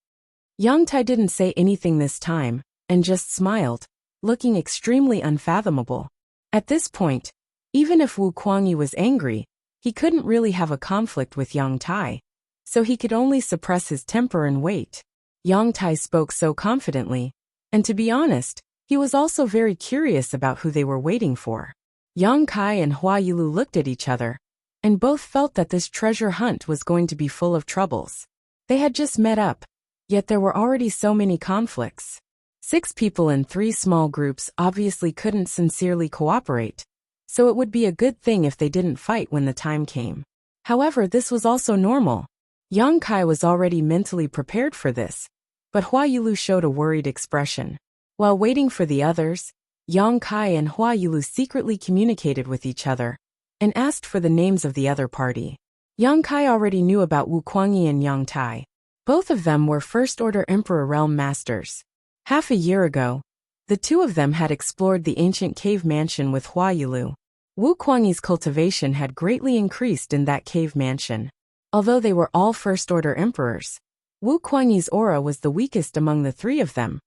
Yang Tai didn't say anything this time, and just smiled, looking extremely unfathomable. At this point, even if Wu Kuangyi was angry, he couldn't really have a conflict with Yang Tai, so he could only suppress his temper and wait. Yang Tai spoke so confidently, and to be honest, he was also very curious about who they were waiting for. Yang Kai and Hua Yulu looked at each other, and both felt that this treasure hunt was going to be full of troubles. They had just met up, yet there were already so many conflicts. 6 people in 3 small groups obviously couldn't sincerely cooperate, so it would be a good thing if they didn't fight when the time came. However, this was also normal. Yang Kai was already mentally prepared for this, but Hua Yulu showed a worried expression. While waiting for the others, Yang Kai and Hua Yulu secretly communicated with each other and asked for the names of the other party. Yang Kai already knew about Wu Kuangyi and Yang Tai. Both of them were First-Order Emperor Realm Masters. Half a year ago, the two of them had explored the ancient cave mansion with Hua Yulu. Wu Kuangyi's cultivation had greatly increased in that cave mansion. Although they were all First-Order Emperors, Wu Kuangyi's aura was the weakest among the 3 of them.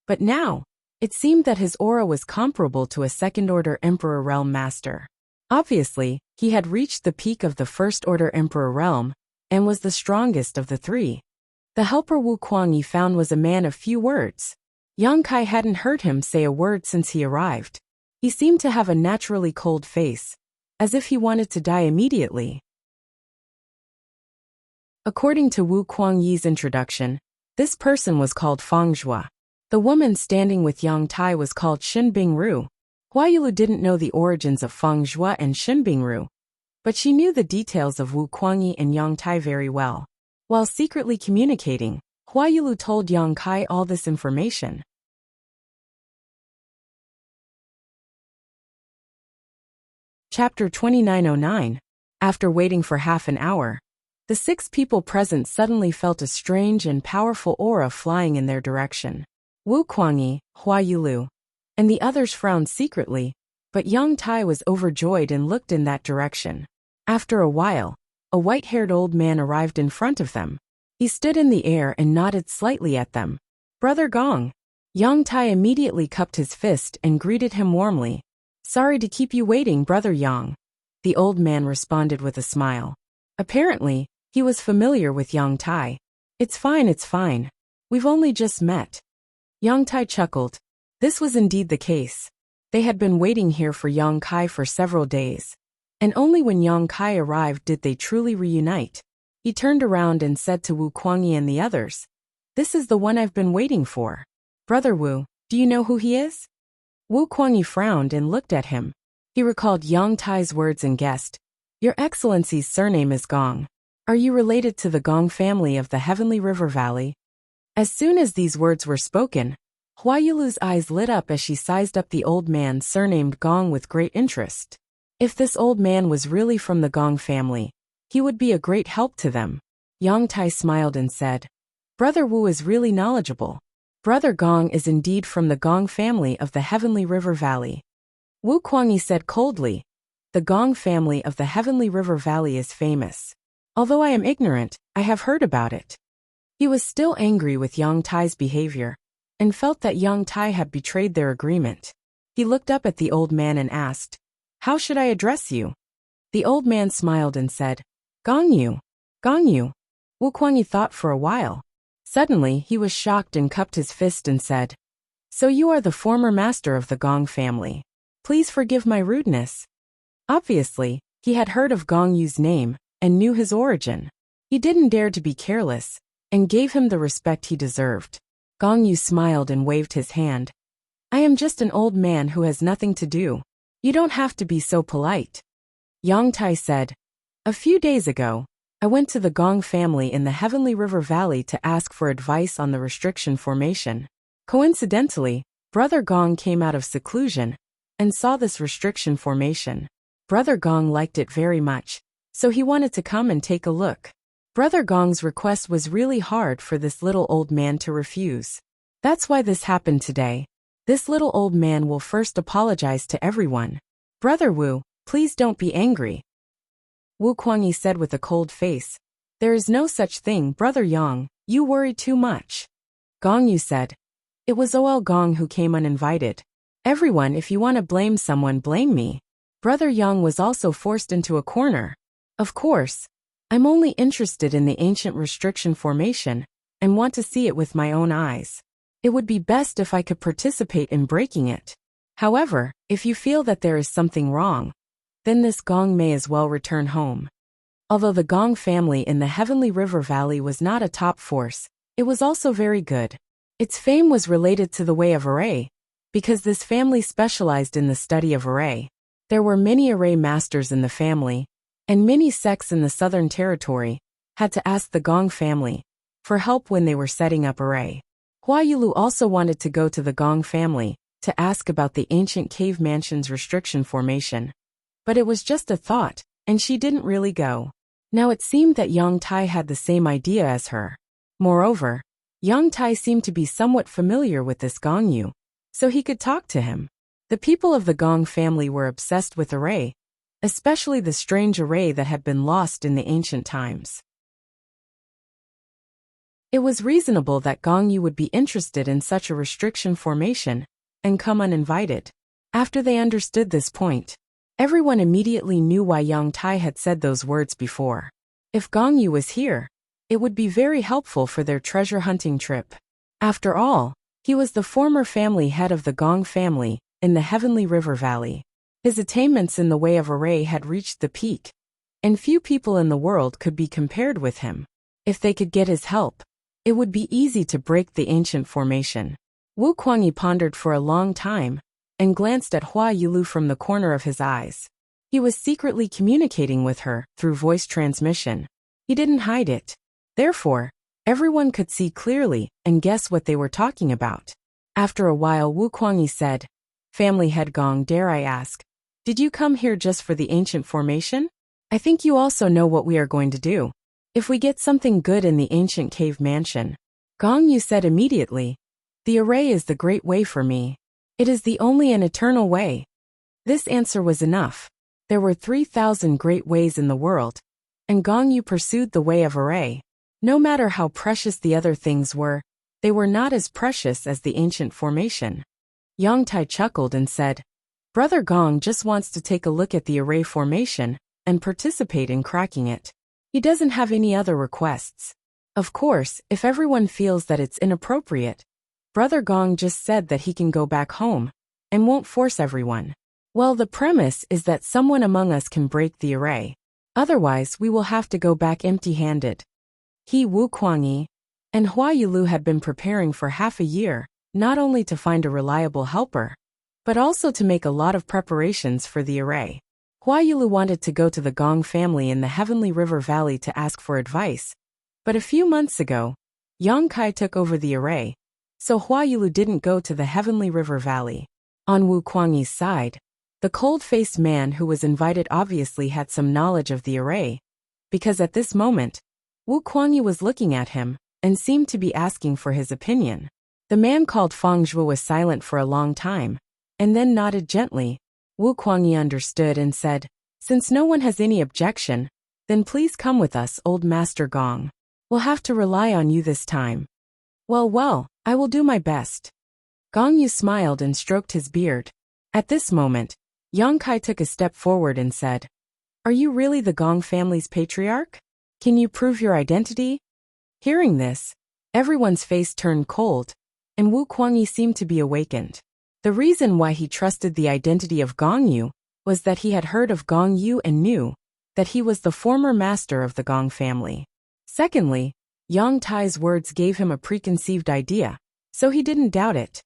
But now, it seemed that his aura was comparable to a Second-Order Emperor Realm Master. Obviously, he had reached the peak of the First-Order Emperor Realm and was the strongest of the 3. The helper Wu Kuangyi found was a man of few words. Yang Kai hadn't heard him say a word since he arrived. He seemed to have a naturally cold face, as if he wanted to die immediately. According to Wu Kuangyi's introduction, this person was called Fang Zhua. The woman standing with Yang Tai was called Xin Bingru. Huayulu didn't know the origins of Fang Zhua and Xin Bingru, but she knew the details of Wu Kuangyi and Yang Tai very well. While secretly communicating, Huayulu told Yang Tai all this information. Chapter 2909. After waiting for half an hour, the 6 people present suddenly felt a strange and powerful aura flying in their direction. Wu Kuangyi, Huayulu, and the others frowned secretly, but Yang Tai was overjoyed and looked in that direction. After a while, a white-haired old man arrived in front of them. He stood in the air and nodded slightly at them. "Brother Gong." Yang Tai immediately cupped his fist and greeted him warmly. "Sorry to keep you waiting, Brother Yang," the old man responded with a smile. Apparently, he was familiar with Yang Tai. It's fine. We've only just met." Yang Tai chuckled. This was indeed the case. They had been waiting here for Yang Kai for several days, and only when Yang Kai arrived did they truly reunite. He turned around and said to Wu Kuangyi and the others, "This is the one I've been waiting for. Brother Wu, do you know who he is?" Wu Kuangyi frowned and looked at him. He recalled Yang Tai's words and guessed, "Your Excellency's surname is Gong. Are you related to the Gong family of the Heavenly River Valley?" As soon as these words were spoken, Huayulu's eyes lit up as she sized up the old man surnamed Gong with great interest. If this old man was really from the Gong family, he would be a great help to them. Yang Tai smiled and said, "Brother Wu is really knowledgeable. Brother Gong is indeed from the Gong family of the Heavenly River Valley." Wu Kuangyi said coldly, "The Gong family of the Heavenly River Valley is famous. Although I am ignorant, I have heard about it." He was still angry with Yang Tai's behavior, and felt that Yang Tai had betrayed their agreement. He looked up at the old man and asked, "How should I address you?" The old man smiled and said, Gong Yu. Wu Kuangyi thought for a while. Suddenly, he was shocked and cupped his fist and said, "So you are the former master of the Gong family. Please forgive my rudeness." Obviously, he had heard of Gong Yu's name and knew his origin. He didn't dare to be careless, and gave him the respect he deserved. Gong Yu smiled and waved his hand. "I am just an old man who has nothing to do. You don't have to be so polite." Yang Tai said, "A few days ago, I went to the Gong family in the Heavenly River Valley to ask for advice on the restriction formation. Coincidentally, Brother Gong came out of seclusion and saw this restriction formation. Brother Gong liked it very much, so he wanted to come and take a look. Brother Gong's request was really hard for this little old man to refuse. That's why this happened today. This little old man will first apologize to everyone. Brother Wu, please don't be angry." Wu Kuangyi said with a cold face, "There is no such thing, Brother Yang, you worry too much." Gong Yu said, "It was Ol Gong who came uninvited. Everyone, if you want to blame someone, blame me." Brother Yang was also forced into a corner. "Of course. I'm only interested in the ancient restriction formation, and want to see it with my own eyes. It would be best if I could participate in breaking it. However, if you feel that there is something wrong, then this Gong may as well return home." Although the Gong family in the Heavenly River Valley was not a top force, it was also very good. Its fame was related to the way of array, because this family specialized in the study of array. There were many array masters in the family, and many sects in the Southern Territory had to ask the Gong family for help when they were setting up array. Huayulu also wanted to go to the Gong family to ask about the ancient cave mansion's restriction formation. But it was just a thought, and she didn't really go. Now it seemed that Yang Tai had the same idea as her. Moreover, Yang Tai seemed to be somewhat familiar with this Gong Yu, so he could talk to him. The people of the Gong family were obsessed with array, especially the strange array that had been lost in the ancient times. It was reasonable that Gong Yu would be interested in such a restriction formation and come uninvited. After they understood this point, everyone immediately knew why Yang Tai had said those words before. If Gong Yu was here, it would be very helpful for their treasure hunting trip. After all, he was the former family head of the Gong family in the Heavenly River Valley. His attainments in the way of array had reached the peak, and few people in the world could be compared with him. If they could get his help, it would be easy to break the ancient formation. Wu Kuangyi pondered for a long time and glanced at Hua Yulu from the corner of his eyes. He was secretly communicating with her through voice transmission. He didn't hide it. Therefore, everyone could see clearly and guess what they were talking about. After a while, Wu Kuangyi said, "Family head Gong, dare I ask, did you come here just for the ancient formation? I think you also know what we are going to do. If we get something good in the ancient cave mansion." Gong Yu said immediately, "The array is the great way for me. It is the only and eternal way." This answer was enough. There were 3,000 great ways in the world, and Gong Yu pursued the way of array. No matter how precious the other things were, they were not as precious as the ancient formation. Yang Tai chuckled and said, "Brother Gong just wants to take a look at the array formation and participate in cracking it. He doesn't have any other requests. Of course, if everyone feels that it's inappropriate, Brother Gong just said that he can go back home and won't force everyone. Well, the premise is that someone among us can break the array. Otherwise, we will have to go back empty-handed." He, Wu Kuangyi, and Hua Yulu had been preparing for half a year, not only to find a reliable helper, but also to make a lot of preparations for the array. Hua Yulu wanted to go to the Gong family in the Heavenly River Valley to ask for advice, but a few months ago, Yang Kai took over the array, so Hua Yulu didn't go to the Heavenly River Valley. On Wu Kuangyi's side, the cold-faced man who was invited obviously had some knowledge of the array, because at this moment, Wu Kuangyi was looking at him and seemed to be asking for his opinion. The man called Fang Zhuo was silent for a long time, and then nodded gently. Wu Kuangyi understood and said, "Since no one has any objection, then please come with us, old Master Gong. We'll have to rely on you this time." Well, I will do my best." Gong Yu smiled and stroked his beard. At this moment, Yang Kai took a step forward and said, "Are you really the Gong family's patriarch? Can you prove your identity?" Hearing this, everyone's face turned cold, and Wu Kuangyi seemed to be awakened. The reason why he trusted the identity of Gong Yu was that he had heard of Gong Yu and knew that he was the former master of the Gong family. Secondly, Yang Tai's words gave him a preconceived idea, so he didn't doubt it.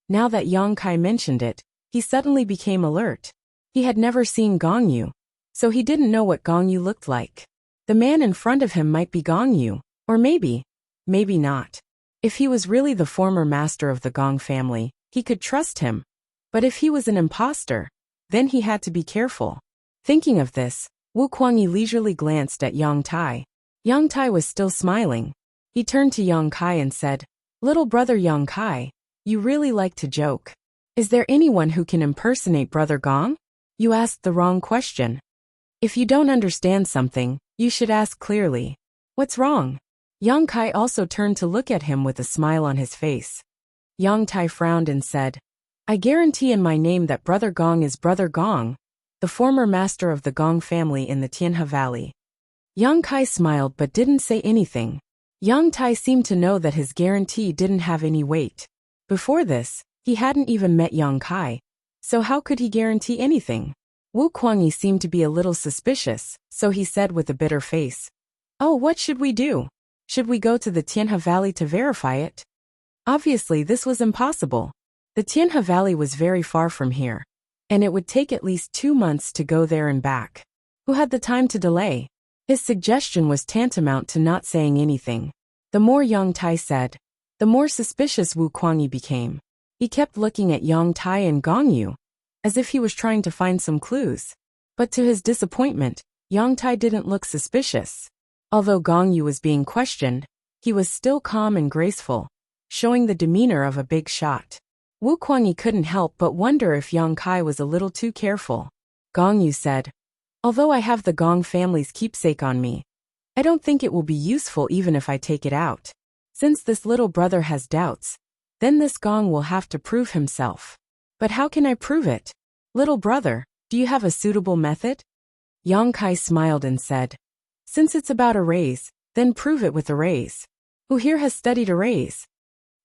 Now that Yang Kai mentioned it, he suddenly became alert. He had never seen Gong Yu, so he didn't know what Gong Yu looked like. The man in front of him might be Gong Yu, or maybe not. If he was really the former master of the Gong family, he could trust him. But if he was an imposter, then he had to be careful. Thinking of this, Wu Kuangyi leisurely glanced at Yang Tai. Yang Tai was still smiling. He turned to Yang Kai and said, "Little brother Yang Kai, you really like to joke. Is there anyone who can impersonate Brother Gong? You asked the wrong question. If you don't understand something, you should ask clearly. What's wrong?" Yang Kai also turned to look at him with a smile on his face. Yang Tai frowned and said, "I guarantee in my name that Brother Gong is Brother Gong, the former master of the Gong family in the Tianhe Valley." Yang Kai smiled but didn't say anything. Yang Tai seemed to know that his guarantee didn't have any weight. Before this, he hadn't even met Yang Kai, so how could he guarantee anything? Wu Kuangyi seemed to be a little suspicious, so he said with a bitter face, "Oh, what should we do? Should we go to the Tianhe Valley to verify it?" Obviously, this was impossible. The Tianhe Valley was very far from here, and it would take at least 2 months to go there and back. Who had the time to delay? His suggestion was tantamount to not saying anything. The more Yang Tai said, the more suspicious Wu Kuangyi became. He kept looking at Yang Tai and Gong Yu, as if he was trying to find some clues. But to his disappointment, Yang Tai didn't look suspicious. Although Gong Yu was being questioned, he was still calm and graceful, showing the demeanor of a big shot. Wu Kuangyi couldn't help but wonder if Yang Kai was a little too careful. Gong Yu said, "Although I have the Gong family's keepsake on me, I don't think it will be useful even if I take it out. Since this little brother has doubts, then this Gong will have to prove himself. But how can I prove it? Little brother, do you have a suitable method?" Yang Kai smiled and said, "Since it's about arrays, then prove it with arrays. Who here has studied arrays?"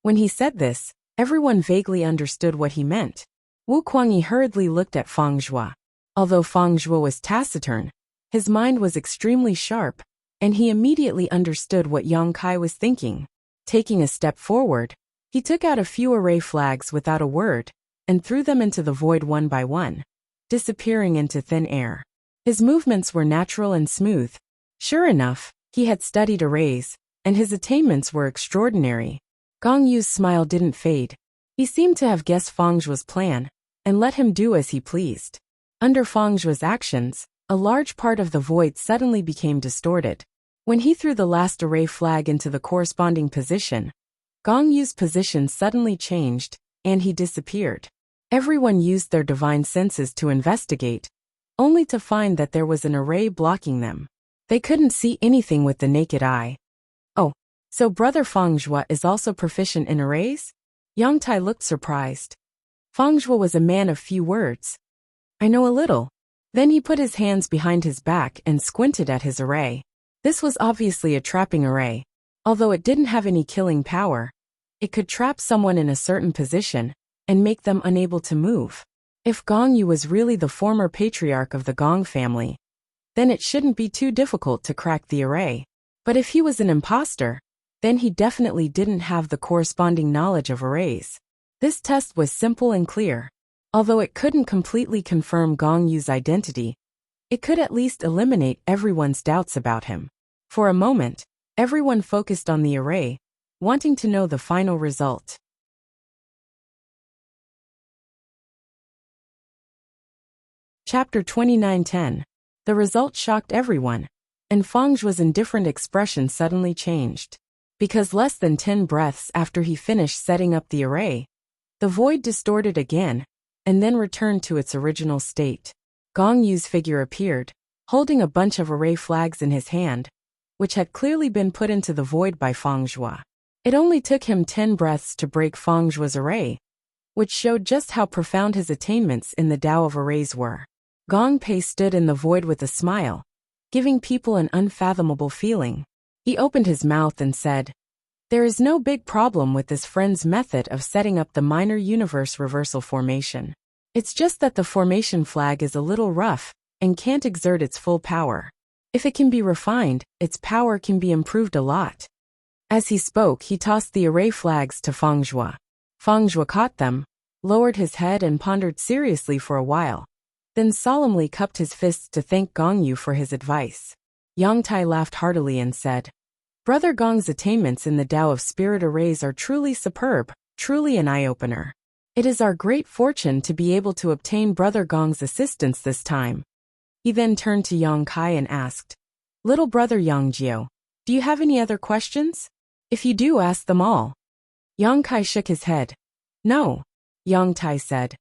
When he said this, everyone vaguely understood what he meant. Wu Kuangyi hurriedly looked at Fang Zhuo. Although Fang Zhuo was taciturn, His mind was extremely sharp, and he immediately understood what Yang Kai was thinking. Taking a step forward, he took out a few array flags without a word, and threw them into the void one by one, disappearing into thin air. His movements were natural and smooth. Sure enough, he had studied arrays, and his attainments were extraordinary. Gong Yu's smile didn't fade. He seemed to have guessed Fang Zhuo's plan, and let him do as he pleased. Under Fang Zhuo's actions, a large part of the void suddenly became distorted. When he threw the last array flag into the corresponding position, Gong Yu's position suddenly changed, and he disappeared. Everyone used their divine senses to investigate, only to find that there was an array blocking them. They couldn't see anything with the naked eye. Oh, so Brother Fang Zhuo is also proficient in arrays? Yang Tai looked surprised. Fang Zhuo was a man of few words. I know a little. Then he put his hands behind his back and squinted at his array. This was obviously a trapping array. Although it didn't have any killing power, it could trap someone in a certain position and make them unable to move. If Gong Yu was really the former patriarch of the Gong family, then it shouldn't be too difficult to crack the array. But if he was an imposter, then he definitely didn't have the corresponding knowledge of arrays. This test was simple and clear. Although it couldn't completely confirm Gong Yu's identity, it could at least eliminate everyone's doubts about him. For a moment, everyone focused on the array, wanting to know the final result. Chapter 29:10. The result shocked everyone, and Fang Zhuo's indifferent expression suddenly changed. Because less than 10 breaths after he finished setting up the array, the void distorted again, and then returned to its original state. Gong Yu's figure appeared, holding a bunch of array flags in his hand, which had clearly been put into the void by Fang Zhuo. It only took him 10 breaths to break Fang Zhuo's array, which showed just how profound his attainments in the Tao of arrays were. Gong Pei stood in the void with a smile, giving people an unfathomable feeling. He opened his mouth and said, "There is no big problem with this friend's method of setting up the minor universe reversal formation. It's just that the formation flag is a little rough and can't exert its full power. If it can be refined, its power can be improved a lot." As he spoke, he tossed the array flags to Fang Zhuo. Fang Zhuo caught them, lowered his head and pondered seriously for a while, then solemnly cupped his fists to thank Gong Yu for his advice. Yang Tai laughed heartily and said, "Brother Gong's attainments in the Tao of spirit arrays are truly superb, truly an eye-opener. It is our great fortune to be able to obtain Brother Gong's assistance this time." He then turned to Yang Kai and asked, "Little brother Yang Jiao, do you have any other questions? If you do, ask them all." Yang Kai shook his head. "No," Yang Tai said.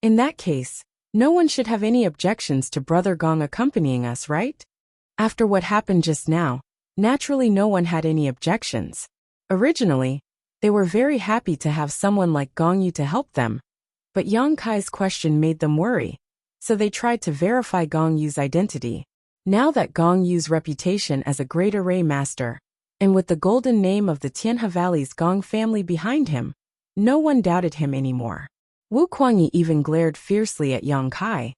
"In that case, no one should have any objections to Brother Gong accompanying us, right?" After what happened just now, naturally no one had any objections. Originally, they were very happy to have someone like Gong Yu to help them, but Yang Kai's question made them worry, so they tried to verify Gong Yu's identity. Now that Gong Yu's reputation as a great array master, and with the golden name of the Tianhe Valley's Gong family behind him, no one doubted him anymore. Wu Kuangyi even glared fiercely at Yang Kai,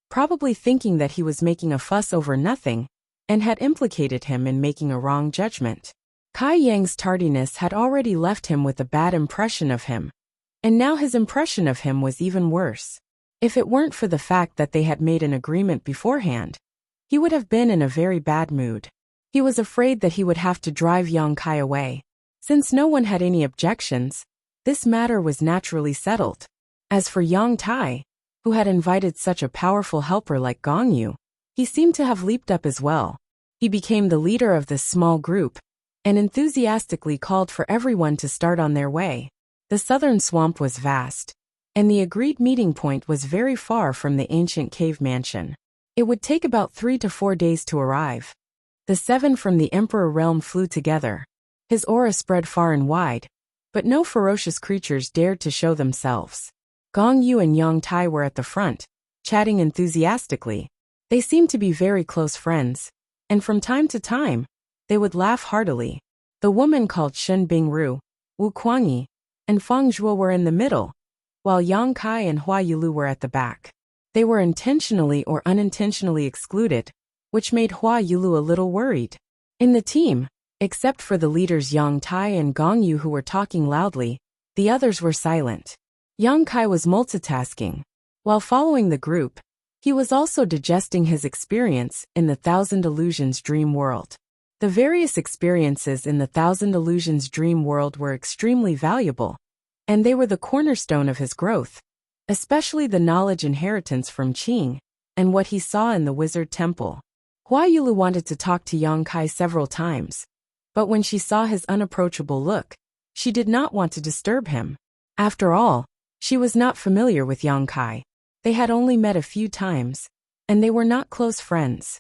probably thinking that he was making a fuss over nothing, and had implicated him in making a wrong judgment. Kai Yang's tardiness had already left him with a bad impression of him, and now his impression of him was even worse. If it weren't for the fact that they had made an agreement beforehand, he would have been in a very bad mood. He was afraid that he would have to drive Yang Kai away. Since no one had any objections, this matter was naturally settled. As for Yang Tai, who had invited such a powerful helper like Gong Yu, he seemed to have leaped up as well. He became the leader of this small group, and enthusiastically called for everyone to start on their way. The southern swamp was vast, and the agreed meeting point was very far from the ancient cave mansion. It would take about 3 to 4 days to arrive. The 7 from the Emperor realm flew together. His aura spread far and wide, but no ferocious creatures dared to show themselves. Gong Yu and Yang Tai were at the front, chatting enthusiastically. They seemed to be very close friends, and from time to time, they would laugh heartily. The woman called Shen Bingru, Wu Kuangyi, and Fang Zhuo were in the middle, while Yang Kai and Hua Yulu were at the back. They were intentionally or unintentionally excluded, which made Hua Yulu a little worried. In the team, except for the leaders Yang Tai and Gong Yu who were talking loudly, the others were silent. Yang Kai was multitasking. While following the group, he was also digesting his experience in the Thousand Illusions dream world. The various experiences in the Thousand Illusions dream world were extremely valuable, and they were the cornerstone of his growth, especially the knowledge inheritance from Qing and what he saw in the wizard temple. Hua Yulu wanted to talk to Yang Kai several times, but when she saw his unapproachable look, she did not want to disturb him. After all, she was not familiar with Yang Kai. They had only met a few times, and they were not close friends.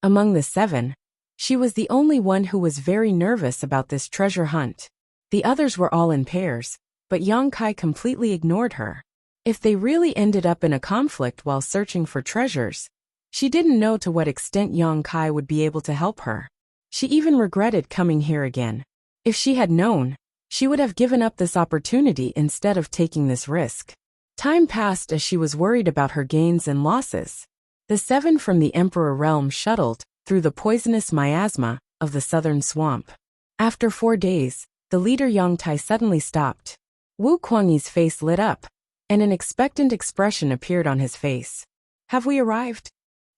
Among the 7, she was the only one who was very nervous about this treasure hunt. The others were all in pairs, but Yang Kai completely ignored her. If they really ended up in a conflict while searching for treasures, she didn't know to what extent Yang Kai would be able to help her. She even regretted coming here again. If she had known, she would have given up this opportunity instead of taking this risk. Time passed as she was worried about her gains and losses. The 7 from the Emperor realm shuttled through the poisonous miasma of the southern swamp. After 4 days, the leader Yang Tai suddenly stopped. Wu Kuangyi's face lit up, and an expectant expression appeared on his face. "Have we arrived?"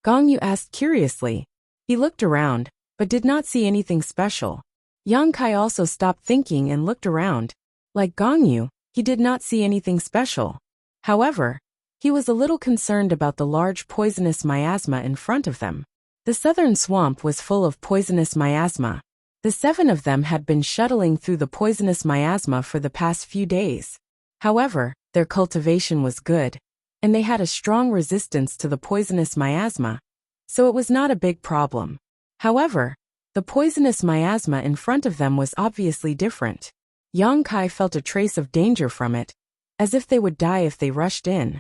Gong Yu asked curiously. He looked around, but did not see anything special. Yang Kai also stopped thinking and looked around. Like Gong Yu, he did not see anything special. However, he was a little concerned about the large poisonous miasma in front of them. The southern swamp was full of poisonous miasma. The 7 of them had been shuttling through the poisonous miasma for the past few days. However, their cultivation was good, and they had a strong resistance to the poisonous miasma, so it was not a big problem. However, the poisonous miasma in front of them was obviously different. Yang Kai felt a trace of danger from it, as if they would die if they rushed in.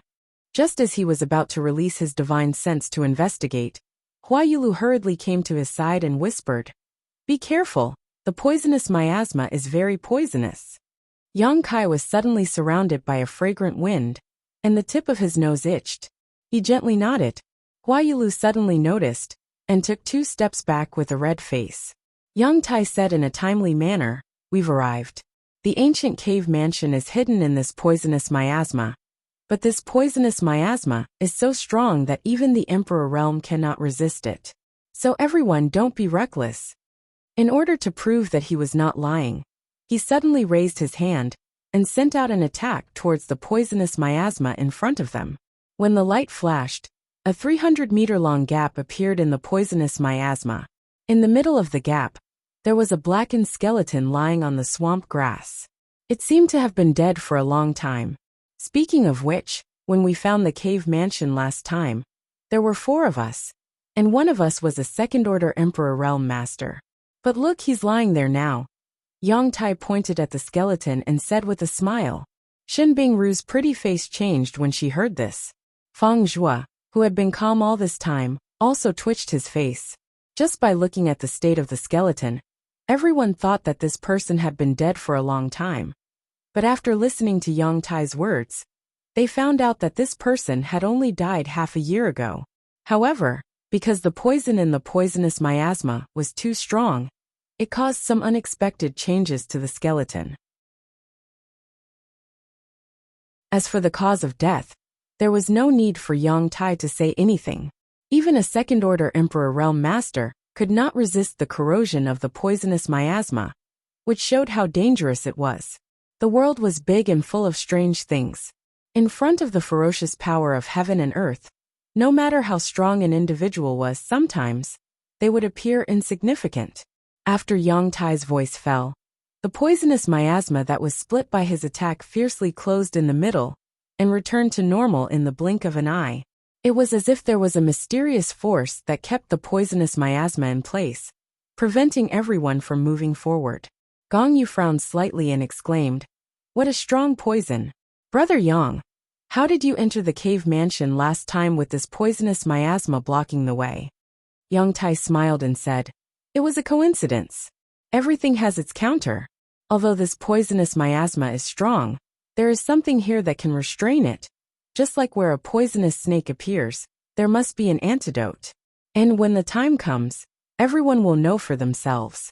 Just as he was about to release his divine sense to investigate, Hua Yulu hurriedly came to his side and whispered, "Be careful, the poisonous miasma is very poisonous." Yang Kai was suddenly surrounded by a fragrant wind, and the tip of his nose itched. He gently nodded. Hua Yulu suddenly noticed, and took 2 steps back with a red face. Yang Tai said in a timely manner, "We've arrived. The ancient cave mansion is hidden in this poisonous miasma. But this poisonous miasma is so strong that even the Emperor realm cannot resist it. So everyone don't be reckless." In order to prove that he was not lying, he suddenly raised his hand and sent out an attack towards the poisonous miasma in front of them. When the light flashed, a 300-meter-long gap appeared in the poisonous miasma. In the middle of the gap, there was a blackened skeleton lying on the swamp grass. It seemed to have been dead for a long time. Speaking of which, when we found the cave mansion last time, there were 4 of us, and one of us was a second-order Emperor Realm Master. But look, he's lying there now. Yang Tai pointed at the skeleton and said with a smile. Shen Bingru's pretty face changed when she heard this. Fang Zhua, who had been calm all this time, also twitched his face. Just by looking at the state of the skeleton, everyone thought that this person had been dead for a long time. But after listening to Yang Tai's words, they found out that this person had only died half a year ago. However, because the poison in the poisonous miasma was too strong, it caused some unexpected changes to the skeleton. As for the cause of death, there was no need for Yang Tai to say anything. Even a second-order Emperor Realm Master could not resist the corrosion of the poisonous miasma, which showed how dangerous it was. The world was big and full of strange things. In front of the ferocious power of heaven and earth, no matter how strong an individual was, sometimes they would appear insignificant. After Yang Tai's voice fell, the poisonous miasma that was split by his attack fiercely closed in the middle and returned to normal in the blink of an eye. It was as if there was a mysterious force that kept the poisonous miasma in place, preventing everyone from moving forward. Gong Yu frowned slightly and exclaimed, "What a strong poison! Brother Yang, how did you enter the cave mansion last time with this poisonous miasma blocking the way?" Yang Tai smiled and said, "It was a coincidence. Everything has its counter. Although this poisonous miasma is strong, there is something here that can restrain it. Just like where a poisonous snake appears, there must be an antidote. And when the time comes, everyone will know for themselves.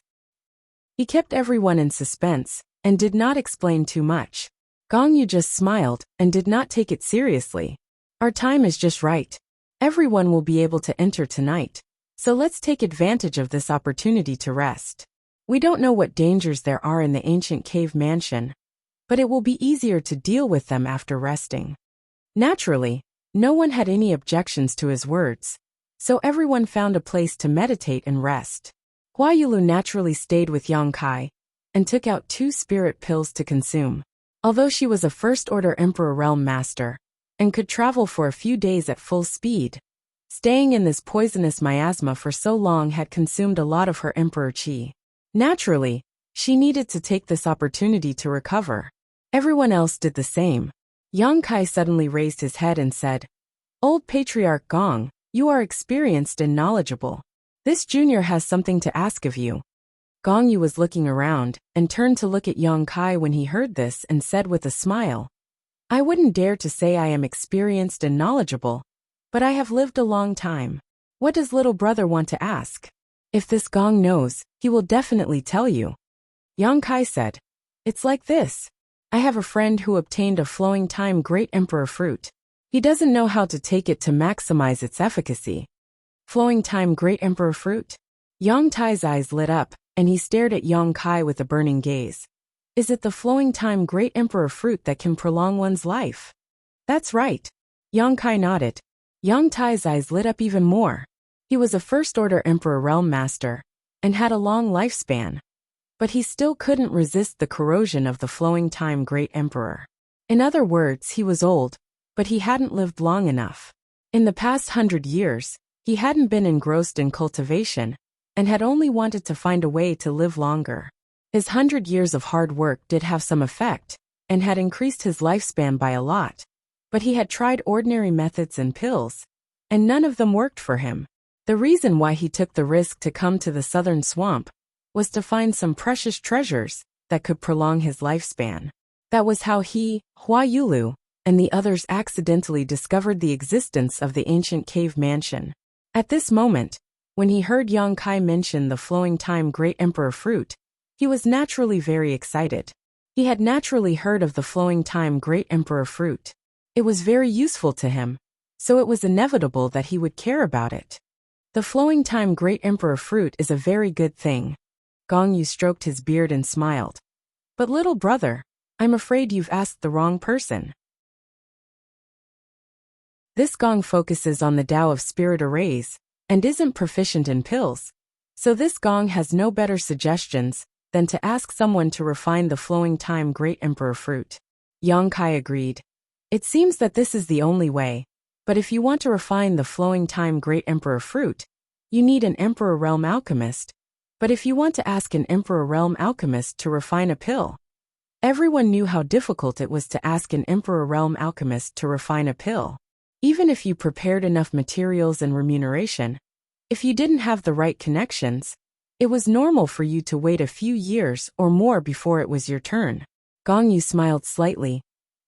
He kept everyone in suspense and did not explain too much. Gong Yu just smiled and did not take it seriously. Our time is just right. Everyone will be able to enter tonight, so let's take advantage of this opportunity to rest. We don't know what dangers there are in the ancient cave mansion, but it will be easier to deal with them after resting. Naturally, no one had any objections to his words, so everyone found a place to meditate and rest. Hua Yulu naturally stayed with Yang Kai and took out 2 spirit pills to consume. Although she was a first-order Emperor Realm Master and could travel for a few days at full speed, staying in this poisonous miasma for so long had consumed a lot of her Emperor Qi. Naturally, she needed to take this opportunity to recover. Everyone else did the same. Yang Kai suddenly raised his head and said, "Old Patriarch Gong, you are experienced and knowledgeable. This junior has something to ask of you." Gong Yu was looking around and turned to look at Yang Kai when he heard this and said with a smile, "I wouldn't dare to say I am experienced and knowledgeable, but I have lived a long time. What does little brother want to ask? If this Gong knows, he will definitely tell you." Yang Kai said, "It's like this. I have a friend who obtained a flowing time great emperor fruit. He doesn't know how to take it to maximize its efficacy." Flowing time great emperor fruit? Yang Tai's eyes lit up, and he stared at Yang Kai with a burning gaze. Is it the flowing time great emperor fruit that can prolong one's life? That's right. Yang Kai nodded. Yang Tai's eyes lit up even more. He was a first-order Emperor Realm Master and had a long lifespan, but he still couldn't resist the corrosion of the flowing time great emperor. In other words, he was old, but he hadn't lived long enough. In the past 100 years, he hadn't been engrossed in cultivation and had only wanted to find a way to live longer. His 100 years of hard work did have some effect and had increased his lifespan by a lot, but he had tried ordinary methods and pills, and none of them worked for him. The reason why he took the risk to come to the southern swamp was to find some precious treasures that could prolong his lifespan. That was how he, Hua Yulu, and the others accidentally discovered the existence of the ancient cave mansion. At this moment, when he heard Yang Kai mention the flowing time great emperor fruit, he was naturally very excited. He had naturally heard of the flowing time great emperor fruit. It was very useful to him, so it was inevitable that he would care about it. The flowing time great emperor fruit is a very good thing. Gong Yu stroked his beard and smiled. But little brother, I'm afraid you've asked the wrong person. This Gong focuses on the Tao of spirit arrays and isn't proficient in pills, so this Gong has no better suggestions than to ask someone to refine the flowing time great emperor fruit. Yang Kai agreed. It seems that this is the only way, but if you want to refine the flowing time great emperor fruit, you need an Emperor Realm alchemist. But if you want to ask an Emperor Realm alchemist to refine a pill, everyone knew how difficult it was to ask an Emperor Realm alchemist to refine a pill. Even if you prepared enough materials and remuneration, if you didn't have the right connections, it was normal for you to wait a few years or more before it was your turn. Gong Yu smiled slightly.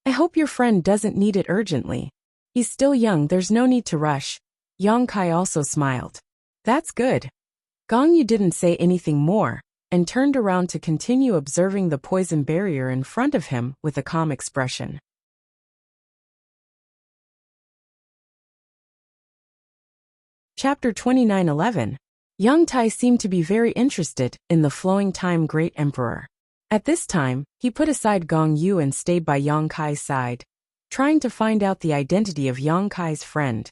I hope your friend doesn't need it urgently. He's still young, there's no need to rush. Yang Kai also smiled. That's good. Gong Yu didn't say anything more and turned around to continue observing the poison barrier in front of him with a calm expression. Chapter 29:11. Yang Tai seemed to be very interested in the flowing time great emperor. At this time, he put aside Gong Yu and stayed by Yang Kai's side, trying to find out the identity of Yang Kai's friend.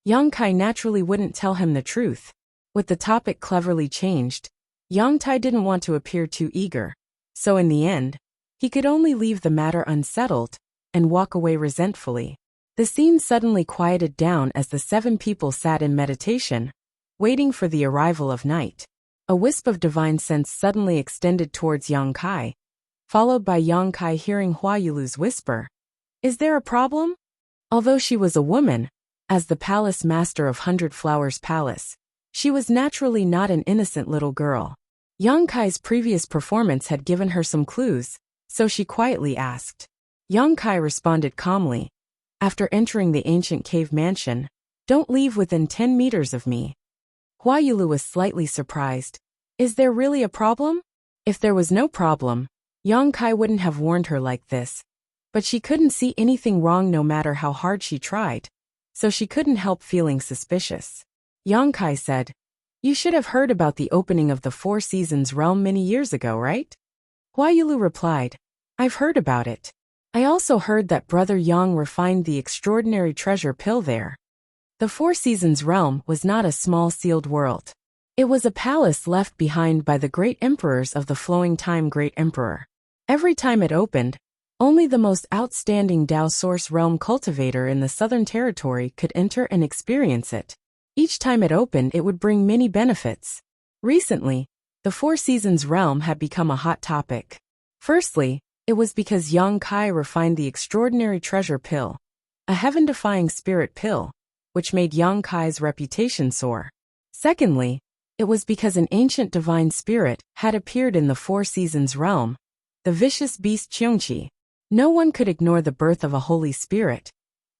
Yang Kai naturally wouldn't tell him the truth. With the topic cleverly changed, Yang Tai didn't want to appear too eager, so in the end, he could only leave the matter unsettled and walk away resentfully. The scene suddenly quieted down as the 7 people sat in meditation, waiting for the arrival of night. A wisp of divine sense suddenly extended towards Yang Kai, followed by Yang Kai hearing Hua Yulu's whisper. Is there a problem? Although she was a woman, as the palace master of 100 Flowers Palace, she was naturally not an innocent little girl. Yang Kai's previous performance had given her some clues, so she quietly asked. Yang Kai responded calmly. After entering the ancient cave mansion, Don't leave within 10 meters of me. Hua Yulu was slightly surprised. Is there really a problem? If there was no problem, Yang Kai wouldn't have warned her like this. But she couldn't see anything wrong no matter how hard she tried, so she couldn't help feeling suspicious. Yang Kai said, "You should have heard about the opening of the Four Seasons realm many years ago, right?" Hua Yulu replied, "I've heard about it. I also heard that Brother Yang refined the extraordinary treasure pill there." The Four Seasons realm was not a small sealed world. It was a palace left behind by the great emperors of the flowing time Great Emperor. Every time it opened, only the most outstanding Dao Source realm cultivator in the Southern Territory could enter and experience it. Each time it opened, it would bring many benefits. Recently, the Four Seasons realm had become a hot topic. Firstly, it was because Yang Kai refined the extraordinary treasure pill, a heaven-defying spirit pill, which made Yang Kai's reputation soar. Secondly, it was because an ancient divine spirit had appeared in the Four Seasons realm, the vicious beast Qiongqi. No one could ignore the birth of a holy spirit,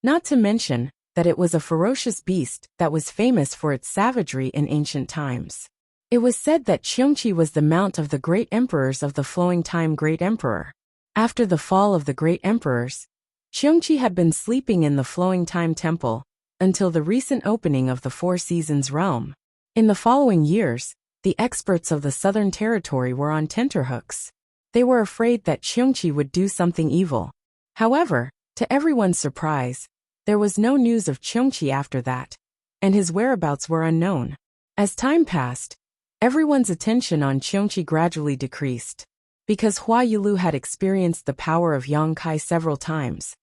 not to mention that it was a ferocious beast that was famous for its savagery in ancient times. It was said that Qiongqi was the mount of the great emperors of the flowing time Great Emperor. After the fall of the great emperors, Qiongqi had been sleeping in the flowing time temple until the recent opening of the Four Seasons realm. In the following years, the experts of the Southern Territory were on tenterhooks. They were afraid that Qiongqi would do something evil. However, to everyone's surprise, there was no news of Qiongqi after that, and his whereabouts were unknown. As time passed, everyone's attention on Qiongqi gradually decreased, because Hua Yulu had experienced the power of Yang Kai several times.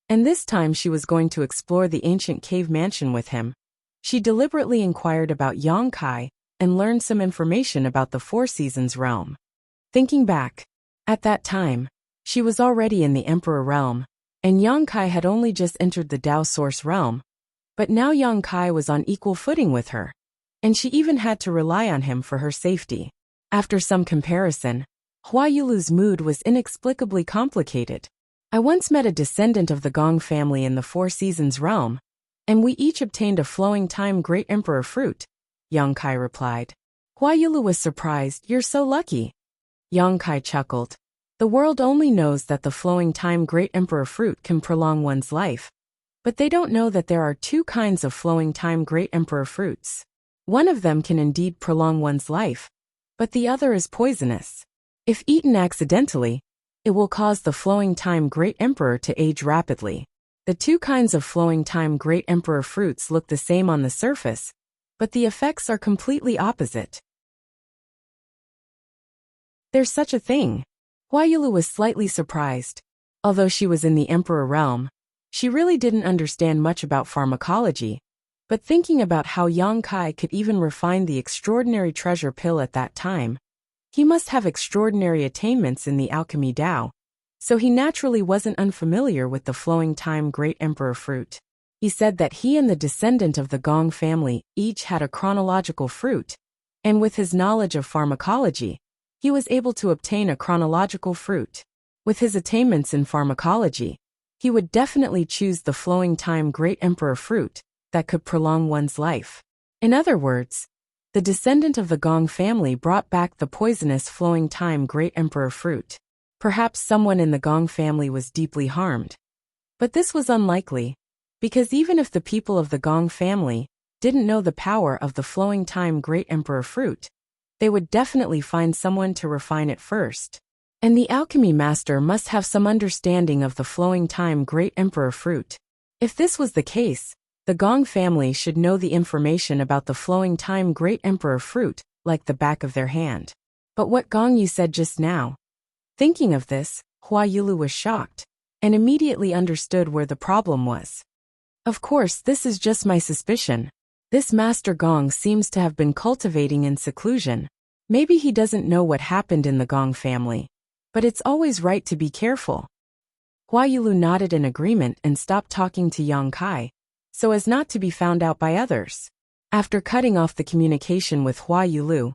And this time she was going to explore the ancient cave mansion with him. She deliberately inquired about Yang Kai and learned some information about the Four Seasons realm. Thinking back, at that time, she was already in the Emperor realm, and Yang Kai had only just entered the Dao Source realm. But now Yang Kai was on equal footing with her, and she even had to rely on him for her safety. After some comparison, Hua Yulu's mood was inexplicably complicated. I once met a descendant of the Gong family in the Four Seasons realm, and we each obtained a flowing time Great Emperor fruit, Yang Kai replied. Hua Yulu was surprised. "You're so lucky." Yang Kai chuckled. The world only knows that the flowing time Great Emperor fruit can prolong one's life, but they don't know that there are two kinds of flowing time Great Emperor fruits. One of them can indeed prolong one's life, but the other is poisonous. If eaten accidentally, it will cause the flowing time Great Emperor to age rapidly. The two kinds of flowing time Great Emperor fruits look the same on the surface, but the effects are completely opposite. There's such a thing. Hua Yulu was slightly surprised. Although she was in the Emperor realm, she really didn't understand much about pharmacology, but thinking about how Yang Kai could even refine the extraordinary treasure pill at that time, he must have extraordinary attainments in the alchemy Dao, so he naturally wasn't unfamiliar with the flowing time Great Emperor fruit. He said that he and the descendant of the Gong family each had a chronological fruit, and with his knowledge of pharmacology, he was able to obtain a chronological fruit. With his attainments in pharmacology, he would definitely choose the flowing time Great Emperor fruit that could prolong one's life. In other words, the descendant of the Gong family brought back the poisonous flowing time Great Emperor fruit. Perhaps someone in the Gong family was deeply harmed. But this was unlikely, because even if the people of the Gong family didn't know the power of the flowing time Great Emperor fruit, they would definitely find someone to refine it first. And the alchemy master must have some understanding of the flowing time Great Emperor fruit. If this was the case, the Gong family should know the information about the flowing time Great Emperor fruit like the back of their hand. But what Gong Yu said just now? Thinking of this, Hua Yulu was shocked, and immediately understood where the problem was. Of course, this is just my suspicion. This Master Gong seems to have been cultivating in seclusion. Maybe he doesn't know what happened in the Gong family. But it's always right to be careful. Hua Yulu nodded in agreement and stopped talking to Yang Kai, so as not to be found out by others. After cutting off the communication with Hua Yulu,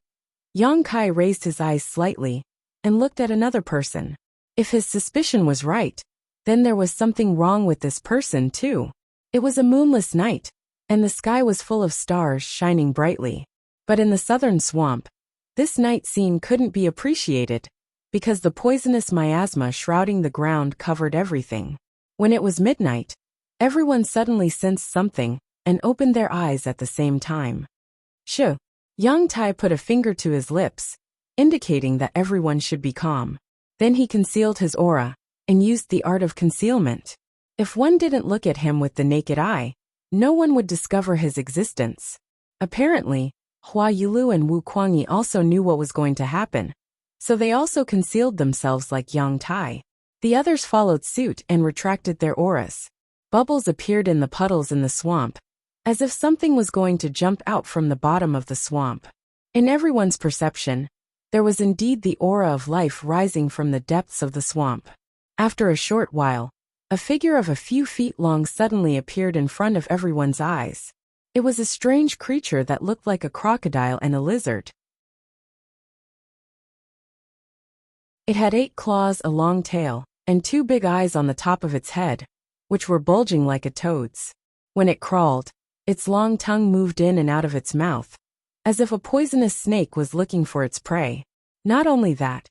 Yang Kai raised his eyes slightly and looked at another person. If his suspicion was right, then there was something wrong with this person too. It was a moonless night, and the sky was full of stars shining brightly. But in the southern swamp, this night scene couldn't be appreciated, because the poisonous miasma shrouding the ground covered everything. When it was midnight, everyone suddenly sensed something and opened their eyes at the same time. Shh! Yang Tai put a finger to his lips, indicating that everyone should be calm. Then he concealed his aura and used the art of concealment. If one didn't look at him with the naked eye, no one would discover his existence. Apparently, Hua Yulu and Wu Kuangyi also knew what was going to happen, so they also concealed themselves like Yang Tai. The others followed suit and retracted their auras. Bubbles appeared in the puddles in the swamp, as if something was going to jump out from the bottom of the swamp. In everyone's perception, there was indeed the aura of life rising from the depths of the swamp. After a short while, a figure of a few feet long suddenly appeared in front of everyone's eyes. It was a strange creature that looked like a crocodile and a lizard. It had 8 claws, a long tail, and 2 big eyes on the top of its head, which were bulging like a toad's. When it crawled, its long tongue moved in and out of its mouth, as if a poisonous snake was looking for its prey. Not only that,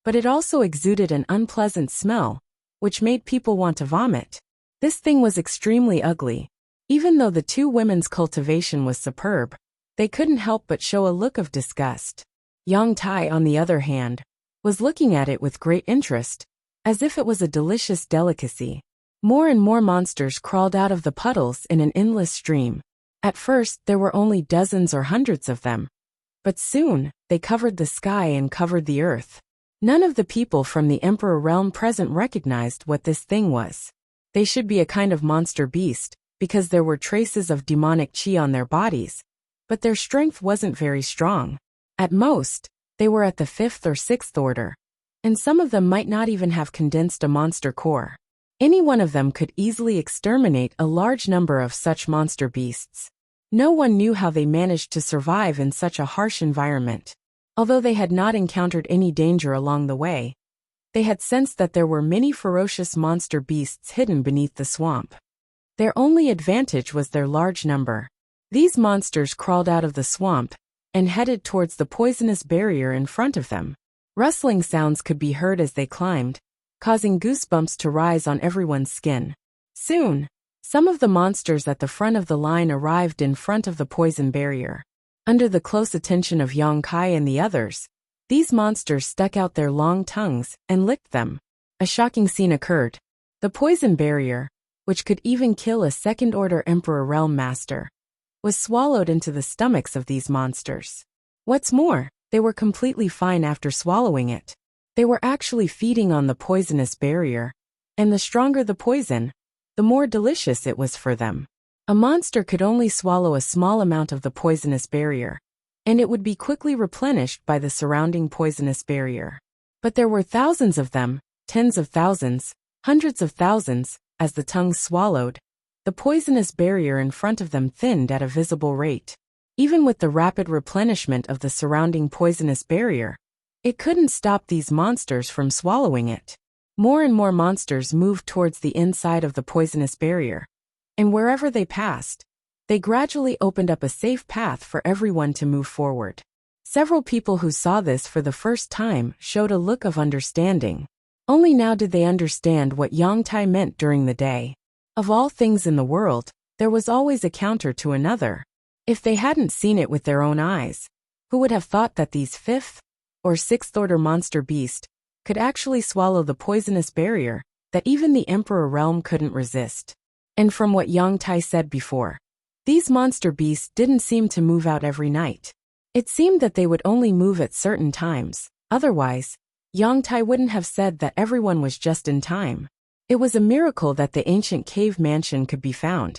but it also exuded an unpleasant smell, which made people want to vomit. This thing was extremely ugly. Even though the 2 women's cultivation was superb, they couldn't help but show a look of disgust. Yang Tai, on the other hand, was looking at it with great interest, as if it was a delicious delicacy. More and more monsters crawled out of the puddles in an endless stream. At first, there were only dozens or hundreds of them, but soon, they covered the sky and covered the earth. None of the people from the Emperor realm present recognized what this thing was. They should be a kind of monster beast, because there were traces of demonic chi on their bodies, but their strength wasn't very strong. At most, they were at the 5th or 6th order, and some of them might not even have condensed a monster core. Any one of them could easily exterminate a large number of such monster beasts. No one knew how they managed to survive in such a harsh environment. Although they had not encountered any danger along the way, they had sensed that there were many ferocious monster beasts hidden beneath the swamp. Their only advantage was their large number. These monsters crawled out of the swamp and headed towards the poisonous barrier in front of them. Rustling sounds could be heard as they climbed, causing goosebumps to rise on everyone's skin. Soon, some of the monsters at the front of the line arrived in front of the poison barrier. Under the close attention of Yang Kai and the others, these monsters stuck out their long tongues and licked them. A shocking scene occurred. The poison barrier, which could even kill a second-order Emperor Realm Master, was swallowed into the stomachs of these monsters. What's more, they were completely fine after swallowing it. They were actually feeding on the poisonous barrier, and the stronger the poison, the more delicious it was for them. A monster could only swallow a small amount of the poisonous barrier, and it would be quickly replenished by the surrounding poisonous barrier. But there were thousands of them, tens of thousands, hundreds of thousands. As the tongues swallowed, the poisonous barrier in front of them thinned at a visible rate. Even with the rapid replenishment of the surrounding poisonous barrier, it couldn't stop these monsters from swallowing it. More and more monsters moved towards the inside of the poisonous barrier, and wherever they passed, they gradually opened up a safe path for everyone to move forward. Several people who saw this for the first time showed a look of understanding. Only now did they understand what Yang Tai meant during the day. Of all things in the world, there was always a counter to another. If they hadn't seen it with their own eyes, who would have thought that these 5th or 6th order monster beast could actually swallow the poisonous barrier that even the Emperor realm couldn't resist? And from what Yang Tai said before, these monster beasts didn't seem to move out every night. It seemed that they would only move at certain times. Otherwise, Yang Tai wouldn't have said that everyone was just in time. It was a miracle that the ancient cave mansion could be found,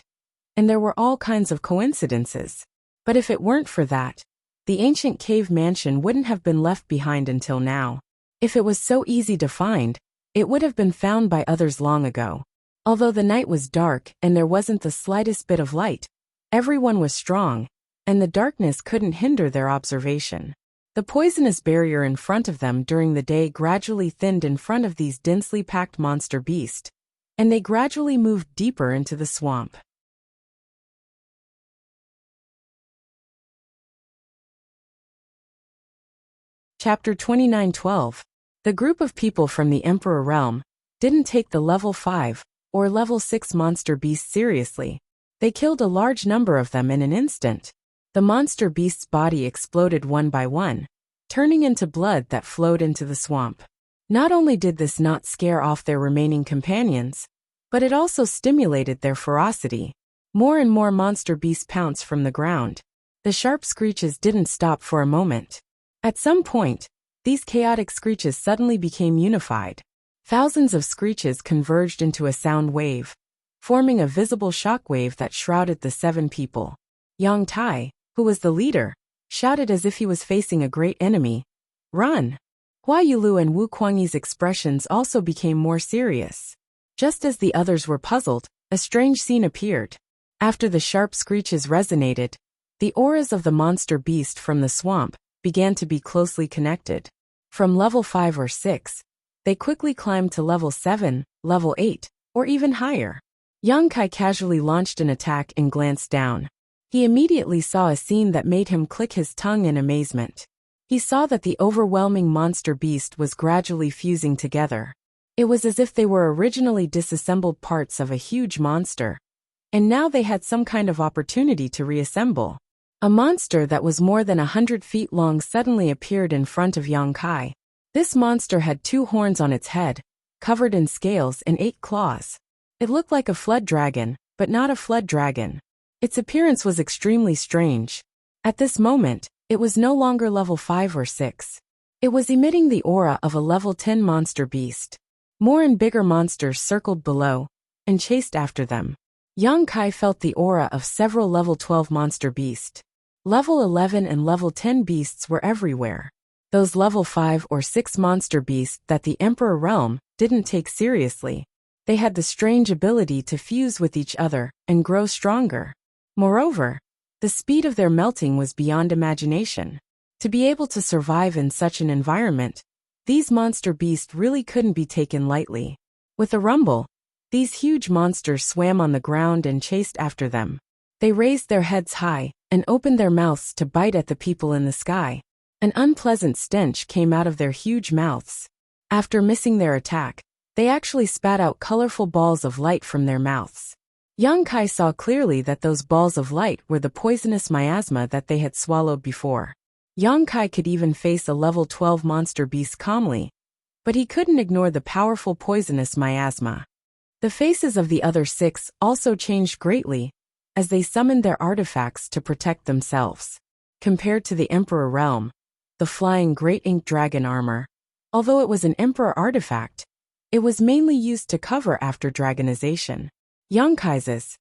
and there were all kinds of coincidences. But if it weren't for that, the ancient cave mansion wouldn't have been left behind until now. If it was so easy to find, it would have been found by others long ago. Although the night was dark and there wasn't the slightest bit of light, everyone was strong, and the darkness couldn't hinder their observation. The poisonous barrier in front of them during the day gradually thinned in front of these densely packed monster beasts, and they gradually moved deeper into the swamp. Chapter 29:12. The group of people from the Emperor realm didn't take the level 5 or level 6 monster beasts seriously. They killed a large number of them in an instant. The monster beast's body exploded one by one, turning into blood that flowed into the swamp. Not only did this not scare off their remaining companions, but it also stimulated their ferocity. More and more monster beasts pounced from the ground. The sharp screeches didn't stop for a moment. At some point, these chaotic screeches suddenly became unified. Thousands of screeches converged into a sound wave, forming a visible shockwave that shrouded the 7 people. Yang Tai, who was the leader, shouted as if he was facing a great enemy, "Run!" Hua Yulu and Wu Kuangyi's expressions also became more serious. Just as the others were puzzled, a strange scene appeared. After the sharp screeches resonated, the auras of the monster beast from the swamp began to be closely connected. From level 5 or 6, they quickly climbed to level 7, level 8, or even higher. Yang Kai casually launched an attack and glanced down. He immediately saw a scene that made him click his tongue in amazement. He saw that the overwhelming monster beast was gradually fusing together. It was as if they were originally disassembled parts of a huge monster, and now they had some kind of opportunity to reassemble. A monster that was more than 100 feet long suddenly appeared in front of Yang Kai. This monster had 2 horns on its head, covered in scales and 8 claws. It looked like a flood dragon, but not a flood dragon. Its appearance was extremely strange. At this moment, it was no longer level 5 or 6. It was emitting the aura of a level 10 monster beast. More and bigger monsters circled below and chased after them. Yang Kai felt the aura of several level 12 monster beasts. Level 11 and level 10 beasts were everywhere. Those level 5 or 6 monster beasts that the Emperor realm didn't take seriously. They had the strange ability to fuse with each other and grow stronger. Moreover, the speed of their melting was beyond imagination. To be able to survive in such an environment, these monster beasts really couldn't be taken lightly. With a rumble, these huge monsters swam on the ground and chased after them. They raised their heads high and opened their mouths to bite at the people in the sky. An unpleasant stench came out of their huge mouths. After missing their attack, they actually spat out colorful balls of light from their mouths. Yang Kai saw clearly that those balls of light were the poisonous miasma that they had swallowed before. Yang Kai could even face a level 12 monster beast calmly, but he couldn't ignore the powerful poisonous miasma. The faces of the other 6 also changed greatly as they summoned their artifacts to protect themselves. Compared to the Emperor realm, the flying great ink dragon armor, although it was an Emperor artifact, it was mainly used to cover after dragonization. Yang Kai's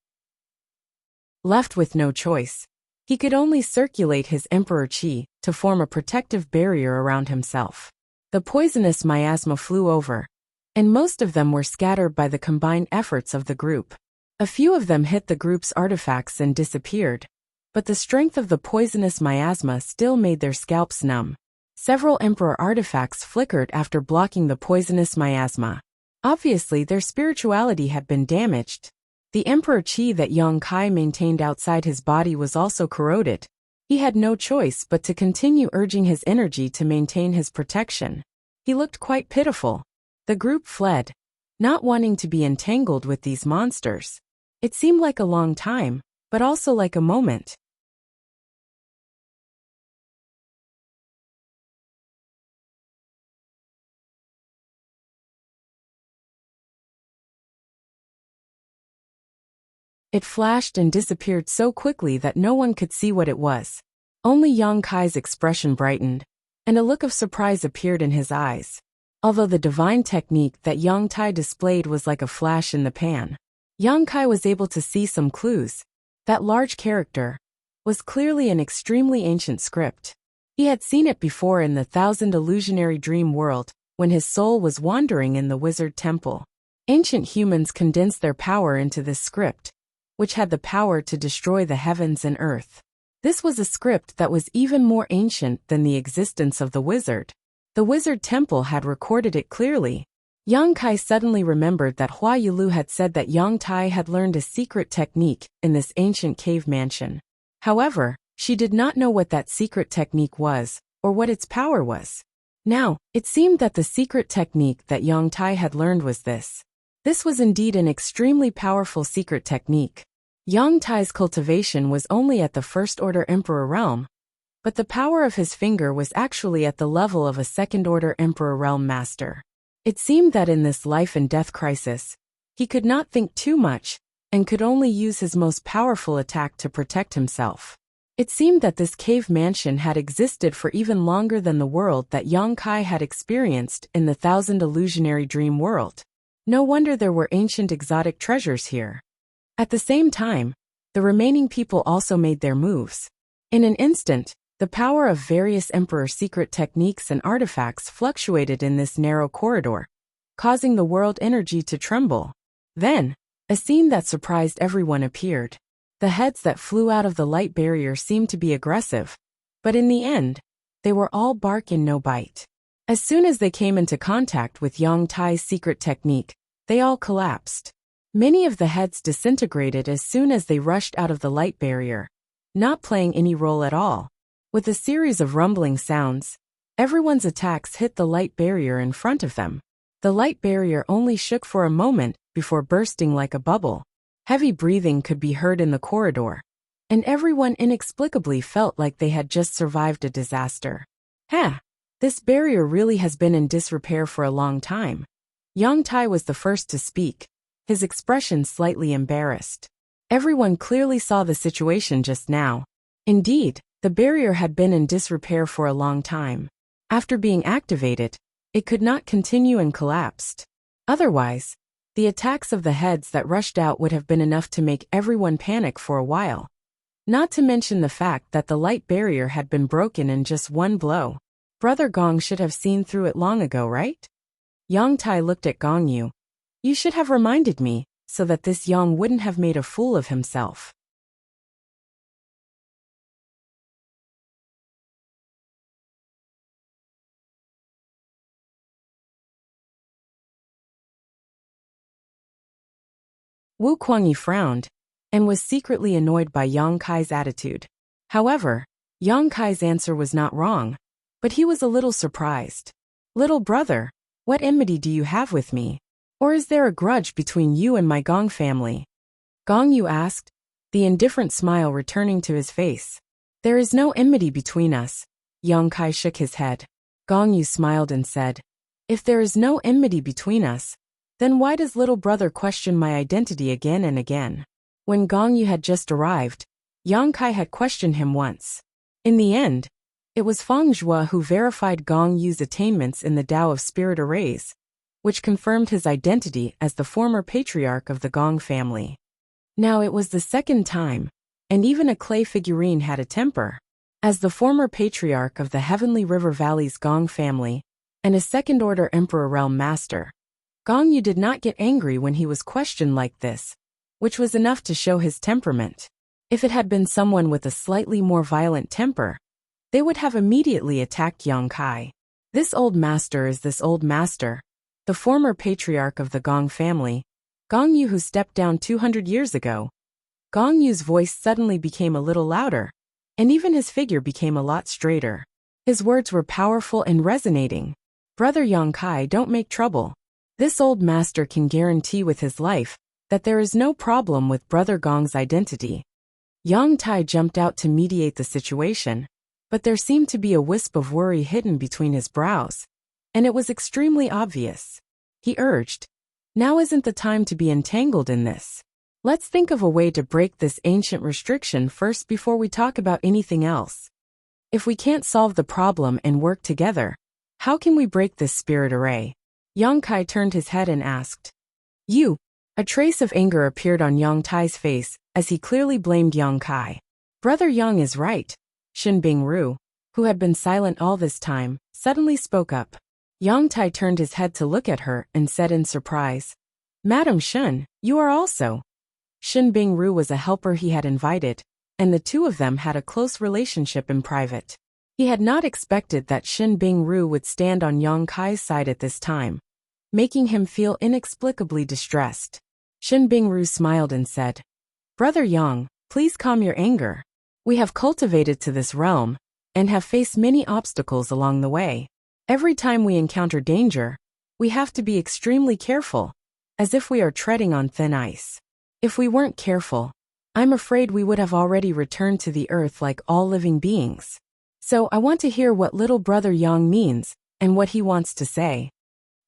left with no choice. He could only circulate his Emperor Qi to form a protective barrier around himself. The poisonous miasma flew over, and most of them were scattered by the combined efforts of the group. A few of them hit the group's artifacts and disappeared, but the strength of the poisonous miasma still made their scalps numb. Several Emperor artifacts flickered after blocking the poisonous miasma. Obviously, their spirituality had been damaged. The Emperor Qi that Yang Kai maintained outside his body was also corroded. He had no choice but to continue urging his energy to maintain his protection. He looked quite pitiful. The group fled, not wanting to be entangled with these monsters. It seemed like a long time, but also like a moment. It flashed and disappeared so quickly that no one could see what it was. Only Yang Kai's expression brightened, and a look of surprise appeared in his eyes. Although the divine technique that Yang Tai displayed was like a flash in the pan, Yang Kai was able to see some clues. That large character was clearly an extremely ancient script. He had seen it before in the Thousand Illusionary Dream World, when his soul was wandering in the Wizard Temple. Ancient humans condensed their power into this script, which had the power to destroy the heavens and earth. This was a script that was even more ancient than the existence of the wizard. The Wizard Temple had recorded it clearly. Yang Kai suddenly remembered that Hua Yulu had said that Yang Tai had learned a secret technique in this ancient cave mansion. However, she did not know what that secret technique was, or what its power was. Now, it seemed that the secret technique that Yang Tai had learned was this. This was indeed an extremely powerful secret technique. Yang Tai's cultivation was only at the first-order Emperor realm, but the power of his finger was actually at the level of a second-order Emperor realm master. It seemed that in this life-and-death crisis, he could not think too much, and could only use his most powerful attack to protect himself. It seemed that this cave mansion had existed for even longer than the world that Yang Kai had experienced in the Thousand Illusionary Dream World. No wonder there were ancient exotic treasures here. At the same time, the remaining people also made their moves. In an instant, the power of various Emperor secret techniques and artifacts fluctuated in this narrow corridor, causing the world energy to tremble. Then, a scene that surprised everyone appeared. The heads that flew out of the light barrier seemed to be aggressive, but in the end, they were all bark and no bite. As soon as they came into contact with Yang Tai's secret technique, they all collapsed. Many of the heads disintegrated as soon as they rushed out of the light barrier, not playing any role at all. With a series of rumbling sounds, everyone's attacks hit the light barrier in front of them. The light barrier only shook for a moment before bursting like a bubble. Heavy breathing could be heard in the corridor, and everyone inexplicably felt like they had just survived a disaster. This barrier really has been in disrepair for a long time. Yang Tai was the first to speak, his expression slightly embarrassed. Everyone clearly saw the situation just now. Indeed, the barrier had been in disrepair for a long time. After being activated, it could not continue and collapsed. Otherwise, the attacks of the heads that rushed out would have been enough to make everyone panic for a while. Not to mention the fact that the light barrier had been broken in just one blow. Brother Gong should have seen through it long ago, right? Yang Tai looked at Gong Yu. You should have reminded me, so that this Yang wouldn't have made a fool of himself. Wu Kuangyi frowned, and was secretly annoyed by Yang Kai's attitude. However, Yang Kai's answer was not wrong, but he was a little surprised. Little brother, what enmity do you have with me? Or is there a grudge between you and my Gong family? Gong Yu asked, the indifferent smile returning to his face. There is no enmity between us. Yang Kai shook his head. Gong Yu smiled and said, if there is no enmity between us, then why does little brother question my identity again and again? When Gong Yu had just arrived, Yang Kai had questioned him once. In the end, it was Feng Zhua who verified Gong Yu's attainments in the Tao of Spirit Arrays, which confirmed his identity as the former patriarch of the Gong family. Now it was the second time, and even a clay figurine had a temper. As the former patriarch of the Heavenly River Valley's Gong family, and a second-order Emperor Realm Master, Gong Yu did not get angry when he was questioned like this, which was enough to show his temperament. If it had been someone with a slightly more violent temper, they would have immediately attacked Yang Kai. This old master is this old master, the former patriarch of the Gong family, Gong Yu who stepped down 200 years ago. Gong Yu's voice suddenly became a little louder, and even his figure became a lot straighter. His words were powerful and resonating. Brother Yang Kai, don't make trouble. This old master can guarantee with his life that there is no problem with Brother Gong's identity. Yang Tai jumped out to mediate the situation, but there seemed to be a wisp of worry hidden between his brows, and it was extremely obvious. He urged, now isn't the time to be entangled in this. Let's think of a way to break this ancient restriction first before we talk about anything else. If we can't solve the problem and work together, how can we break this spirit array? Yang Kai turned his head and asked. You. A trace of anger appeared on Yang Tai's face as he clearly blamed Yang Kai. Brother Yang is right. Shin Bingru, who had been silent all this time, suddenly spoke up. Yang Tai turned his head to look at her and said in surprise, Madam Shin, you are also. Shin Bingru was a helper he had invited, and the two of them had a close relationship in private. He had not expected that Shin Bingru would stand on Yang Kai's side at this time, making him feel inexplicably distressed. Shin Bingru smiled and said, Brother Yang, please calm your anger. We have cultivated to this realm, and have faced many obstacles along the way. Every time we encounter danger, we have to be extremely careful, as if we are treading on thin ice. If we weren't careful, I'm afraid we would have already returned to the earth like all living beings. So I want to hear what little brother Yang means, and what he wants to say.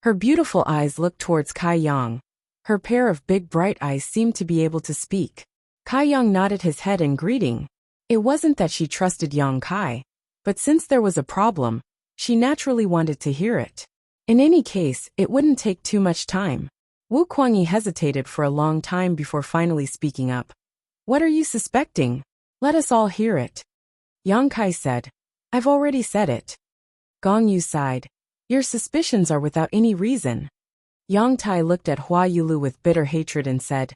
Her beautiful eyes looked towards Kai Yang. Her pair of big bright eyes seemed to be able to speak. Kai Yang nodded his head in greeting. It wasn't that she trusted Yang Kai, but since there was a problem, she naturally wanted to hear it. In any case, it wouldn't take too much time. Wu Kuangyi hesitated for a long time before finally speaking up. What are you suspecting? Let us all hear it. Yang Kai said. I've already said it. Gong Yu sighed. Your suspicions are without any reason. Yang Tai looked at Hua Yulu with bitter hatred and said,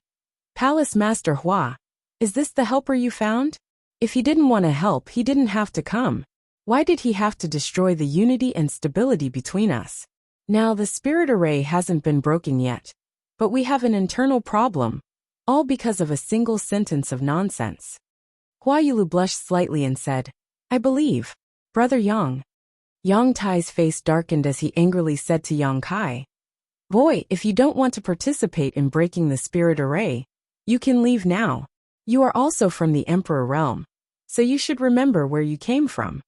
Palace Master Hua, is this the helper you found? If he didn't want to help, he didn't have to come. Why did he have to destroy the unity and stability between us? Now the spirit array hasn't been broken yet, but we have an internal problem, all because of a single sentence of nonsense. Hua Yulu blushed slightly and said, I believe, Brother Yang. Yang Tai's face darkened as he angrily said to Yang Kai, Boy, if you don't want to participate in breaking the spirit array, you can leave now. You are also from the Emperor realm, so you should remember where you came from.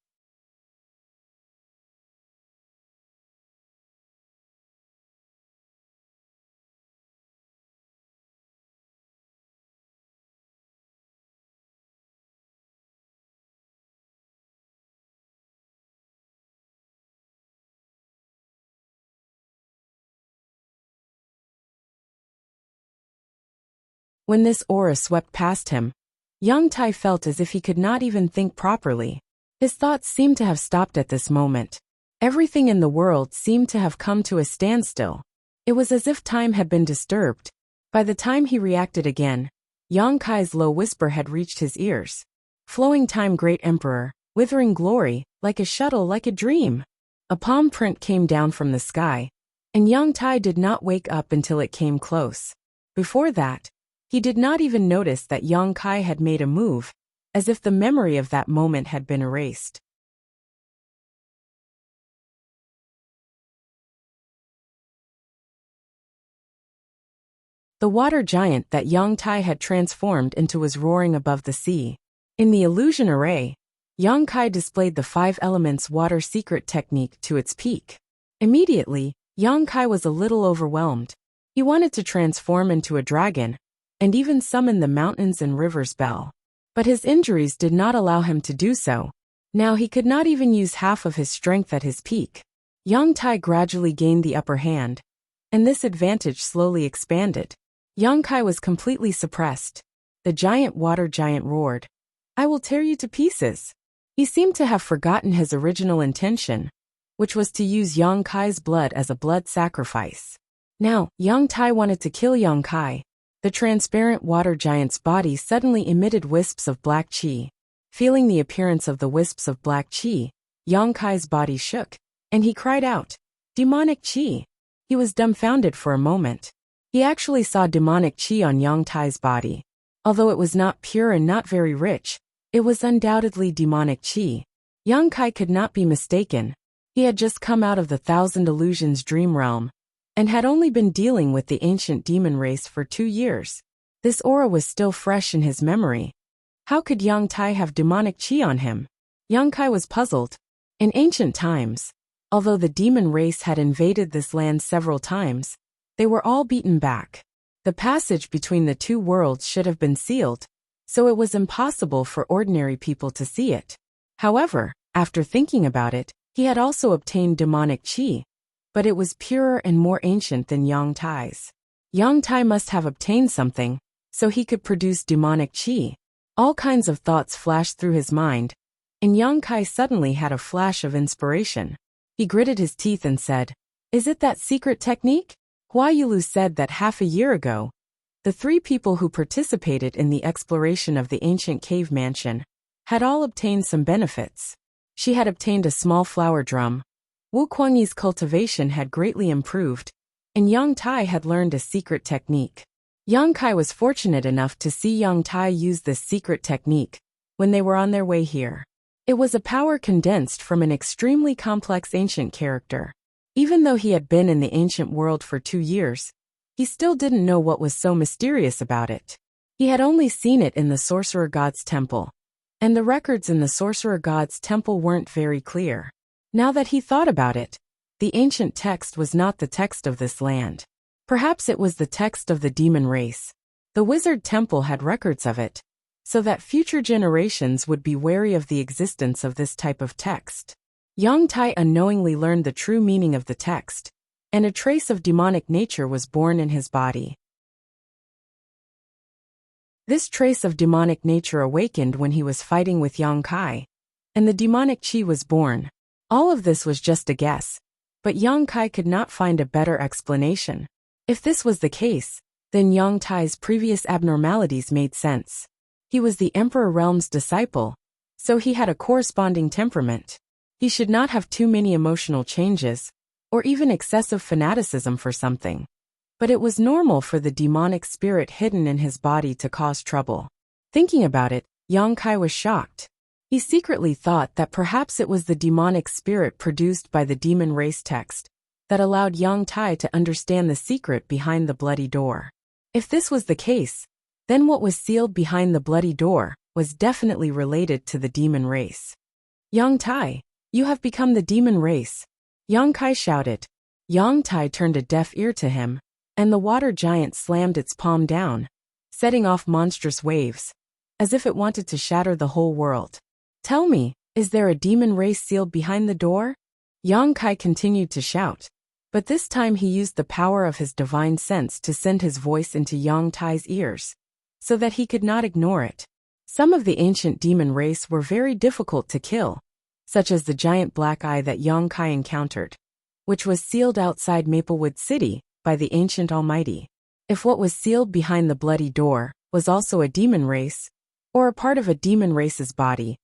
When this aura swept past him, Yang Tai felt as if he could not even think properly. His thoughts seemed to have stopped at this moment. Everything in the world seemed to have come to a standstill. It was as if time had been disturbed. By the time he reacted again, Yang Kai's low whisper had reached his ears. Flowing time, great emperor, withering glory, like a shuttle, like a dream. A palm print came down from the sky, and Yang Tai did not wake up until it came close. Before that, he did not even notice that Yang Kai had made a move, as if the memory of that moment had been erased. The water giant that Yang Tai had transformed into was roaring above the sea. In the illusion array, Yang Kai displayed the 5 elements water secret technique to its peak. Immediately, Yang Kai was a little overwhelmed. He wanted to transform into a dragon, and even summon the mountains and rivers bell. But his injuries did not allow him to do so. Now he could not even use half of his strength at his peak. Yang Tai gradually gained the upper hand, and this advantage slowly expanded. Yang Kai was completely suppressed. The giant water giant roared, I will tear you to pieces. He seemed to have forgotten his original intention, which was to use Yang Kai's blood as a blood sacrifice. Now, Yang Tai wanted to kill Yang Kai. The transparent water giant's body suddenly emitted wisps of black qi. Feeling the appearance of the wisps of black qi, Yang Kai's body shook, and he cried out, Demonic qi! He was dumbfounded for a moment. He actually saw demonic qi on Yang Tai's body. Although it was not pure and not very rich, it was undoubtedly demonic qi. Yang Kai could not be mistaken. He had just come out of the Thousand Illusions dream realm, and had only been dealing with the ancient demon race for 2 years. This aura was still fresh in his memory. How could Yang Tai have demonic qi on him? Yang Kai was puzzled. In ancient times, although the demon race had invaded this land several times, they were all beaten back. The passage between the 2 worlds should have been sealed, so it was impossible for ordinary people to see it. However, after thinking about it, he had also obtained demonic qi, but it was purer and more ancient than Yang Tai's. Yang Tai must have obtained something, so he could produce demonic qi. All kinds of thoughts flashed through his mind, and Yang Kai suddenly had a flash of inspiration. He gritted his teeth and said, Is it that secret technique? Hua Yulu said that half a year ago, the 3 people who participated in the exploration of the ancient cave mansion had all obtained some benefits. She had obtained a small flower drum. Wu Kuangyi's cultivation had greatly improved, and Yang Tai had learned a secret technique. Yang Kai was fortunate enough to see Yang Tai use this secret technique when they were on their way here. It was a power condensed from an extremely complex ancient character. Even though he had been in the ancient world for 2 years, he still didn't know what was so mysterious about it. He had only seen it in the sorcerer god's temple, and the records in the sorcerer god's temple weren't very clear. Now that he thought about it, the ancient text was not the text of this land. Perhaps it was the text of the demon race. The wizard temple had records of it, so that future generations would be wary of the existence of this type of text. Yang Tai unknowingly learned the true meaning of the text, and a trace of demonic nature was born in his body. This trace of demonic nature awakened when he was fighting with Yang Kai, and the demonic chi was born. All of this was just a guess, but Yang Kai could not find a better explanation. If this was the case, then Yang Tai's previous abnormalities made sense. He was the Emperor Realm's disciple, so he had a corresponding temperament. He should not have too many emotional changes, or even excessive fanaticism for something. But it was normal for the demonic spirit hidden in his body to cause trouble. Thinking about it, Yang Kai was shocked. He secretly thought that perhaps it was the demonic spirit produced by the demon race text that allowed Yang Tai to understand the secret behind the bloody door. If this was the case, then what was sealed behind the bloody door was definitely related to the demon race. Yang Tai, you have become the demon race, Yang Kai shouted. Yang Tai turned a deaf ear to him, and the water giant slammed its palm down, setting off monstrous waves, as if it wanted to shatter the whole world. Tell me, is there a demon race sealed behind the door? Yang Kai continued to shout, but this time he used the power of his divine sense to send his voice into Yang Tai's ears, so that he could not ignore it. Some of the ancient demon race were very difficult to kill, such as the giant black eye that Yang Kai encountered, which was sealed outside Maplewood City by the ancient Almighty. If what was sealed behind the bloody door was also a demon race, or a part of a demon race's body,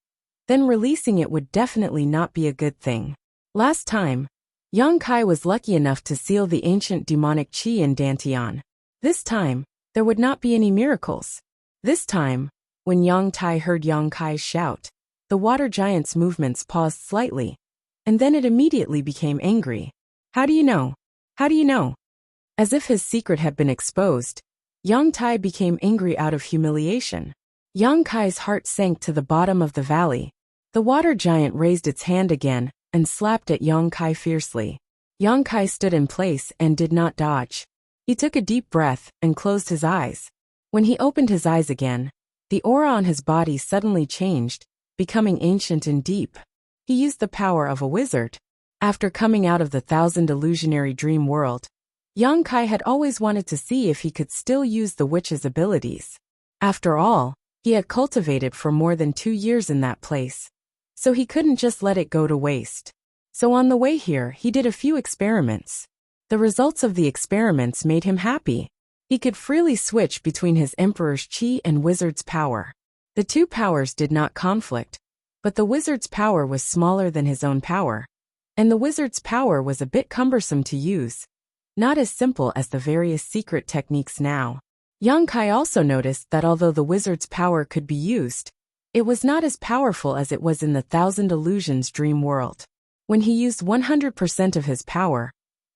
then releasing it would definitely not be a good thing. Last time, Yang Kai was lucky enough to seal the ancient demonic chi in Dantian. This time, there would not be any miracles. This time, when Yang Tai heard Yang Kai shout, the water giant's movements paused slightly, and then it immediately became angry. How do you know? How do you know? As if his secret had been exposed, Yang Tai became angry out of humiliation. Yang Kai's heart sank to the bottom of the valley. The water giant raised its hand again and slapped at Yang Kai fiercely. Yang Kai stood in place and did not dodge. He took a deep breath and closed his eyes. When he opened his eyes again, the aura on his body suddenly changed, becoming ancient and deep. He used the power of a wizard. After coming out of the thousand illusionary dream world, Yang Kai had always wanted to see if he could still use the witch's abilities. After all, he had cultivated for more than 2 years in that place, so he couldn't just let it go to waste. So on the way here, he did a few experiments. The results of the experiments made him happy. He could freely switch between his emperor's chi and wizard's power. The two powers did not conflict, but the wizard's power was smaller than his own power, and the wizard's power was a bit cumbersome to use, not as simple as the various secret techniques now. Yang Kai also noticed that although the wizard's power could be used, it was not as powerful as it was in the Thousand Illusions dream world. When he used 100% of his power,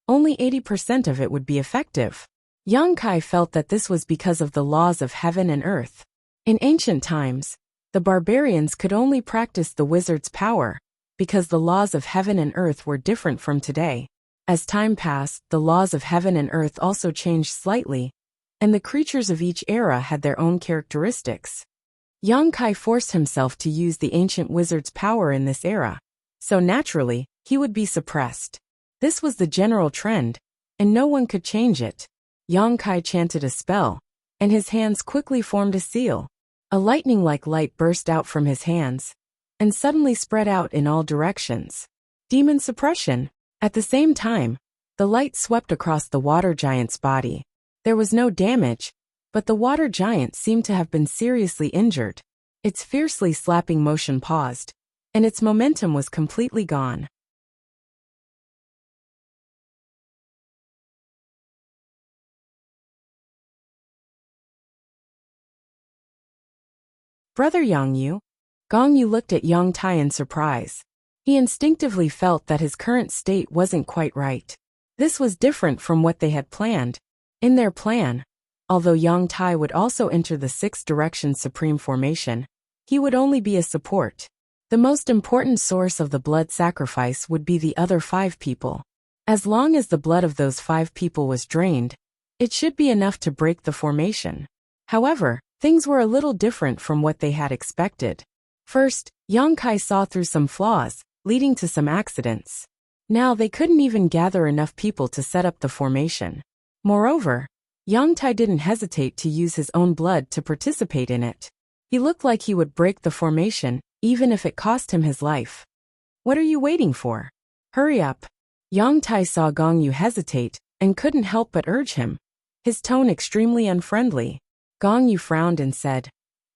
only 80% of it would be effective. Yang Kai felt that this was because of the laws of heaven and earth. In ancient times, the barbarians could only practice the wizard's power because the laws of heaven and earth were different from today. As time passed, the laws of heaven and earth also changed slightly, and the creatures of each era had their own characteristics. Yang Kai forced himself to use the ancient wizard's power in this era, so naturally, he would be suppressed. This was the general trend, and no one could change it. Yang Kai chanted a spell, and his hands quickly formed a seal. A lightning-like light burst out from his hands, and suddenly spread out in all directions. Demon suppression. At the same time, the light swept across the water giant's body. There was no damage, but the water giant seemed to have been seriously injured. Its fiercely slapping motion paused, and its momentum was completely gone. Brother Yang Yu, Gong Yu looked at Yang Tai in surprise. He instinctively felt that his current state wasn't quite right. This was different from what they had planned. In their plan, although Yang Tai would also enter the Sixth Direction Supreme Formation, he would only be a support. The most important source of the blood sacrifice would be the other 5 people. As long as the blood of those 5 people was drained, it should be enough to break the formation. However, things were a little different from what they had expected. First, Yang Kai saw through some flaws, leading to some accidents. Now they couldn't even gather enough people to set up the formation. Moreover, Yang Tai didn't hesitate to use his own blood to participate in it. He looked like he would break the formation, even if it cost him his life. What are you waiting for? Hurry up. Yang Tai saw Gong Yu hesitate, and couldn't help but urge him. His tone extremely unfriendly. Gong Yu frowned and said,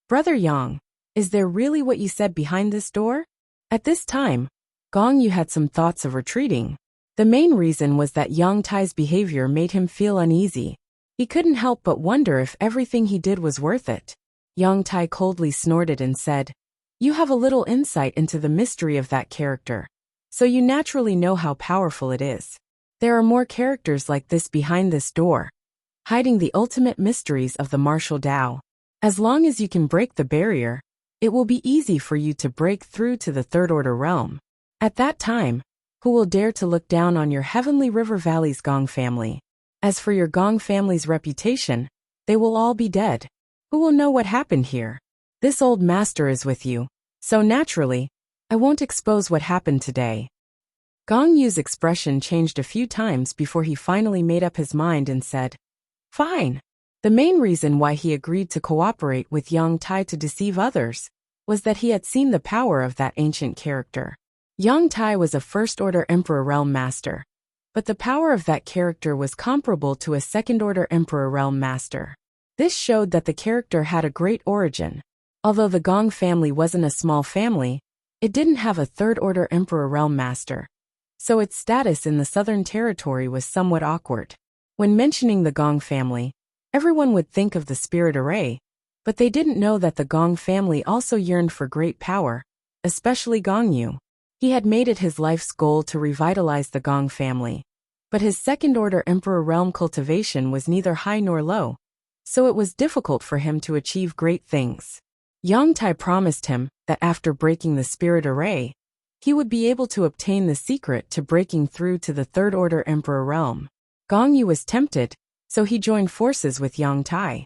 "Brother Yang, is there really what you said behind this door?" At this time, Gong Yu had some thoughts of retreating. The main reason was that Yang Tai's behavior made him feel uneasy. He couldn't help but wonder if everything he did was worth it. Yang Tai coldly snorted and said, "You have a little insight into the mystery of that character, so you naturally know how powerful it is. There are more characters like this behind this door, hiding the ultimate mysteries of the martial Tao. As long as you can break the barrier, it will be easy for you to break through to the Third Order realm. At that time, who will dare to look down on your Heavenly River Valley's Gong family? As for your Gong family's reputation, they will all be dead. Who will know what happened here? This old master is with you, so naturally, I won't expose what happened today." Gong Yu's expression changed a few times before he finally made up his mind and said, "Fine." The main reason why he agreed to cooperate with Yang Tai to deceive others was that he had seen the power of that ancient character. Yang Tai was a First-Order Emperor Realm Master, but the power of that character was comparable to a Second-Order Emperor Realm Master. This showed that the character had a great origin. Although the Gong family wasn't a small family, it didn't have a Third-Order Emperor Realm Master, so its status in the Southern Territory was somewhat awkward. When mentioning the Gong family, everyone would think of the Spirit Array, but they didn't know that the Gong family also yearned for great power, especially Gong Yu. He had made it his life's goal to revitalize the Gong family, but his Second-Order Emperor realm cultivation was neither high nor low, so it was difficult for him to achieve great things. Yang Tai promised him that after breaking the Spirit Array, he would be able to obtain the secret to breaking through to the Third Order Emperor realm. Gong Yu was tempted, so he joined forces with Yang Tai.